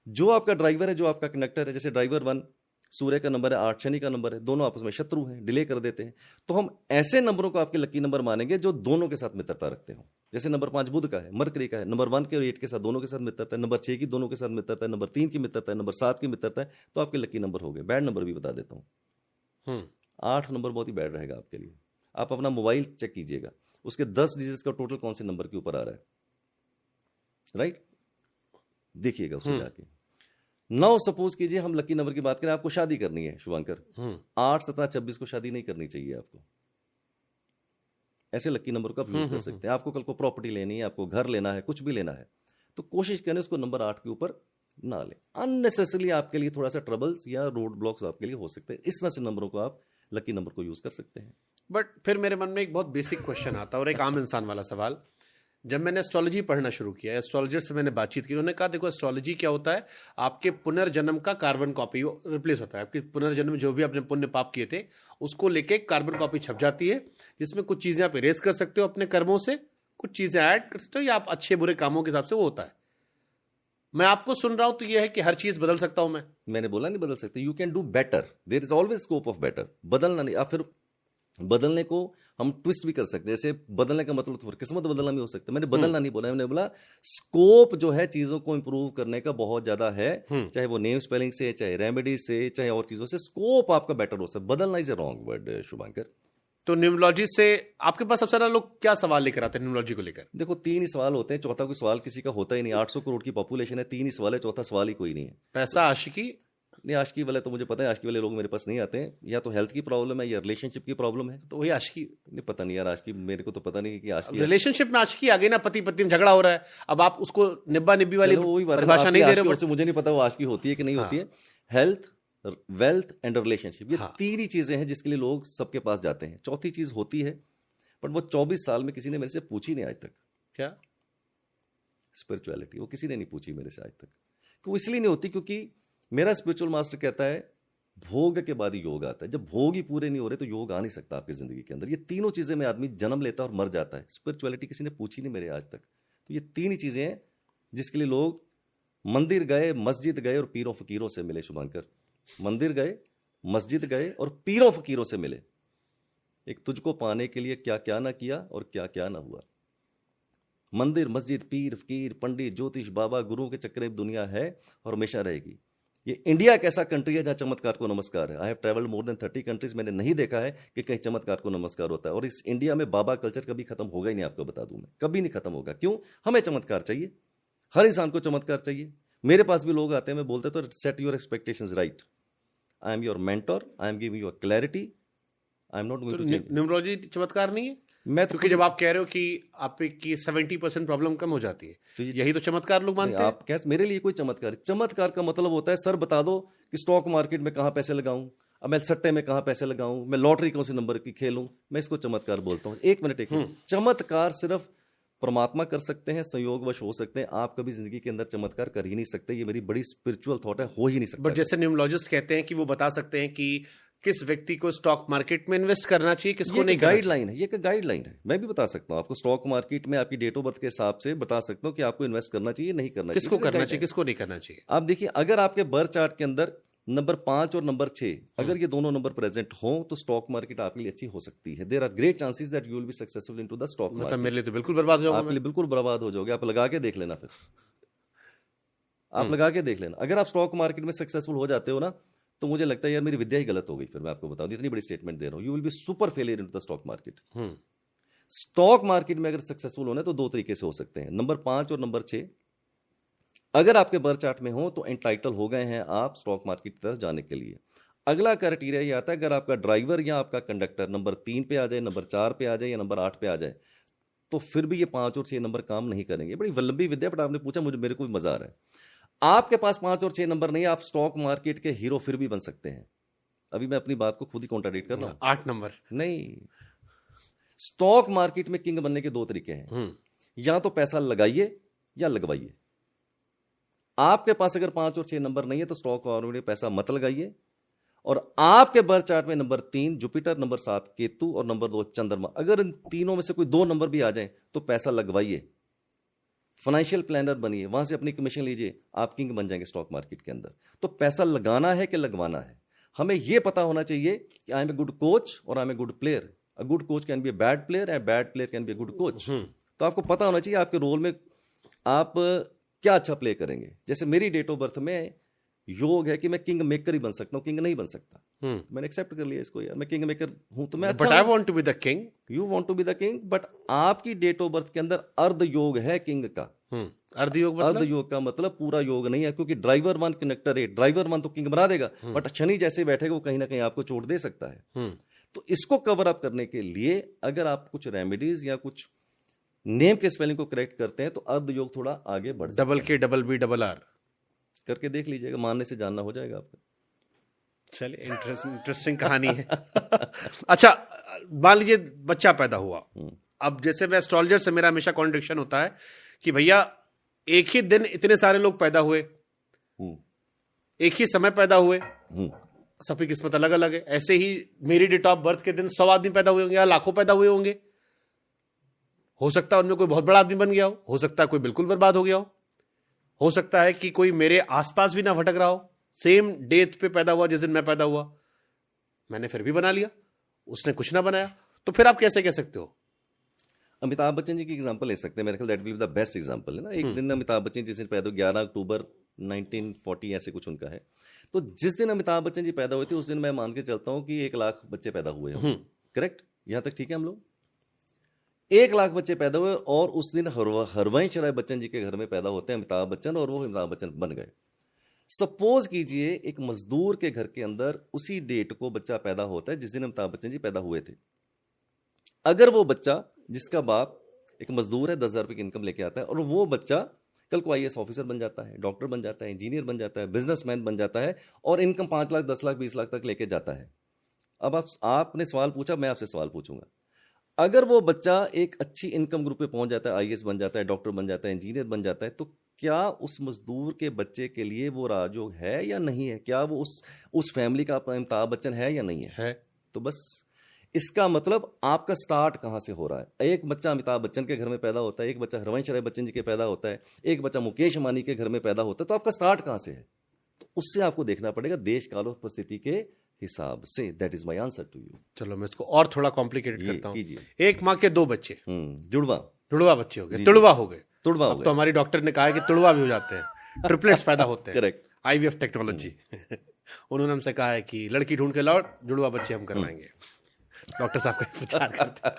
Speaker 2: जो आपका ड्राइवर है, जो आपका कनेक्टर है, जैसे ड्राइवर 1 सूर्य का नंबर है, 8 शनि का नंबर है, दोनों आपस में शत्रु हैं, डिले कर देते हैं, तो हम ऐसे नंबरों को आपके लकी नंबर मानेंगे जो दोनों के साथ मित्रता रखते हो। जैसे नंबर 5 बुध का है, मरकरी का है, नंबर 1 के और 8 के साथ दोनों के साथ मित्रता है, नंबर 6 की दोनों के साथ मित्रता है, नंबर 3 की मित्रता है, नंबर 7 की मित्रता है, तो आपके लकी नंबर हो गए। बैड नंबर भी बता देता हूँ। 8 नंबर बहुत ही बैड रहेगा आपके लिए। आप अपना मोबाइल चेक कीजिएगा, उसके 10 डिजिट्स का टोटल कौन से नंबर के ऊपर आ रहा है, राइट? देखिएगा उसको जाके। 9 सपोज कीजिए हम लकी नंबर की बात करें, आपको शादी करनी है शुभंकर, 8, 17, 26 को शादी नहीं करनी चाहिए आपको। ऐसे लकी नंबर को आप यूज कर सकते हैं। आपको कल को प्रॉपर्टी लेनी है, आपको घर लेना है, कुछ भी लेना है, तो कोशिश करें उसको नंबर 8 के ऊपर ना ले। अननेसेसरली आपके लिए थोड़ा सा ट्रबल्स या रोड ब्लॉक्स आपके लिए हो सकते हैं। इस तरह से नंबरों को आप लकी नंबर को यूज कर सकते हैं।
Speaker 1: बट फिर मेरे मन में एक बहुत बेसिक क्वेश्चन आता है और एक आम इंसान वाला सवाल, जब मैंने एस्ट्रोलॉजी पढ़ना शुरू किया, एस्ट्रोलॉजर से मैंने बातचीत की, उन्होंने कहा देखो एस्ट्रोलॉजी क्या होता है, आपके पुनर्जन्म का कार्बन कॉपी रिप्लेस होता है। आपके पुनर्जन्म में जो भी आपने पुण्य पाप किए थे उसको लेके कार्बन कॉपी छप जाती है, जिसमें कुछ चीजें आप इरेज कर सकते हो अपने कर्मों से, कुछ चीजें ऐड कर सकते हो, या आप अच्छे बुरे कामों के हिसाब से वो होता है। मैं आपको सुन रहा हूं तो यह है कि हर चीज बदल सकता हूं मैं।
Speaker 2: मैंने बोला नहीं बदल सकते, you can do better, there is always scope of better. बदलना नहीं, आप फिर बदलने को हम ट्विस्ट भी कर सकते हैं। जैसे बदलने का मतलब तो फिर किस्मत बदलना भी हो सकता है। मैंने बदलना नहीं बोला, मैंने बोला स्कोप जो है चीजों को इंप्रूव करने का बहुत ज्यादा है, चाहे वो नेम स्पेलिंग से, चाहे रेमेडी से, चाहे और चीजों से, स्कोप आपका बेटर हो सकता है। बदलना is a wrong word Shubhankar.
Speaker 1: तो न्यूमरोलॉजी से आपके पास सबसे ज्यादा लोग क्या सवाल लेकर आते हैं न्यूमरोलॉजी को लेकर?
Speaker 2: देखो 3 ही सवाल होते हैं, चौथा कोई सवाल किसी का होता ही नहीं। 800 करोड़ की पॉपुलेशन है, 3 ही सवाल है, चौथा सवाल ही कोई नहीं है।
Speaker 1: पैसा, आशिकी?
Speaker 2: नहीं, आशिकी वाले तो मुझे पता है, आशिकी वाले लोग मेरे पास नहीं आते हैं। या तो हेल्थ की प्रॉब्लम है या रिलेशनशिप की प्रॉब्लम है।
Speaker 1: तो वही आशिकी।
Speaker 2: नहीं पता नहीं यार, आशिकी मेरे को तो पता नहीं कि आशिकी
Speaker 1: रिलेशनशिप में आशिकी आ गई ना, पति पत्नी में झगड़ा हो रहा है, अब आप उसको निब्बा निब्बी वाली परिभाषा नहीं दे रहे हो।
Speaker 2: मुझे नहीं पता वो आशिकी होती है कि नहीं होती है। हेल्थ, वेल्थ एंड रिलेशनशिप, ये 3 ही चीजें हैं जिसके लिए लोग सबके पास जाते हैं। चौथी चीज होती है, बट वो 24 साल में किसी ने मेरे से पूछी नहीं आज तक।
Speaker 1: क्या?
Speaker 2: स्पिरिचुअलिटी, वो किसी ने नहीं पूछी मेरे से आज तक। क्यों? इसलिए नहीं होती क्योंकि मेरा स्पिरिचुअल मास्टर कहता है भोग के बाद ही योग आता है। जब भोग ही पूरे नहीं हो रहे तो योग आ नहीं सकता आपकी जिंदगी के अंदर। ये तीनों चीजें में आदमी जन्म लेता है और मर जाता है। स्पिरिचुअलिटी किसी ने पूछी नहीं मेरे आज तक। तो ये 3 ही चीजें हैं जिसके लिए लोग मंदिर गए, मस्जिद गए और पीरों फकीरों से मिले। शुभांकर, मंदिर गए, मस्जिद गए और पीरों फकीरों से मिले। एक तुझको पाने के लिए क्या क्या ना किया और क्या क्या ना हुआ। मंदिर, मस्जिद, पीर, फकीर, पंडित, ज्योतिष, बाबा, गुरुओं के चक्कर में दुनिया है और हमेशा रहेगी। ये इंडिया एक ऐसा कंट्री है जहां चमत्कार को नमस्कार है। I have travelled more than 30 countries, मैंने नहीं देखा है कि कहीं चमत्कार को नमस्कार होता है। और इस इंडिया में बाबा कल्चर कभी खत्म होगा ही नहीं, आपको बता दूं मैं, कभी नहीं खत्म होगा। क्यों? हमें चमत्कार चाहिए, हर इंसान को चमत्कार चाहिए। मेरे पास भी लोग आते हैं, मैं बोलते तो set your expectations right, I am your mentor, I am giving you a clarity, I am not going to change.
Speaker 1: Numerology चमत्कार नहीं है?
Speaker 2: मैं तो
Speaker 1: क्योंकि जब आप कह रहे हो कि आपकी 70% प्रॉब्लम कम हो जाती है, तो यही तो चमत्कार लोग मानते हैं।
Speaker 2: आप कैसे? मेरे लिए कोई चमत्कार का मतलब होता है सर बता दो कि स्टॉक मार्केट में कहां पैसे लगाऊं, अब मैं सट्टे में कहां पैसे लगाऊं, मैं लॉटरी कौन से नंबर की खेलूं, मैं इसको चमत्कार बोलता हूं। 1 मिनट, चमत्कार सिर्फ परमात्मा कर सकते हैं, संयोगवश हो सकते हैं। आप कभी जिंदगी के अंदर चमत्कार कर ही नहीं सकते। ये मेरी बड़ी स्पिरिचुअल थॉट है, हो ही नहीं सकता।
Speaker 1: बट जैसे न्यूमरोलॉजिस्ट कहते हैं कि वो बता सकते हैं कि किस व्यक्ति को स्टॉक मार्केट में इन्वेस्ट करना चाहिए, किसको नहीं करना चाहिए।
Speaker 2: गाइडलाइन है, ये एक गाइडलाइन है। मैं भी बता सकता हूं आपको, स्टॉक मार्केट में आपकी डेट ऑफ बर्थ के हिसाब से बता सकता हूं कि आपको इन्वेस्ट करना चाहिए, नहीं करना चाहिए,
Speaker 1: किसको करना चाहिए, किसको नहीं करना चाहिए।
Speaker 2: आप देखिए, अगर आपके बर्थ चार्ट के अंदर नंबर 5 और नंबर 6 अगर ये दोनों नंबर प्रेजेंट हो तो स्टॉक मार्केट आपके लिए अच्छी हो सकती है। There are great chances that you will be successful into the stock market.
Speaker 1: मतलब मेरे लिए तो बिल्कुल बर्बाद हो जाऊंगा।
Speaker 2: आपके लिए बिल्कुल बर्बाद हो जाओगे। आप लगा के देख लेना, फिर आप लगा के देख लेना। अगर आप स्टॉक मार्केट में सक्सेसफुल हो जाते हो ना, तो मुझे लगता है यार मेरी विद्या ही गलत हो गई। फिर मैं आपको बताऊं, इतनी बड़ी स्टेटमेंट दे रहा हूं, you will be super failure into the stock market. Stock market में अगर सक्सेसफुल होना है तो 2 तरीके से हो सकते हैं। नंबर 5 और नंबर 6 अगर आपके बर्थ चार्ट में हो तो एंटाइटल हो गए हैं आप स्टॉक मार्केट की तरफ जाने के लिए। अगला क्राइटेरिया ये आता है, अगर आपका ड्राइवर या आपका कंडक्टर नंबर 3 पे आ जाए, नंबर 4 पे आ जाए या नंबर 8 पे आ जाए, तो फिर भी ये 5 और 6 नंबर काम नहीं करेंगे। बड़ी लंबी विद्या, बट आपने पूछा, मुझे मेरे को भी मजा आ रहा है। आपके पास 5 और 6 नंबर नहीं है, आप स्टॉक मार्केट के हीरो फिर भी बन सकते हैं। अभी मैं अपनी बात को खुद ही कॉन्ट्राडिक्ट कर रहा हूं।
Speaker 1: 8 नंबर
Speaker 2: नहीं, स्टॉक मार्केट में किंग बनने के 2 तरीके हैं, या तो पैसा लगाइए या लगवाइए। आपके पास अगर 5 और 6 नंबर नहीं है तो स्टॉक मार्केट में पैसा मत लगाइए। और आपके बर्थ चार्ट में नंबर 3 जुपिटर, नंबर 7 केतु और नंबर 2 चंद्रमा, अगर इन तीनों में से कोई 2 नंबर भी आ जाए तो पैसा लगवाइए, फाइनेंशियल प्लानर बनिए, वहां से अपनी कमीशन लीजिए, आप किंग बन जाएंगे स्टॉक मार्केट के अंदर। तो पैसा लगाना है कि लगवाना है, हमें यह पता होना चाहिए कि I am a good coach और I am a good player. A good coach can be a bad player and bad player can be a good coach. तो आपको पता होना चाहिए आपके रोल में आप क्या अच्छा प्ले करेंगे। जैसे मेरी डेट ऑफ बर्थ में योग है कि मैं किंग मेकर ही बन सकता हूं, किंग नहीं बन सकता। मैंने एक्सेप्ट कर लिया इसको, यार मैं किंग मेकर हूं तो मैं अच्छा।
Speaker 1: But I want to be the king.
Speaker 2: You want to be the king, but आपकी डेट ऑफ बर्थ के अंदर अर्ध योग है किंग का।
Speaker 1: अर्ध योग मतलब?
Speaker 2: अर्ध योग का मतलब पूरा योग नहीं है, क्योंकि ड्राइवर 1 कंडक्टर 8, ड्राइवर 1 तो किंग बना देगा, बट शनि जैसे बैठेगा वो कहीं ना कहीं आपको चोट दे सकता है। तो इसको कवर अप करने के लिए अगर आप कुछ रेमेडीज या कुछ नेम के स्पेलिंग को करेक्ट करते हैं तो अर्ध योग थोड़ा आगे बढ़ सकता है।
Speaker 1: डबल के डबल बी डबल आर
Speaker 2: करके देख लीजिएगा, मानने से जानना हो जाएगा आपका।
Speaker 1: चलिए, इंटरेस्टिंग कहानी है। अच्छा, मान लीजिए बच्चा पैदा हुआ, अब जैसे मैं एस्ट्रोलॉजर से मेरा हमेशा कॉन्ट्रडिक्शन होता है कि भैया एक ही दिन इतने सारे लोग पैदा हुए, एक ही समय पैदा हुए, सबकी किस्मत अलग अलग है। ऐसे ही मेरी डेट ऑफ बर्थ के दिन 100 आदमी पैदा हुए होंगे या लाखों पैदा हुए होंगे। हो सकता है उनमें कोई बहुत बड़ा आदमी बन गया हो सकता है कोई बिल्कुल बर्बाद हो गया हो सकता है कि कोई मेरे आसपास भी ना भटक रहा हो, सेम डेट पे पैदा हुआ जिस दिन मैं पैदा हुआ, मैंने फिर भी बना लिया, उसने कुछ ना बनाया। तो फिर आप कैसे कह सकते हो?
Speaker 2: अमिताभ बच्चन जी की एग्जांपल ले सकते हैं, मेरे ख्याल that will be the best example है ना। एक दिन अमिताभ बच्चन जिस दिन पैदा हुए 11 अक्टूबर 1940 ऐसे कुछ उनका है, तो जिस दिन अमिताभ बच्चन जी पैदा हुए थे उस दिन मैं मान के चलता हूं कि 1 लाख बच्चे पैदा हुए हैं। करेक्ट, यहां तक ठीक है हम लोग? 1 लाख बच्चे पैदा हुए और उस दिन हरवंश राय बच्चन जी के घर में पैदा होते हैं अमिताभ बच्चन, और वो अमिताभ बच्चन बन गए। सपोज कीजिए एक मजदूर के घर के अंदर उसी डेट को बच्चा पैदा होता है जिस दिन अमिताभ बच्चन जी पैदा हुए थे। अगर वो बच्चा जिसका बाप एक मजदूर है, 10,000 रुपए की इनकम लेके आता है, और वो बच्चा कल को IAS ऑफिसर बन जाता है, डॉक्टर बन जाता है, इंजीनियर बन जाता है, बिजनेसमैन बन जाता है, और इनकम 5 लाख 10 लाख 20 लाख तक लेके जाता है। अब आपने सवाल पूछा, मैं आपसे सवाल पूछूंगा, अगर वो बच्चा एक अच्छी इनकम ग्रुप पे पहुंच जाता है, IAS बन जाता है, डॉक्टर बन जाता है, इंजीनियर बन जाता है, तो क्या उस मजदूर के बच्चे के लिए वो राजयोग है या नहीं है? क्या वो उस फैमिली का अपना अमिताभ बच्चन है या नहीं है? तो बस इसका मतलब आपका स्टार्ट कहां से हो रहा है। एक बच्चा अमिताभ बच्चन के घर में पैदा होता है, एक बच्चा हरवंश राय बच्चन जी के पैदा होता है, एक बच्चा मुकेश अंबानी के घर में पैदा होता है, तो आपका स्टार्ट कहां से है? तो उससे आपको देखना पड़ेगा देश काल और परिस्थिति के हिसाब से। That is my answer to you.
Speaker 1: चलो मैं इसको और थोड़ा कॉम्प्लिकेटेड करता हूँ। एक माँ के 2 बच्चे,
Speaker 2: जुड़वा
Speaker 1: बच्चे हो गए, तुड़वा हो गए।
Speaker 2: तुड़वा
Speaker 1: अब तो हमारी डॉक्टर ने कहा है कि तुड़वा भी हो जाते हैं, ट्रिपलेट्स पैदा होते हैं।
Speaker 2: Correct,
Speaker 1: IVF technology. उन्होंने हमसे कहा है कि लड़की ढूंढ के लाओ, जुड़वा बच्चे हम करवाएंगे। डॉक्टर साहब का विचार करते।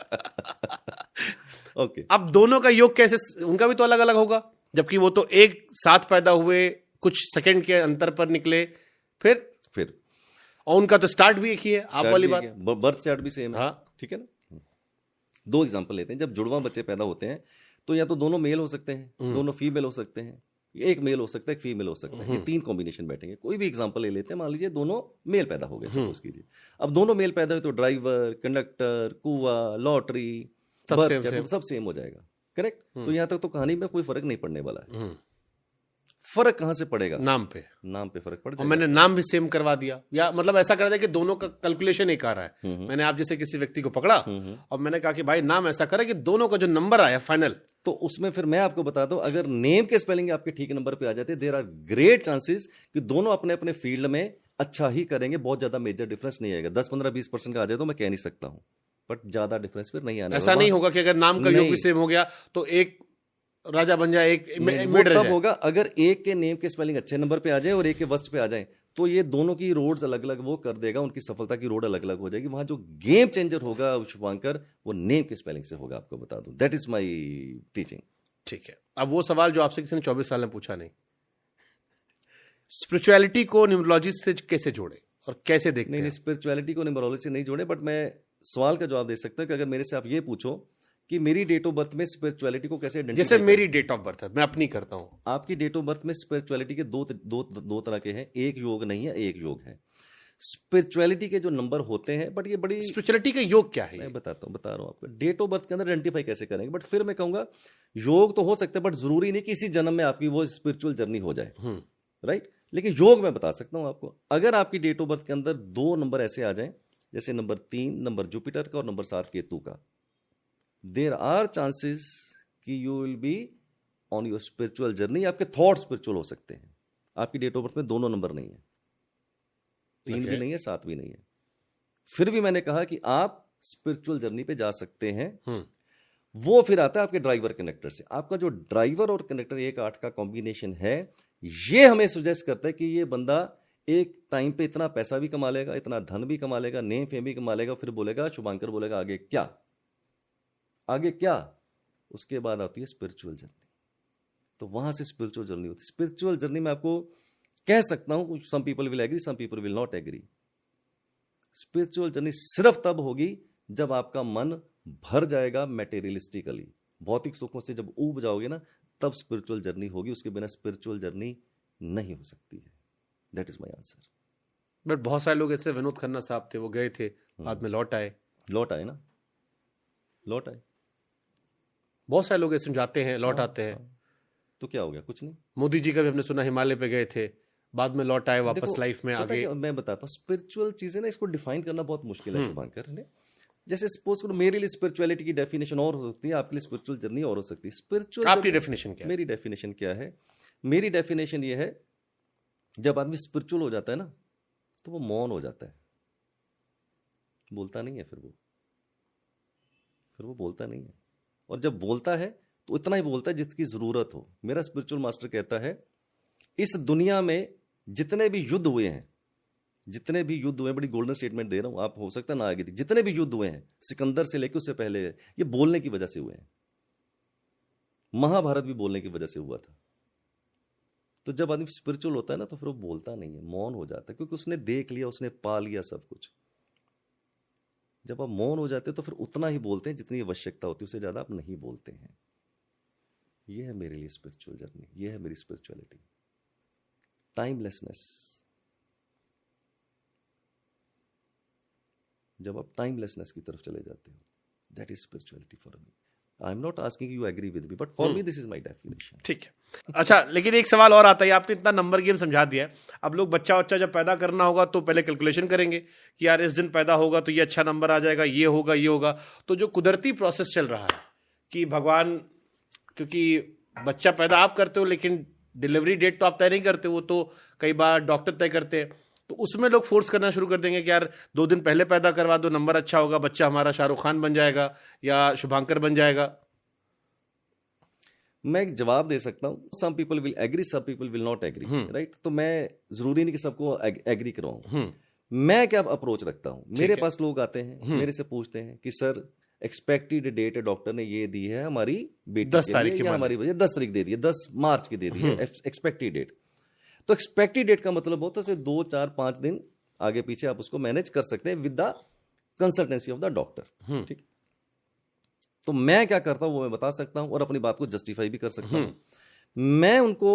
Speaker 2: ओके,
Speaker 1: अब दोनों का योग कैसे, उनका भी तो अलग अलग होगा, जबकि वो तो एक साथ पैदा हुए, कुछ सेकंड के अंतर पर निकले, फिर और उनका तो स्टार्ट भी एक ही है। आप वाली बात,
Speaker 2: बर्थ चार्ट भी सेम है।
Speaker 1: हाँ
Speaker 2: ठीक है ना। 2 एग्जांपल लेते हैं। जब जुड़वा बच्चे पैदा होते हैं तो या तो दोनों मेल हो सकते हैं, दोनों फीमेल हो सकते हैं, एक मेल हो सकता है, एक फीमेल हो सकता है, ये 3 कॉम्बिनेशन बैठेंगे। कोई भी एग्जांपल ले लेते हैं, मान लीजिए दोनों मेल पैदा हो गए, सपोज कीजिए। अब दोनों मेल पैदा हुए तो ड्राइवर, कंडक्टर, कुआ, लॉटरी, सब सेम हो जाएगा। करेक्ट। तो यहां तक तो कहानी में कोई फर्क नहीं पड़ने वाला है। फर्क कहां से पड़ेगा? नाम पे फर्क पड़ जाएगा।
Speaker 1: और मैंने नाम भी सेम करवा दिया, या मतलब ऐसा कर दिया कि दोनों का कैलकुलेशन एक आ रहा है। मैंने आप जैसे किसी व्यक्ति को पकड़ा और मैंने कहा कि भाई नाम ऐसा करे कि दोनों का जो नंबर आया फाइनल,
Speaker 2: तो उसमें फिर मैं आपको बता दूं, अगर नेम के स्पेलिंग आपके ठीक नंबर पे आ जाते, देयर आर ग्रेट चांसेस कि दोनों अपने अपने फील्ड में अच्छा ही करेंगे। बहुत ज्यादा मेजर डिफरेंस नहीं आएगा। 10, 15, 20% का आ जाए तो मैं कह नहीं सकता हूं, बट ज्यादा डिफरेंस फिर नहीं आने वाला।
Speaker 1: ऐसा नहीं होगा कि अगर नाम का योग भी सेम हो गया तो एक राजा बन जाए, एक
Speaker 2: मिड तब होगा अगर एक के नेम के स्पेलिंग अच्छे नंबर पे आ जाए और एक के वर्स्ट पे आ जाए, तो ये दोनों की रोड्स अलग अलग वो कर देगा, उनकी सफलता की रोड अलग अलग हो जाएगी। वहां जो गेम चेंजर होगा शुभांकर, वो नेम के स्पेलिंग से होगा, आपको बता दूं। That is my teaching.
Speaker 1: ठीक है। अब वो सवाल जो आपसे किसी ने 24 साल में पूछा नहीं, स्पिरिचुअलिटी को न्यूमरोलॉजी से कैसे जोड़े और कैसे देखते हैं?
Speaker 2: नहीं, स्पिरिचुअलिटी को न्यूमरोलॉजी से नहीं जोड़े, बट मैं सवाल का जवाब दे सकता हूं कि अगर मेरे से आप ये पूछो कि मेरी डेट ऑफ बर्थ में स्पिरिचुअलिटी को कैसे आइडेंटिफाई,
Speaker 1: जैसे मेरी डेट ऑफ बर्थ है, मैं अपनी करता हूं।
Speaker 2: आपकी डेट ऑफ बर्थ में स्पिरिचुअलिटी के दो तरह के हैं, एक योग नहीं है, एक योग है। स्पिरिचुअलिटी के जो नंबर होते हैं, बट ये बड़ी
Speaker 1: स्पिरिचुअलिटी का योग क्या है?
Speaker 2: मैं बता रहा हूं आपको। डेट ऑफ बर्थ के अंदर आइडेंटिफाई कैसे करेंगे, बट फिर मैं कहूंगा योग तो हो सकता है, बट जरूरी नहीं कि इसी जन्म में आपकी वो स्पिरिचुअल जर्नी हो जाए, राइट। लेकिन योग मैं बता सकता हूं आपको। अगर आपकी डेट ऑफ बर्थ के अंदर 2 नंबर ऐसे आ जाएं, जैसे नंबर 3 नंबर जुपिटर का और नंबर 7 केतु का, देयर आर चांसेस कि you will be on your spiritual journey. आपके थॉट स्पिरिचुअल हो सकते हैं। आपकी डेट ऑफ बर्थ में दोनों नंबर नहीं है, 3 भी नहीं है, 7 भी नहीं है, फिर भी मैंने कहा कि आप स्पिरिचुअल जर्नी पे जा सकते हैं। वो फिर आता है आपके ड्राइवर कनेक्टर से। आपका जो ड्राइवर और कनेक्टर 1-8 का कॉम्बिनेशन है, ये हमें सुजेस्ट करता है कि ये बंदा एक टाइम पे इतना पैसा भी कमा लेगा, इतना धन भी कमा लेगा, नेम फेम भी कमा लेगा, फिर बोलेगा, शुभांकर बोलेगा आगे क्या, आगे क्या। उसके बाद आती है स्पिरिचुअल जर्नी। तो वहां से स्पिरिचुअल जर्नी होती है। स्पिरिचुअल जर्नी में आपको कह सकता हूं, some people will agree, some people will not agree. Spiritual journey सिर्फ तब होगी जब आपका मन भर जाएगा मैटेरियलिस्टिकली, भौतिक सुखों से जब ऊब जाओगे ना, तब स्पिरिचुअल जर्नी होगी। उसके बिना स्पिरिचुअल जर्नी नहीं हो सकती है। That is my answer.
Speaker 1: But बहुत सारे लोग ऐसे, विनोद खन्ना साहब थे, वो गए थे, बाद में लौट आए
Speaker 2: ना, लौट आए।
Speaker 1: बहुत सारे लोग ऐसे जाते हैं, लौट आते हैं।
Speaker 2: तो क्या हो गया? कुछ नहीं।
Speaker 1: मोदी जी का भी हमने सुना हिमालय पे गए थे, बाद में लौट आए वापस
Speaker 2: देखो,
Speaker 1: लाइफ में
Speaker 2: पता
Speaker 1: आगे।
Speaker 2: क्या, मैं बताता हूँ, स्पिरिचुअल चीजें ना, इसको डिफाइन करना बहुत मुश्किल है शुभांकर ने। जैसे सपोज करो मेरे लिए स्पिरिचुअलिटी की डेफिनेशन और हो सकती है, आपके लिए स्पिरिचुअल जर्नी और हो सकती है। स्पिरिचुअल
Speaker 1: आपकी डेफिनेशन क्या है?
Speaker 2: मेरी डेफिनेशन क्या है? मेरी डेफिनेशन ये है, जब आदमी स्पिरिचुअल हो जाता है ना, तो वो मौन हो जाता है, बोलता नहीं है। फिर वो बोलता नहीं है, और जब बोलता है तो इतना ही बोलता है जिसकी जरूरत हो। मेरा स्पिरिचुअल मास्टर कहता है, इस दुनिया में जितने भी युद्ध हुए हैं, बड़ी गोल्डन स्टेटमेंट दे रहा हूं, आप हो सकता है ना आगे, जितने भी युद्ध हुए हैं, सिकंदर से लेकर उससे पहले, ये बोलने की वजह से हुए हैं। महाभारत भी बोलने की वजह से हुआ था। तो जब आदमी स्पिरिचुअल होता है ना, तो फिर वो बोलता नहीं है, मौन हो जाता है, क्योंकि उसने देख लिया, उसने पा लिया सब कुछ। जब आप मौन हो जाते हैं तो फिर उतना ही बोलते हैं जितनी आवश्यकता होती है, उससे ज्यादा आप नहीं बोलते हैं। ये है मेरे लिए स्पिरिचुअल जर्नी, ये है मेरी स्पिरिचुअलिटी। टाइमलेसनेस। जब आप टाइमलेसनेस की तरफ चले जाते हो, that is spirituality for me. I am not asking you agree with me, but for me this is my definition.
Speaker 1: ठीक है। अच्छा, लेकिन एक सवाल और आता है, आपने इतना नंबर गेम समझा दिया है, अब लोग बच्चा जब पैदा करना होगा तो पहले कैलकुलेशन करेंगे कि यार इस दिन पैदा होगा तो ये अच्छा नंबर आ जाएगा, ये होगा, ये होगा। तो जो कुदरती प्रोसेस चल रहा है कि भगवान, क्योंकि बच्चा पैदा आप करते हो लेकिन डिलीवरी डेट तो आप तय नहीं करते, वो तो कई बार डॉक्टर तय करते हैं, तो उसमें लोग फोर्स करना शुरू कर देंगे कि यार 2 दिन पहले पैदा करवा दो, नंबर अच्छा होगा, बच्चा हमारा शाहरुख खान बन जाएगा या शुभांकर बन जाएगा।
Speaker 2: मैं एक जवाब दे सकता हूं, some people will agree, some people will not agree, right. तो मैं जरूरी नहीं कि सबको एग्री करवाऊं। मैं क्या अप्रोच रखता हूं, मेरे पास लोग आते हैं, मेरे से पूछते हैं कि सर एक्सपेक्टेड डेट डॉक्टर ने ये दी है हमारी बेटी
Speaker 1: 10 तारीख की,
Speaker 2: हमारी वजह 10 तारीख दे दी है, 10 मार्च की दे दी है एक्सपेक्टेड डेट। तो एक्सपेक्टेड डेट का मतलब होता है 2, 4, 5 दिन आगे पीछे आप उसको मैनेज कर सकते हैं with the consultancy of the doctor. ठीक। तो मैं क्या करता हूं वो मैं बता सकता हूं, और अपनी बात को जस्टिफाई भी कर सकता हूं। मैं उनको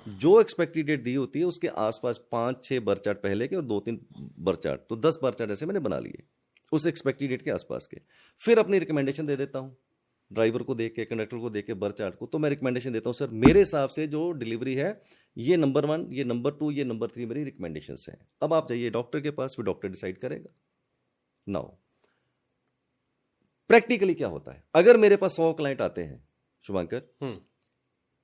Speaker 2: जो एक्सपेक्टेड डेट दी होती है उसके आसपास 5-6 बर चार्ट पहले के और 2-3 बर चार्ट, तो 10 बर चार्ट ऐसे मैंने बना लिए उस एक्सपेक्टेड डेट के आसपास के। फिर अपनी रिकमेंडेशन दे देता हूं, ड्राइवर को देख के, कंडक्टर को देख के, बर चार्ट को। तो मैं रिकमेंडेशन देता हूं, सर मेरे हिसाब से जो डिलीवरी है, ये नंबर 1, ये नंबर 2, ये नंबर 3 मेरी रिकमेंडेशन है। अब आप जाइए डॉक्टर के पास, फिर डॉक्टर डिसाइड करेगा। नाउ प्रैक्टिकली क्या होता है, अगर मेरे पास 100 क्लाइंट आते हैं शुभांकर,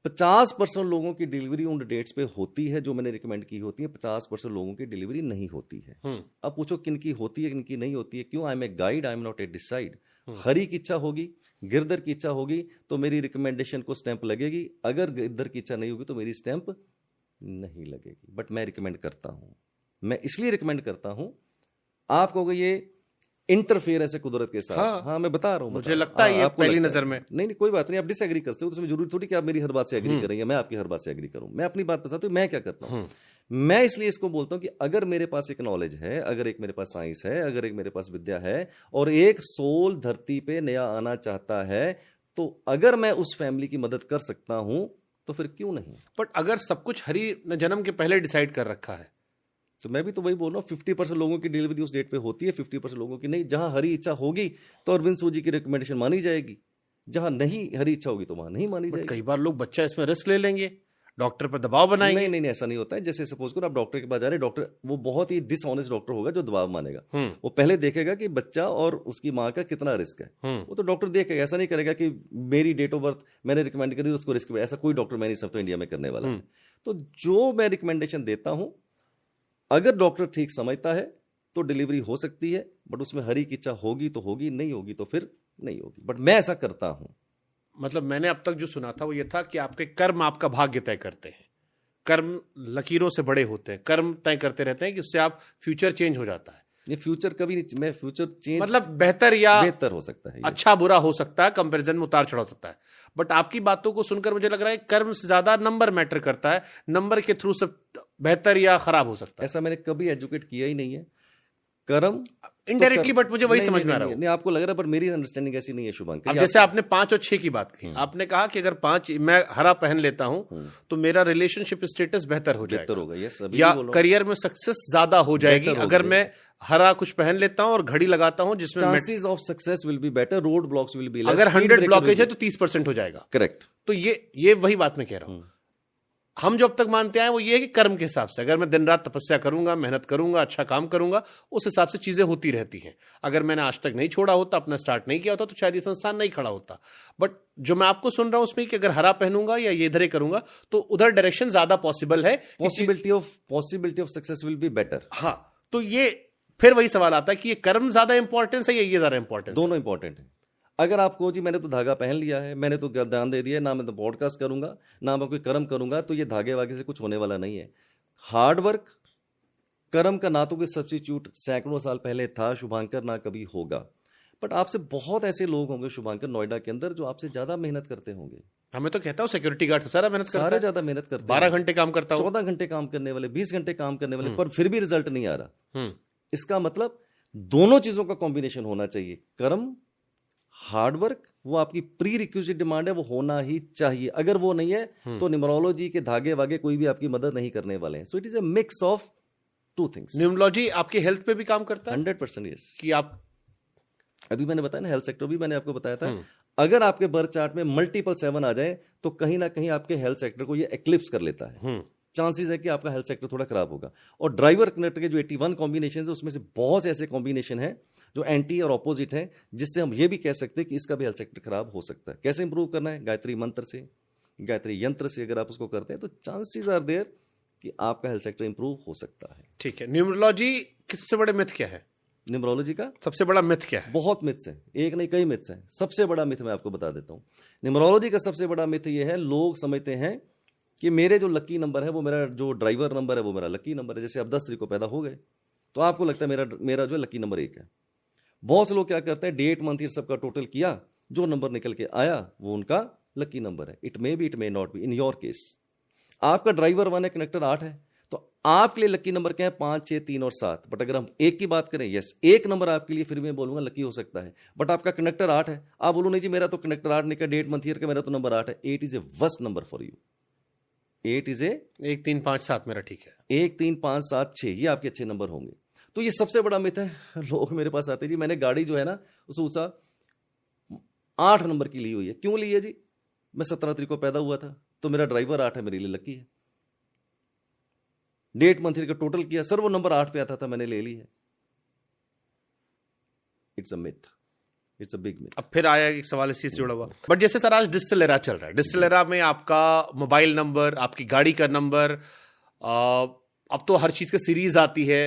Speaker 2: 50% लोगों की डिलीवरी उन डेट्स पे होती है जो मैंने रिकमेंड की होती है, 50% लोगों की डिलीवरी नहीं होती है। अब पूछो किन की होती है, किन की नहीं होती है। क्यों? I am a guide, I am not a decide. Hari की इच्छा होगी, गिरधर की इच्छा होगी तो मेरी रिकमेंडेशन को स्टैंप लगेगी, अगर गिरधर की इच्छा नहीं होगी तो मेरी स्टैंप नहीं लगेगी। बट मैं रिकमेंड करता हूं, मैं इसलिए रिकमेंड करता हूं। आप कहोगे ये इंटरफेयर ऐसे कुदरत के साथ। हाँ मैं बता रहा हूं,
Speaker 1: मुझे लगता है ये पहली नजर में।
Speaker 2: नहीं कोई बात नहीं, आप डिसएग्री करते हो तो उसमें जरूरी थोड़ी कि आप मेरी हर बात से एग्री करेंगे, मैं आपकी हर बात से एग्री करूं। मैं अपनी बात बताता हूं मैं क्या करता हूं। मैं इसलिए इसको बोलता हूं कि अगर मेरे पास एक नॉलेज है, अगर एक मेरे पास साइंस है, अगर एक मेरे पास विद्या है, और एक सोल धरती पे नया आना चाहता है, तो अगर मैं उस फैमिली की मदद कर सकता हूं तो फिर क्यों नहीं।
Speaker 1: बट अगर सब कुछ हरि ने जन्म के पहले डिसाइड कर रखा है,
Speaker 2: तो मैं भी तो वही बोल रहा हूँ, 50% लोगों की डिलीवरी उस डेट पे होती है, 50% लोगों की नहीं। जहां हरी इच्छा होगी तो अरविंद सूजी की रिकमेंडेशन मानी जाएगी, जहां नहीं हरी इच्छा होगी तो वहां नहीं मानी जाएगी।
Speaker 1: कई बार लोग बच्चा इसमें रिस्क ले लेंगे, डॉक्टर पर दबाव बनाएंगे।
Speaker 2: नहीं, ऐसा नहीं होता है। जैसे सपोज करो आप डॉक्टर के पास जा रहे हैं, डॉक्टर वो बहुत ही डिसऑनेस्ट डॉक्टर होगा जो दबाव मानेगा। वो पहले देखेगा कि बच्चा और उसकी माँ का कितना रिस्क है, वो तो डॉक्टर देखेगा। ऐसा नहीं करेगा कि मेरी डेट ऑफ बर्थ मैंने रिकमेंड करी उसको रिस्क, ऐसा कोई डॉक्टर मैं नहीं समझता इंडिया में करने वाला है। तो जो मैं रिकमेंडेशन देता हूं, अगर डॉक्टर ठीक समझता है तो डिलीवरी हो सकती है, बट उसमें हरी की इच्छा होगी तो होगी, नहीं होगी तो फिर नहीं होगी। बट मैं ऐसा करता हूं।
Speaker 1: मतलब मैंने अब तक जो सुना था वो ये था कि आपके कर्म आपका भाग्य तय करते हैं, कर्म लकीरों से बड़े होते हैं, कर्म तय करते रहते हैं कि उससे आप फ्यूचर चेंज हो जाता है।
Speaker 2: ये फ्यूचर कभी नहीं, मैं फ्यूचर चेंज
Speaker 1: मतलब बेहतर
Speaker 2: हो सकता है,
Speaker 1: अच्छा बुरा हो सकता है, कंपैरिजन में उतार चढ़ाव हो सकता है। बट आपकी बातों को सुनकर मुझे लग रहा है कर्म से ज्यादा नंबर मैटर करता है, नंबर के थ्रू सब बेहतर या खराब हो सकता है।
Speaker 2: ऐसा मैंने कभी एजुकेट किया ही नहीं है। कर्म
Speaker 1: इनडायरेक्टली, बट मुझे वही
Speaker 2: नहीं,
Speaker 1: समझ
Speaker 2: नहीं,
Speaker 1: में आ रहा
Speaker 2: नहीं,
Speaker 1: हूँ।
Speaker 2: नहीं, आपको लग रहा है, पर मेरी अंडरस्टैंडिंग ऐसी नहीं है शुभांकर।
Speaker 1: अब जैसे आपने 5 और 6 की बात की, आपने कहा कि अगर 5 मैं हरा पहन लेता हूं तो मेरा रिलेशनशिप स्टेटस बेहतर हो
Speaker 2: बेहतर
Speaker 1: जाएगा,
Speaker 2: होगा, यस, अभी
Speaker 1: या
Speaker 2: भी बोल रहा हूं।
Speaker 1: करियर में सक्सेस ज्यादा हो जाएगी
Speaker 2: बेहतर
Speaker 1: अगर
Speaker 2: होगी।
Speaker 1: मैं हरा कुछ पहन लेता हूं और घड़ी लगाता हूं जिसमें
Speaker 2: chances of success will be better, road blocks will be less,
Speaker 1: अगर 100 ब्लॉकेज है तो 30% हो जाएगा।
Speaker 2: करेक्ट।
Speaker 1: तो ये वही बात मैं कह रहा हूं। हम जो अब तक मानते आए वो ये है कि कर्म के हिसाब से, अगर मैं दिन रात तपस्या करूंगा, मेहनत करूंगा, अच्छा काम करूंगा, उस हिसाब से चीजें होती रहती हैं। अगर मैंने आज तक नहीं छोड़ा होता, अपना स्टार्ट नहीं किया होता, तो शायद ये संस्थान नहीं खड़ा होता। बट जो मैं आपको सुन रहा हूं उसमें कि अगर हरा पहनूंगा या ये इधर ही करूंगा तो उधर डायरेक्शन ज्यादा पॉसिबल है,
Speaker 2: possibility of success will be better.
Speaker 1: हाँ, तो ये फिर वही सवाल आता है कि ये कर्म ज्यादा इंपॉर्टेंस है या ये ज्यादा इंपॉर्टेंस?
Speaker 2: दोनों इंपॉर्टेंट है। अगर आपको जी मैंने तो धागा पहन लिया है, मैंने तो ध्यान दे दिया है, ना मैं तो पॉडकास्ट करूंगा, ना मैं कोई कर्म करूंगा, तो ये धागे वागे से कुछ होने वाला नहीं है। हार्ड वर्क, कर्म का ना तो कोई सब्स्टिट्यूट सैकड़ों साल पहले था शुभांकर, ना कभी होगा। बट आपसे बहुत ऐसे लोग होंगे शुभांकर नोएडा के अंदर जो आपसे ज्यादा मेहनत करते होंगे।
Speaker 1: हमें तो कहता हूँ सिक्योरिटी गार्ड सारा मेहनत करता
Speaker 2: सारे
Speaker 1: है,
Speaker 2: ज्यादा मेहनत करते हैं,
Speaker 1: 12 घंटे काम करता हूँ,
Speaker 2: 14 घंटे काम करने वाले, 20 घंटे काम करने वाले, पर फिर भी रिजल्ट नहीं आ रहा। इसका मतलब दोनों चीजों का कॉम्बिनेशन होना चाहिए। कर्म, हार्ड वर्क, वो आपकी प्री रिक्विजिट डिमांड है, वो होना ही चाहिए। अगर वो नहीं है तो न्यूमरोलॉजी के धागे वागे कोई भी आपकी मदद नहीं करने वाले हैं। सो it is a mix of two things.
Speaker 1: Numerology आपकी हेल्थ पे भी काम करता है
Speaker 2: 100% यस।
Speaker 1: कि आप,
Speaker 2: अभी मैंने बताया ना, हेल्थ सेक्टर भी मैंने आपको बताया था। अगर आपके बर्थ चार्ट में मल्टीपल 7 आ जाए तो कहीं ना कहीं आपके हेल्थ सेक्टर को ये एक्लिप्स कर लेता है। चांसेस है कि आपका हेल्थ सेक्टर थोड़ा खराब होगा। और ड्राइवर कनेक्टर के जो 81 कॉम्बिनेशन है उसमें से बहुत से ऐसे कॉम्बिनेशन है जो एंटी और ऑपोजिट है, जिससे हम ये भी कह सकते हैं कि इसका भी हेल्थ सेक्टर खराब हो सकता है। कैसे इंप्रूव करना है? गायत्री मंत्र से, गायत्री यंत्र से अगर आप उसको करते हैं तो चांसेस आर देयर कि आपका हेल्थ सेक्टर इंप्रूव हो सकता है।
Speaker 1: ठीक है। न्यूमरोलॉजी के सबसे बड़े मिथ क्या है?
Speaker 2: न्यूमरोलॉजी का
Speaker 1: सबसे बड़ा मिथ क्या है?
Speaker 2: बहुत मिथ्स हैं, एक नहीं कई मिथ्स हैं। सबसे बड़ा मिथ मैं आपको बता देता हूं। न्यूमरोलॉजी का सबसे बड़ा मिथ ये है, लोग समझते हैं कि मेरे जो लकी नंबर है वो मेरा जो ड्राइवर नंबर है वो मेरा लकी नंबर है। जैसे आप 10 तारीख को पैदा हो गए तो आपको लगता है मेरा जो है लकी नंबर 1 है। बहुत से लोग क्या करते हैं, डेट मंथ ईयर सबका टोटल किया, जो नंबर निकल के आया वो उनका लकी नंबर है। It may be, it may not be. In your case आपका ड्राइवर 1 है, कनेक्टर 8 है, तो आपके लिए लकी नंबर क्या है? 5, 6, 3 और 7। बट अगर हम 1 की बात करें, यस, 1 नंबर आपके लिए फिर मैं बोलूंगा लकी हो सकता है। बट आपका कनेक्टर 8 है, आप बोलो नहीं जी मेरा तो कनेक्टर 8 निकला, डेट मंथ ईयर का मेरा तो नंबर 8 है। 8 is a worst number for you. 8 is a
Speaker 1: 1, 3, 5, 7 मेरा ठीक है।
Speaker 2: 1, 3, 5, 7, 6 ये आपके अच्छे नंबर होंगे। तो ये सबसे बड़ा मिथ है। लोग मेरे पास आते जी मैंने गाड़ी जो है ना उस 8 नंबर की ली हुई है। क्यों ली है जी? मैं 17 तारीख को पैदा हुआ था तो मेरा ड्राइवर 8 है, मेरे लिए लकी है। डेट मंथ का टोटल किया सर, वो नंबर 8 पे आता था, मैंने ले ली है। It's a myth, it's a big myth.
Speaker 1: अब फिर आया एक सवाल इसी से जुड़ा हुआ, बट जैसे सर आज डिजिटल एरा चल रहा है, डिजिटल एरा में आपका मोबाइल नंबर, आपकी गाड़ी का नंबर, अब तो हर चीज की सीरीज आती है।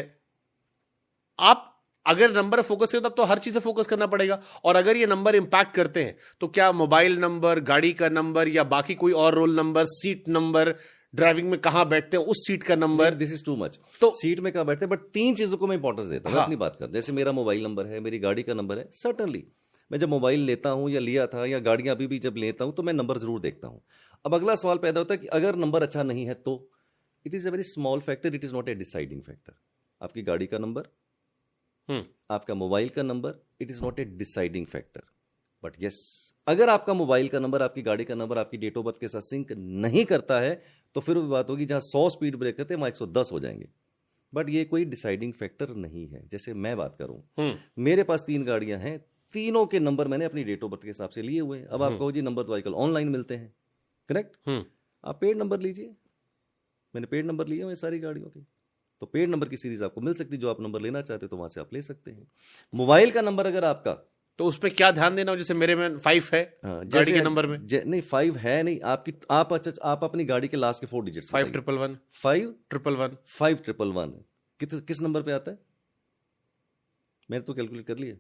Speaker 1: आप अगर नंबर फोकस करें तब तो हर चीज से फोकस करना पड़ेगा, और अगर ये नंबर इंपैक्ट करते हैं तो क्या मोबाइल नंबर, गाड़ी का नंबर या बाकी कोई और roll number, seat number, driving में कहां बैठते हैं उस सीट का number,
Speaker 2: this is too much.
Speaker 1: तो
Speaker 2: सीट में कहां बैठते हैं, बट 3 चीजों को मैं इंपॉर्टेंस देता हूं। मैं अपनी बात कर, जैसे मेरा मोबाइल नंबर है, मेरी गाड़ी का नंबर है, सर्टनली मैं जब मोबाइल लेता हूं या लिया था या गाड़ियां अभी भी जब लेता हूं तो मैं नंबर जरूर देखता हूं। अब अगला सवाल पैदा होता है कि अगर नंबर अच्छा नहीं है तो it is a very small factor, it is not a deciding factor. आपकी गाड़ी का नंबर, आपका मोबाइल का number, it is not a deciding factor. But yes, अगर आपका मोबाइल का नंबर, आपकी गाड़ी का नंबर आपकी डेट ऑफ बर्थ के साथ सिंक नहीं करता है तो फिर वो बात होगी जहां 100 स्पीड ब्रेकर थे वहां 110 हो जाएंगे। बट ये कोई डिसाइडिंग फैक्टर नहीं है। जैसे मैं बात करूं, मेरे पास 3 गाड़ियां हैं, तीनों के नंबर मैंने अपनी डेट ऑफ बर्थ के हिसाब से लिए हुए हैं। अब आप कहो जी नंबर तो आजकल ऑनलाइन मिलते हैं, करेक्ट? आप पेड नंबर लीजिए, मैंने पेड नंबर लिए हुए सारी गाड़ियों के, तो पेड नंबर की सीरीज आपको मिल सकती है। जो आप नंबर लेना चाहते हो तो वहां से आप ले सकते हैं। मोबाइल का नंबर अगर आपका,
Speaker 1: तो उसमें क्या ध्यान देना हो? जैसे मेरे में 5 है गाड़ी के नंबर में,
Speaker 2: नहीं 5 है नहीं आपकी, आप अपनी गाड़ी के लास्ट के 4 डिजिट्स
Speaker 1: 5111
Speaker 2: 5111 5111 किस नंबर पे आता है? मैंने तो कैलकुलेट कर लिया,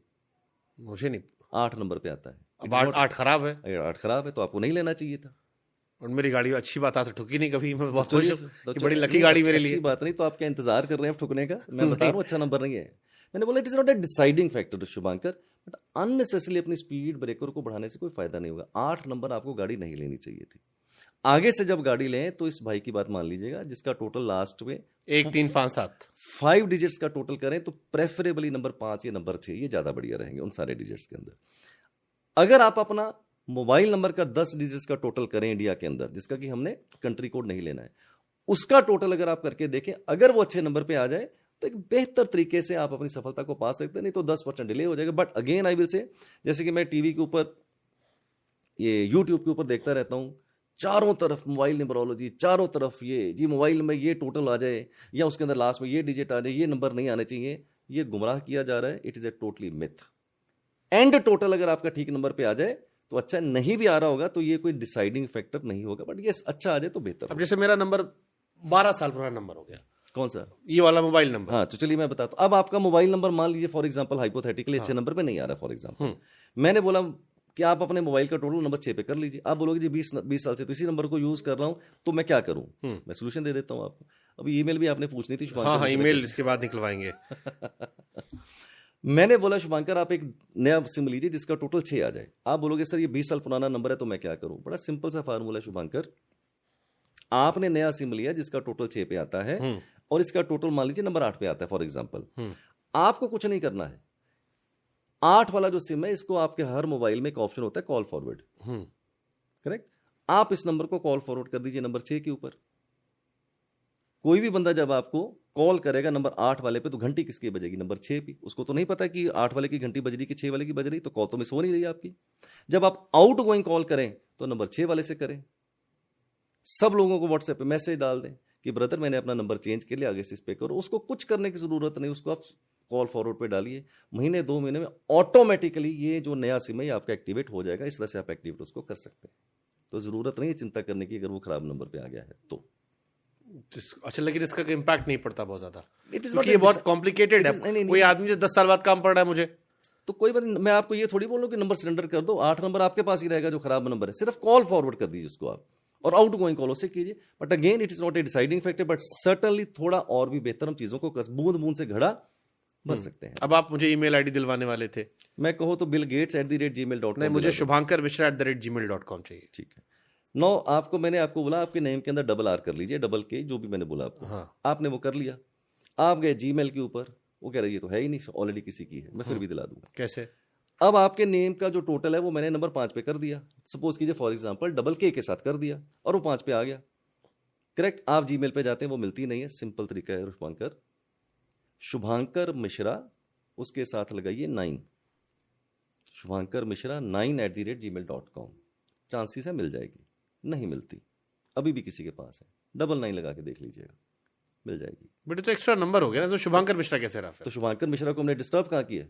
Speaker 1: मुझे नहीं,
Speaker 2: 8 नंबर पे आता है।
Speaker 1: अब 8 खराब है।
Speaker 2: अगर 8 खराब है तो आपको नहीं लेना चाहिए था।
Speaker 1: और मेरी गाड़ी अच्छी बात है, ठुकी नहीं कभी, मैं बहुत खुश हूं कि बड़ी लकी गाड़ी मेरे लिए।
Speaker 2: अच्छी बात नहीं तो आप क्या इंतजार कर रहे हैं ठुकने का? मैं बता रहा हूं अच्छा नंबर नहीं है। मैंने बोला it is not a deciding factor Shubhankar, but unnecessarily अपनी स्पीड ब्रेकर को बढ़ाने से कोई फायदा नहीं होगा। 8 नंबर आपको गाड़ी नहीं लेनी चाहिए थी। आगे से जब गाड़ी लें तो इस भाई की बात मान लीजिएगा जिसका टोटल लास्ट में
Speaker 1: 1357
Speaker 2: 5 डिजिट्स का टोटल करें तो प्रेफरेबली नंबर 5 या नंबर 6 ये ज्यादा बढ़िया रहेंगे उन सारे डिजिट्स के अंदर। अगर आप अपना मोबाइल नंबर का 10 डिजिट्स का टोटल करें इंडिया के अंदर, जिसका कि हमने कंट्री कोड नहीं लेना है, उसका टोटल अगर आप करके देखें, अगर वो अच्छे नंबर पे आ जाए तो एक बेहतर तरीके से आप अपनी सफलता को पा सकते हैं, नहीं तो 10% डिले हो जाएगा। But again I will say, जैसे कि मैं टीवी के ऊपर, ये यूट्यूब के ऊपर देखता रहता हूं, चारों तरफ मोबाइल न्यूमरोलॉजी, चारों तरफ ये जी मोबाइल में ये टोटल आ जाए या उसके अंदर लास्ट में ये डिजिट आ जाए, ये नंबर नहीं आने चाहिए, ये गुमराह किया जा रहा है। It is a totally myth. And total अगर आपका ठीक नंबर पे आ जाए तो अच्छा, नहीं भी आ रहा होगा तो ये कोई डिसाइडिंग फैक्टर नहीं होगा, बट ये अच्छा आ जाए तो बेहतर।
Speaker 1: अब जैसे मेरा नंबर 12 साल पुराना नंबर हो गया,
Speaker 2: कौन सा?
Speaker 1: ये वाला मोबाइल नंबर।
Speaker 2: हाँ, तो चलिए मैं बताता हूं। अब आपका मोबाइल नंबर मान लीजिए फॉर एग्जांपल हाइपोथेटिकली अच्छे नंबर पे नहीं आ रहा, फॉर एग्जांपल मैंने बोला कि आप अपने मोबाइल का टोटल नंबर 6 पे कर लीजिए। आप बोलोगे जी 20 साल से तो इसी नंबर को यूज कर रहा हूं, तो मैं क्या करूं? मैं सोल्यूशन दे देता हूं आपको। अभी ईमेल भी आपने पूछनी थी शुभांकर।
Speaker 1: हाँ, ईमेल इसके बाद निकलवाएंगे।
Speaker 2: मैंने बोला शुभांकर आप एक नया सिम लीजिए जिसका टोटल 6 आ जाए। आप बोलोगे सर ये 20 साल पुराना नंबर है तो मैं क्या करूं? बड़ा सिंपल सा फार्मूला है शुभांकर। आपने नया सिम लिया जिसका टोटल 6 पे आता है और इसका टोटल मान लीजिए नंबर 8 पे आता है फॉर एग्जांपल। आपको कुछ नहीं करना है, 8 वाला जो सिम है इसको आपके हर मोबाइल में एक ऑप्शन होता है कॉल फॉरवर्ड, करेक्ट? आप इस नंबर को कॉल फॉरवर्ड कर दीजिए नंबर 6 के ऊपर। कोई भी बंदा जब आपको कॉल करेगा नंबर 8 वाले पे तो घंटी किसकी बजेगी? नंबर 6 पे। उसको तो नहीं पता कि 8 वाले की घंटी बज रही कि 6 वाले की बज रही, तो कॉल तो मिस हो नहीं रही आपकी। जब आप आउट गोइंग कॉल करें तो नंबर 6 वाले से करें। सब लोगों को व्हाट्सएप पे मैसेज डाल दें कि ब्रदर मैंने अपना नंबर चेंज कर लिया, आगे से इस पे करो। उसको कुछ करने की जरूरत नहीं, उसको आप कॉल फॉरवर्ड पे डालिए। महीने 2 महीने में ऑटोमेटिकली ये जो नया सिम है आपका एक्टिवेट हो जाएगा। इस तरह से आप एक्टिवेट उसको कर सकते हैं। तो जरूरत नहीं है चिंता करने की अगर वो खराब नंबर पे आ गया है तो।
Speaker 1: अच्छा, लेकिन इसका इम्पैक्ट नहीं पड़ता बहुत ज्यादा, क्योंकि ये बहुत कॉम्प्लिकेटेड है। कोई आदमी जो 10 साल बाद काम पड़ रहा है मुझे,
Speaker 2: तो कोई बात नहीं। मैं आपको ये थोड़ी बोल रहा हूं कि नंबर सरेंडर कर दो, 8 नंबर आपके पास ही रहेगा जो खराब नंबर है। सिर्फ कॉल फॉरवर्ड कर दीजिए उसको आप, और आउट गोइंग कॉल उससे कीजिए। But again it is not a deciding factor, but certainly थोड़ा और भी बेहतर हम चीजों को बूंद बूंद से घड़ा भर सकते हैं।
Speaker 1: अब आप मुझे ईमेल आईडी दिलवाने वाले थे।
Speaker 2: मैं कहूँ तो bill.gates@gmail.com।
Speaker 1: नहीं, मुझे शुभांकर@gmail.com चाहिए।
Speaker 2: ठीक है। नो, आपको मैंने आपको बोला आपके नेम के अंदर डबल आर कर लीजिए, डबल के, जो भी मैंने बोला आपको।
Speaker 1: हाँ।
Speaker 2: आपने वो कर लिया। आप गए जीमेल के ऊपर, वो कह रही है तो है ही नहीं, ऑलरेडी किसी की है। मैं फिर भी दिला दूंगा।
Speaker 1: कैसे?
Speaker 2: अब आपके नेम का जो टोटल है वो मैंने नंबर 5 पे कर दिया। सपोज कीजिए फॉर एग्जांपल डबल के साथ कर दिया और वो 5 पे आ गया, करेक्ट? आप जीमेल पे जाते हैं, वो मिलती नहीं है। सिंपल तरीका है शुभांकर मिश्रा, उसके साथ लगाइए 9, शुभांकर मिश्रा 9@gmail.com। चांसेस है मिल जाएगी। नहीं मिलती, अभी भी किसी के पास है, 999 लगा के देख लीजिएगा, मिल जाएगी।
Speaker 1: बेटे तो एक्स्ट्रा नंबर हो गया ना, तो शुभांकर मिश्रा कैसे रहा?
Speaker 2: तो शुभांकर मिश्रा को हमने डिस्टर्ब कहाँ किया?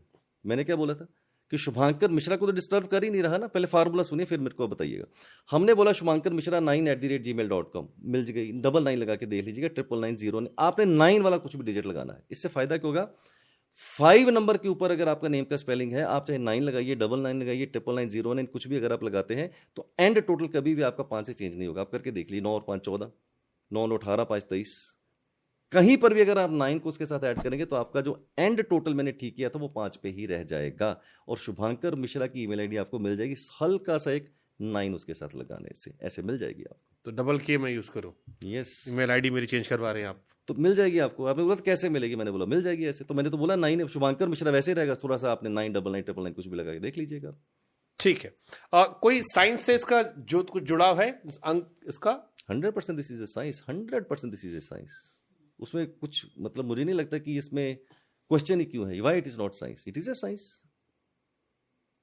Speaker 2: मैंने क्या बोला था कि शुभांकर मिश्रा को तो डिस्टर्ब कर ही नहीं रहा ना। पहले फार्मूला सुनिए फिर मेरे को बताइएगा। हमने बोला शुभांकर मिश्रा 9@gmail.com, मिल गई। 999 लगा के देख लीजिएगा, 999 ने। आपने 9 वाला कुछ भी डिजिट लगाना है। इससे फायदा क्या होगा? 5 नंबर के ऊपर अगर आपका नेम का स्पेलिंग है, आप चाहे 9 लगाइए, 99 लगाइए, 999 कुछ भी अगर आप लगाते हैं तो एंड टोटल कभी भी आपका 5 से चेंज नहीं होगा। आप करके देख लीजिए। 9 और 5 14, 9 और 18 5 23। कहीं पर भी अगर आप 9 को उसके साथ ऐड करेंगे तो आपका जो एंड टोटल मैंने ठीक किया था वो 5 पे ही रह जाएगा। और शुभांकर मिश्रा की ईमेल आईडी आपको मिल जाएगी, हल्का सा एक 9 उसके साथ लगाने से ऐसे मिल जाएगी आपको।
Speaker 1: तो डबल के मैं यूज करूं?
Speaker 2: यस।
Speaker 1: ईमेल आईडी मेरी चेंज करवा रहे हैं आप?
Speaker 2: तो मिल जाएगी आपको। आपने बोला कैसे मिलेगी? मैंने बोला मिल जाएगी ऐसे। तो मैंने तो बोला 9 शुभांकर मिश्रा वैसे ही रहेगा, थोड़ा सा आपने 999 कुछ भी लगा के देख लीजिएगा।
Speaker 1: ठीक है। कोई साइंस से इसका जो कुछ जुड़ाव है अंक इसका?
Speaker 2: 100% this is a science, 100% this is a science. उसमें कुछ मतलब मुझे नहीं लगता कि इसमें क्वेश्चन ही क्यों है। Why it is not science? It is a science.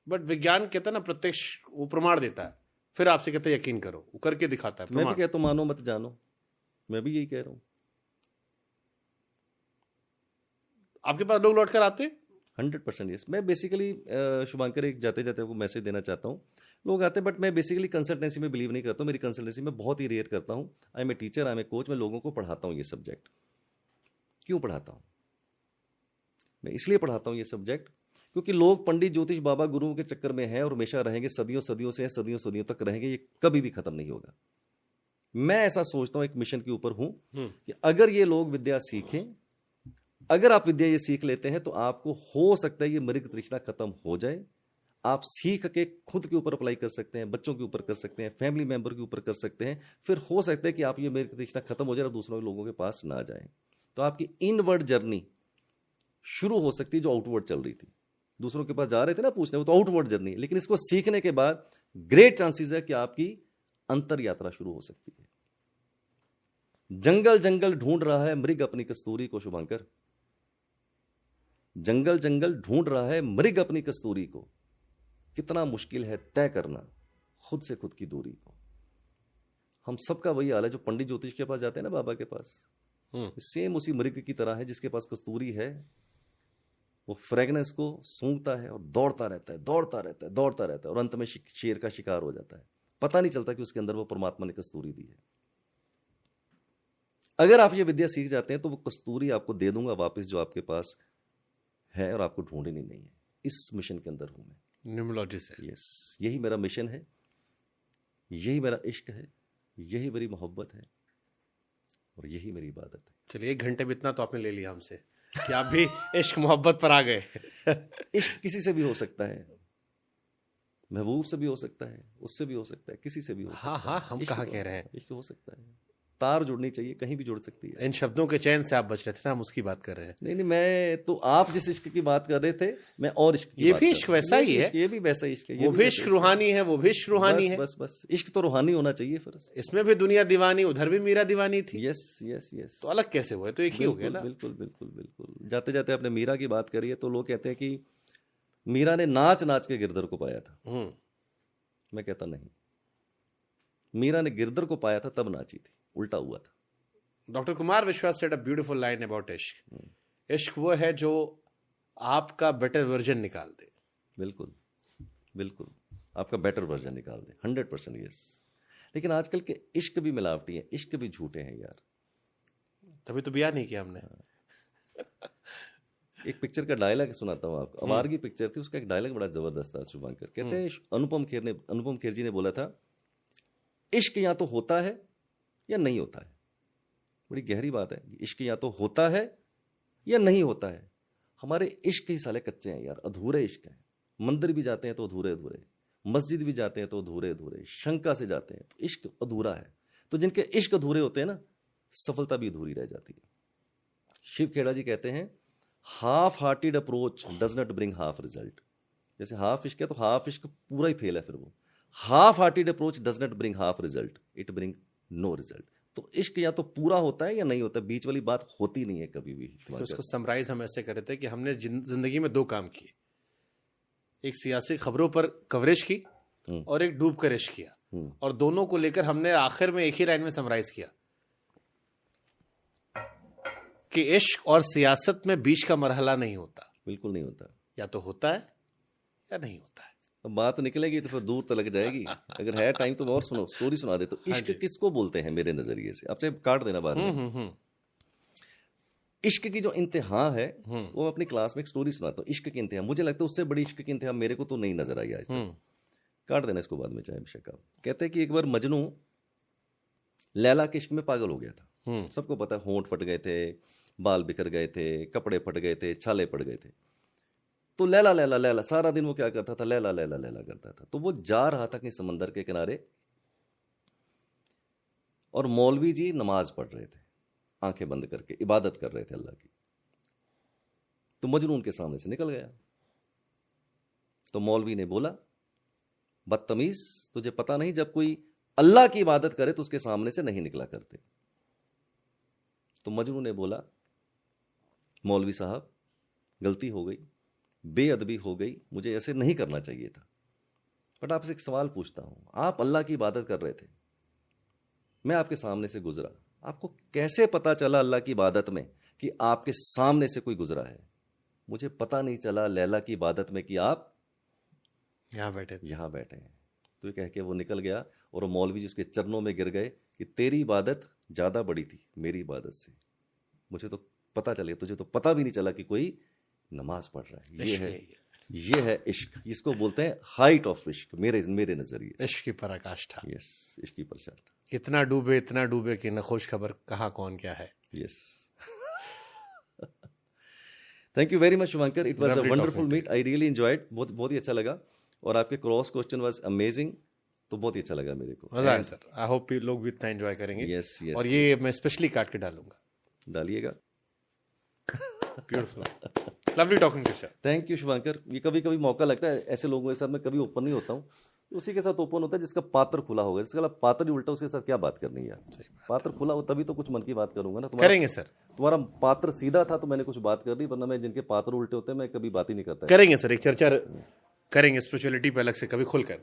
Speaker 1: But विज्ञान कहता है ना, प्रत्यक्ष वो प्रमाण देता है, फिर आपसे कहता है यकीन करो, वो करके दिखाता है।
Speaker 2: मैं भी कहता हूं मानो मत जानो, मैं भी यही कह रहा हूं।
Speaker 1: आपके पास लोग लौट कर आते?
Speaker 2: 100% यस। मैं बेसिकली शुभांकर एक जाते जाते आपको मैसेज देना चाहता हूँ। लोग आते हैं बट मैं बेसिकली कंसल्टेंसी में बिलीव नहीं करता हूँ। मेरी कंसल्टेंसी में बहुत ही रेयर करता हूँ। I am a teacher, I am a coach. मैं लोगों को पढ़ाता हूँ ये सब्जेक्ट। क्यों पढ़ाता हूँ? मैं इसलिए पढ़ाता हूँ ये सब्जेक्ट क्योंकि लोग पंडित ज्योतिष बाबा गुरुओं के चक्कर में हैं और हमेशा रहेंगे, सदियों सदियों से, सदियों सदियों तक रहेंगे। ये कभी भी खत्म नहीं होगा। मैं ऐसा सोचता हूँ, एक मिशन के ऊपर हूं कि अगर ये लोग विद्या सीखें, अगर आप विद्या ये सीख लेते हैं तो आपको हो सकता है ये मृग तृष्णा खत्म हो जाए। आप सीख के खुद के ऊपर अप्लाई कर सकते हैं, बच्चों के ऊपर कर सकते हैं, फैमिली मेंबर के ऊपर कर सकते हैं। फिर हो सकता है कि आप ये मेरे रिश्ता खत्म हो जाए और दूसरों लोगों के पास ना जाए। तो आपकी इनवर्ड जर्नी शुरू हो सकती है जो आउटवर्ड चल रही थी। दूसरों के पास जा रहे थे ना पूछने, वो तो आउटवर्ड जर्नी है। लेकिन इसको सीखने के बाद ग्रेट चांसेस है कि आपकी अंतर यात्रा शुरू हो सकती है। जंगल जंगल ढूंढ रहा है मृग अपनी कस्तूरी को शुभंकर, जंगल जंगल ढूंढ रहा है मृग अपनी कस्तूरी को, कितना मुश्किल है तय करना खुद से खुद की दूरी को। हम सबका वही हाल है जो पंडित ज्योतिष के पास जाते हैं ना, बाबा के पास, सेम उसी मृग की तरह है जिसके पास कस्तूरी है। वो फ्रेगनेंस को सूंघता है और दौड़ता रहता है, दौड़ता रहता है, दौड़ता रहता है, और अंत में शेर का शिकार हो जाता है। पता नहीं चलता कि उसके अंदर वो परमात्मा ने कस्तूरी दी है। अगर आप ये विद्या सीख जाते हैं तो वो कस्तूरी आपको दे दूंगा वापस जो आपके पास है, और आपको ढूंढनी नहीं है। इस मिशन के अंदर हूं मैं,
Speaker 1: न्यूमरोलॉजी से।
Speaker 2: यस, यही मेरा मिशन है, यही मेरा इश्क है, यही मेरी मोहब्बत है, और यही मेरी इबादत है।
Speaker 1: चलिए 1 घंटे में इतना तो आपने ले लिया हमसे कि आप भी इश्क मोहब्बत पर आ गए।
Speaker 2: इश्क किसी से भी हो सकता है, महबूब से भी हो सकता है, उससे भी हो सकता है, किसी से भी हो सकता है।
Speaker 1: हाँ, हम कहाँ कह रहे हैं।
Speaker 2: इश्क हो सकता है, तार जुड़नी चाहिए, कहीं भी जुड़ सकती है।
Speaker 1: इन शब्दों के चैन से आप बच रहे थे ना, हम उसकी बात कर रहे हैं।
Speaker 2: नहीं, मैं तो, आप जिस इश्क की बात कर रहे थे मैं और इश्क की
Speaker 1: ये
Speaker 2: बात
Speaker 1: भी
Speaker 2: कर
Speaker 1: इश्क
Speaker 2: रहा हूं।
Speaker 1: वैसा ही है,
Speaker 2: ये भी वैसा इश्क है।
Speaker 1: वो भी इश्क रूहानी है, वो भी इश्क रूहानी है।
Speaker 2: बस इश्क तो रूहानी होना चाहिए। फिर
Speaker 1: इसमें भी दुनिया दीवानी, उधर भी मीरा दीवानी थी।
Speaker 2: Yes yes yes.
Speaker 1: तो अलग कैसे हुए? तो एक ही हो गया ना।
Speaker 2: बिल्कुल बिल्कुल बिल्कुल। जाते जाते आपने मीरा की बात करी है, तो लोग कहते हैं कि मीरा ने नाच नाच के गिरधर को पाया था। मैं कहता नहीं, मीरा ने गिरधर को पाया था तब नाची थी, उल्टा हुआ था।
Speaker 1: डॉक्टर कुमार विश्वास said a beautiful line about इश्क। इश्क वो है जो आपका बेटर वर्जन निकाल दे।
Speaker 2: बिल्कुल बिल्कुल, आपका बेटर वर्जन निकाल दे, 100% यस। लेकिन आजकल के इश्क भी मिलावटी है, इश्क भी झूठे हैं यार।
Speaker 1: तभी तो ब्याह नहीं किया हमने।
Speaker 2: एक पिक्चर का डायलॉग सुनाता हूँ आपको। अवार की पिक्चर थी, उसका एक डायलॉग बड़ा जबरदस्त था शुभंकर। कहते हैं अनुपम खेर जी ने बोला था, इश्क या तो होता है या नहीं होता है। बड़ी गहरी बात है। इश्क या तो होता है या नहीं होता है। हमारे इश्क ही साले कच्चे हैं यार, अधूरे इश्क हैं। मंदिर भी जाते हैं तो अधूरे अधूरे, मस्जिद भी जाते हैं तो अधूरे अधूरे, शंका से जाते हैं तो इश्क अधूरा है। तो जिनके इश्क अधूरे होते हैं ना, सफलता भी अधूरी रह जाती है। शिव खेड़ा जी कहते हैं, half hearted approach does not bring half result. जैसे हाफ इश्क है तो हाफ इश्क पूरा ही फेल है। फिर वो half hearted approach does not bring half result, it bring no result. तो इश्क या तो पूरा होता है या नहीं होता, बीच वाली बात होती नहीं है कभी भी।
Speaker 1: उसको समराइज हम ऐसे कर रहे थे कि हमने जिंदगी में 2 काम किए, एक सियासी खबरों पर कवरेज की और एक डूब कर इश्क किया, और दोनों को लेकर हमने आखिर में एक ही लाइन में समराइज किया कि इश्क और सियासत में बीच का मरहला नहीं होता।
Speaker 2: बिल्कुल नहीं होता,
Speaker 1: या तो होता है या नहीं होता है।
Speaker 2: अब बात निकलेगी तो फिर दूर तो लग जाएगी। अगर है टाइम तो और सुनो, स्टोरी सुना दे। तो इश्क किसको बोलते हैं मेरे नजरिए से, आपसे काट देना बाद में। इश्क की जो इंतहा है वो अपनी क्लास में एक स्टोरी सुनाता हूँ। इश्क की इंतहा, मुझे लगता है उससे बड़ी इश्क की इंतहा मेरे को तो नहीं नजर आई आज तक। काट देना इसको बाद में चाहे बेशक आप। कहते हैं कि एक बार मजनू लैला के इश्क में पागल हो गया था। सबको पता है, होंठ फट गए थे, बाल बिखर गए थे, कपड़े फट गए थे, छाले पड़ गए थे। तो लैला लैला लैला सारा दिन वो क्या करता था, लैला लैला लैला करता था। तो वो जा रहा था कि समंदर के किनारे, और मौलवी जी नमाज पढ़ रहे थे, आंखें बंद करके इबादत कर रहे थे अल्लाह की। तो मजनू उनके सामने से निकल गया। तो मौलवी ने बोला, बदतमीज, तुझे पता नहीं जब कोई अल्लाह की इबादत करे तो उसके सामने से नहीं निकला करते। तो मजनू ने बोला, मौलवी साहब गलती हो गई, बेअदबी हो गई, मुझे ऐसे नहीं करना चाहिए था। बट आपसे एक सवाल पूछता हूं, आप अल्लाह की इबादत कर रहे थे, मैं आपके सामने से गुजरा, आपको कैसे पता चला अल्लाह की इबादत में कि आपके सामने से कोई गुजरा है? मुझे पता नहीं चला लैला की इबादत में कि आप यहां बैठे हैं। तो ये कह के वो निकल गया, और वो मौलवी जी उसके चरणों में गिर गए कि तेरी इबादत ज्यादा बड़ी थी मेरी इबादत से। मुझे तो पता चल गया, तुझे तो पता भी नहीं चला कि कोई नमाज पढ़ रहा है। ये है इश्क, इसको बोलते हैं हाइट ऑफ इश्क मेरे नजरिए।
Speaker 1: इश्क की पराकाष्ठा।
Speaker 2: यस, इश्क की पराकाष्ठा।
Speaker 1: इतना डूबे कि न खुश खबर कहाँ कौन क्या है।
Speaker 2: Yes. Thank you very much Shubhankar, it was a wonderful meet, I really enjoyed. बहुत बहुत ही अच्छा लगा। और आपके क्रॉस क्वेश्चन वाज अमेजिंग, तो बहुत ही अच्छा लगा मेरे को।
Speaker 1: मजा आया सर। आई होप लोग भी इतना एंजॉय करेंगे।
Speaker 2: यस यस,
Speaker 1: और ये मैं स्पेशली काट के डालूंगा।
Speaker 2: डालिएगा।
Speaker 1: Beautiful, lovely talking to sir.
Speaker 2: Thank you Shubhankar. ये कभी कभी मौका लगता है ऐसे लोगों के साथ, मैं कभी ओपन नहीं होता हूँ, उसी के साथ ओपन होता है जिसका पात्र खुला होगा। जिसका पात्र ही उल्टा, उसके साथ क्या बात करनी है यार। पात्र खुला हो तभी तो कुछ मन की बात करूंगा ना।
Speaker 1: करेंगे सर।
Speaker 2: तुम्हारा पात्र सीधा था तो मैंने कुछ बात कर ली, वरना मैं जिनके पात्र उल्टे होते हैं मैं कभी बात ही नहीं करता।
Speaker 1: करेंगे सर, एक चर्चा करेंगे स्पिरिचुअलिटी पे अलग से कभी खुलकर।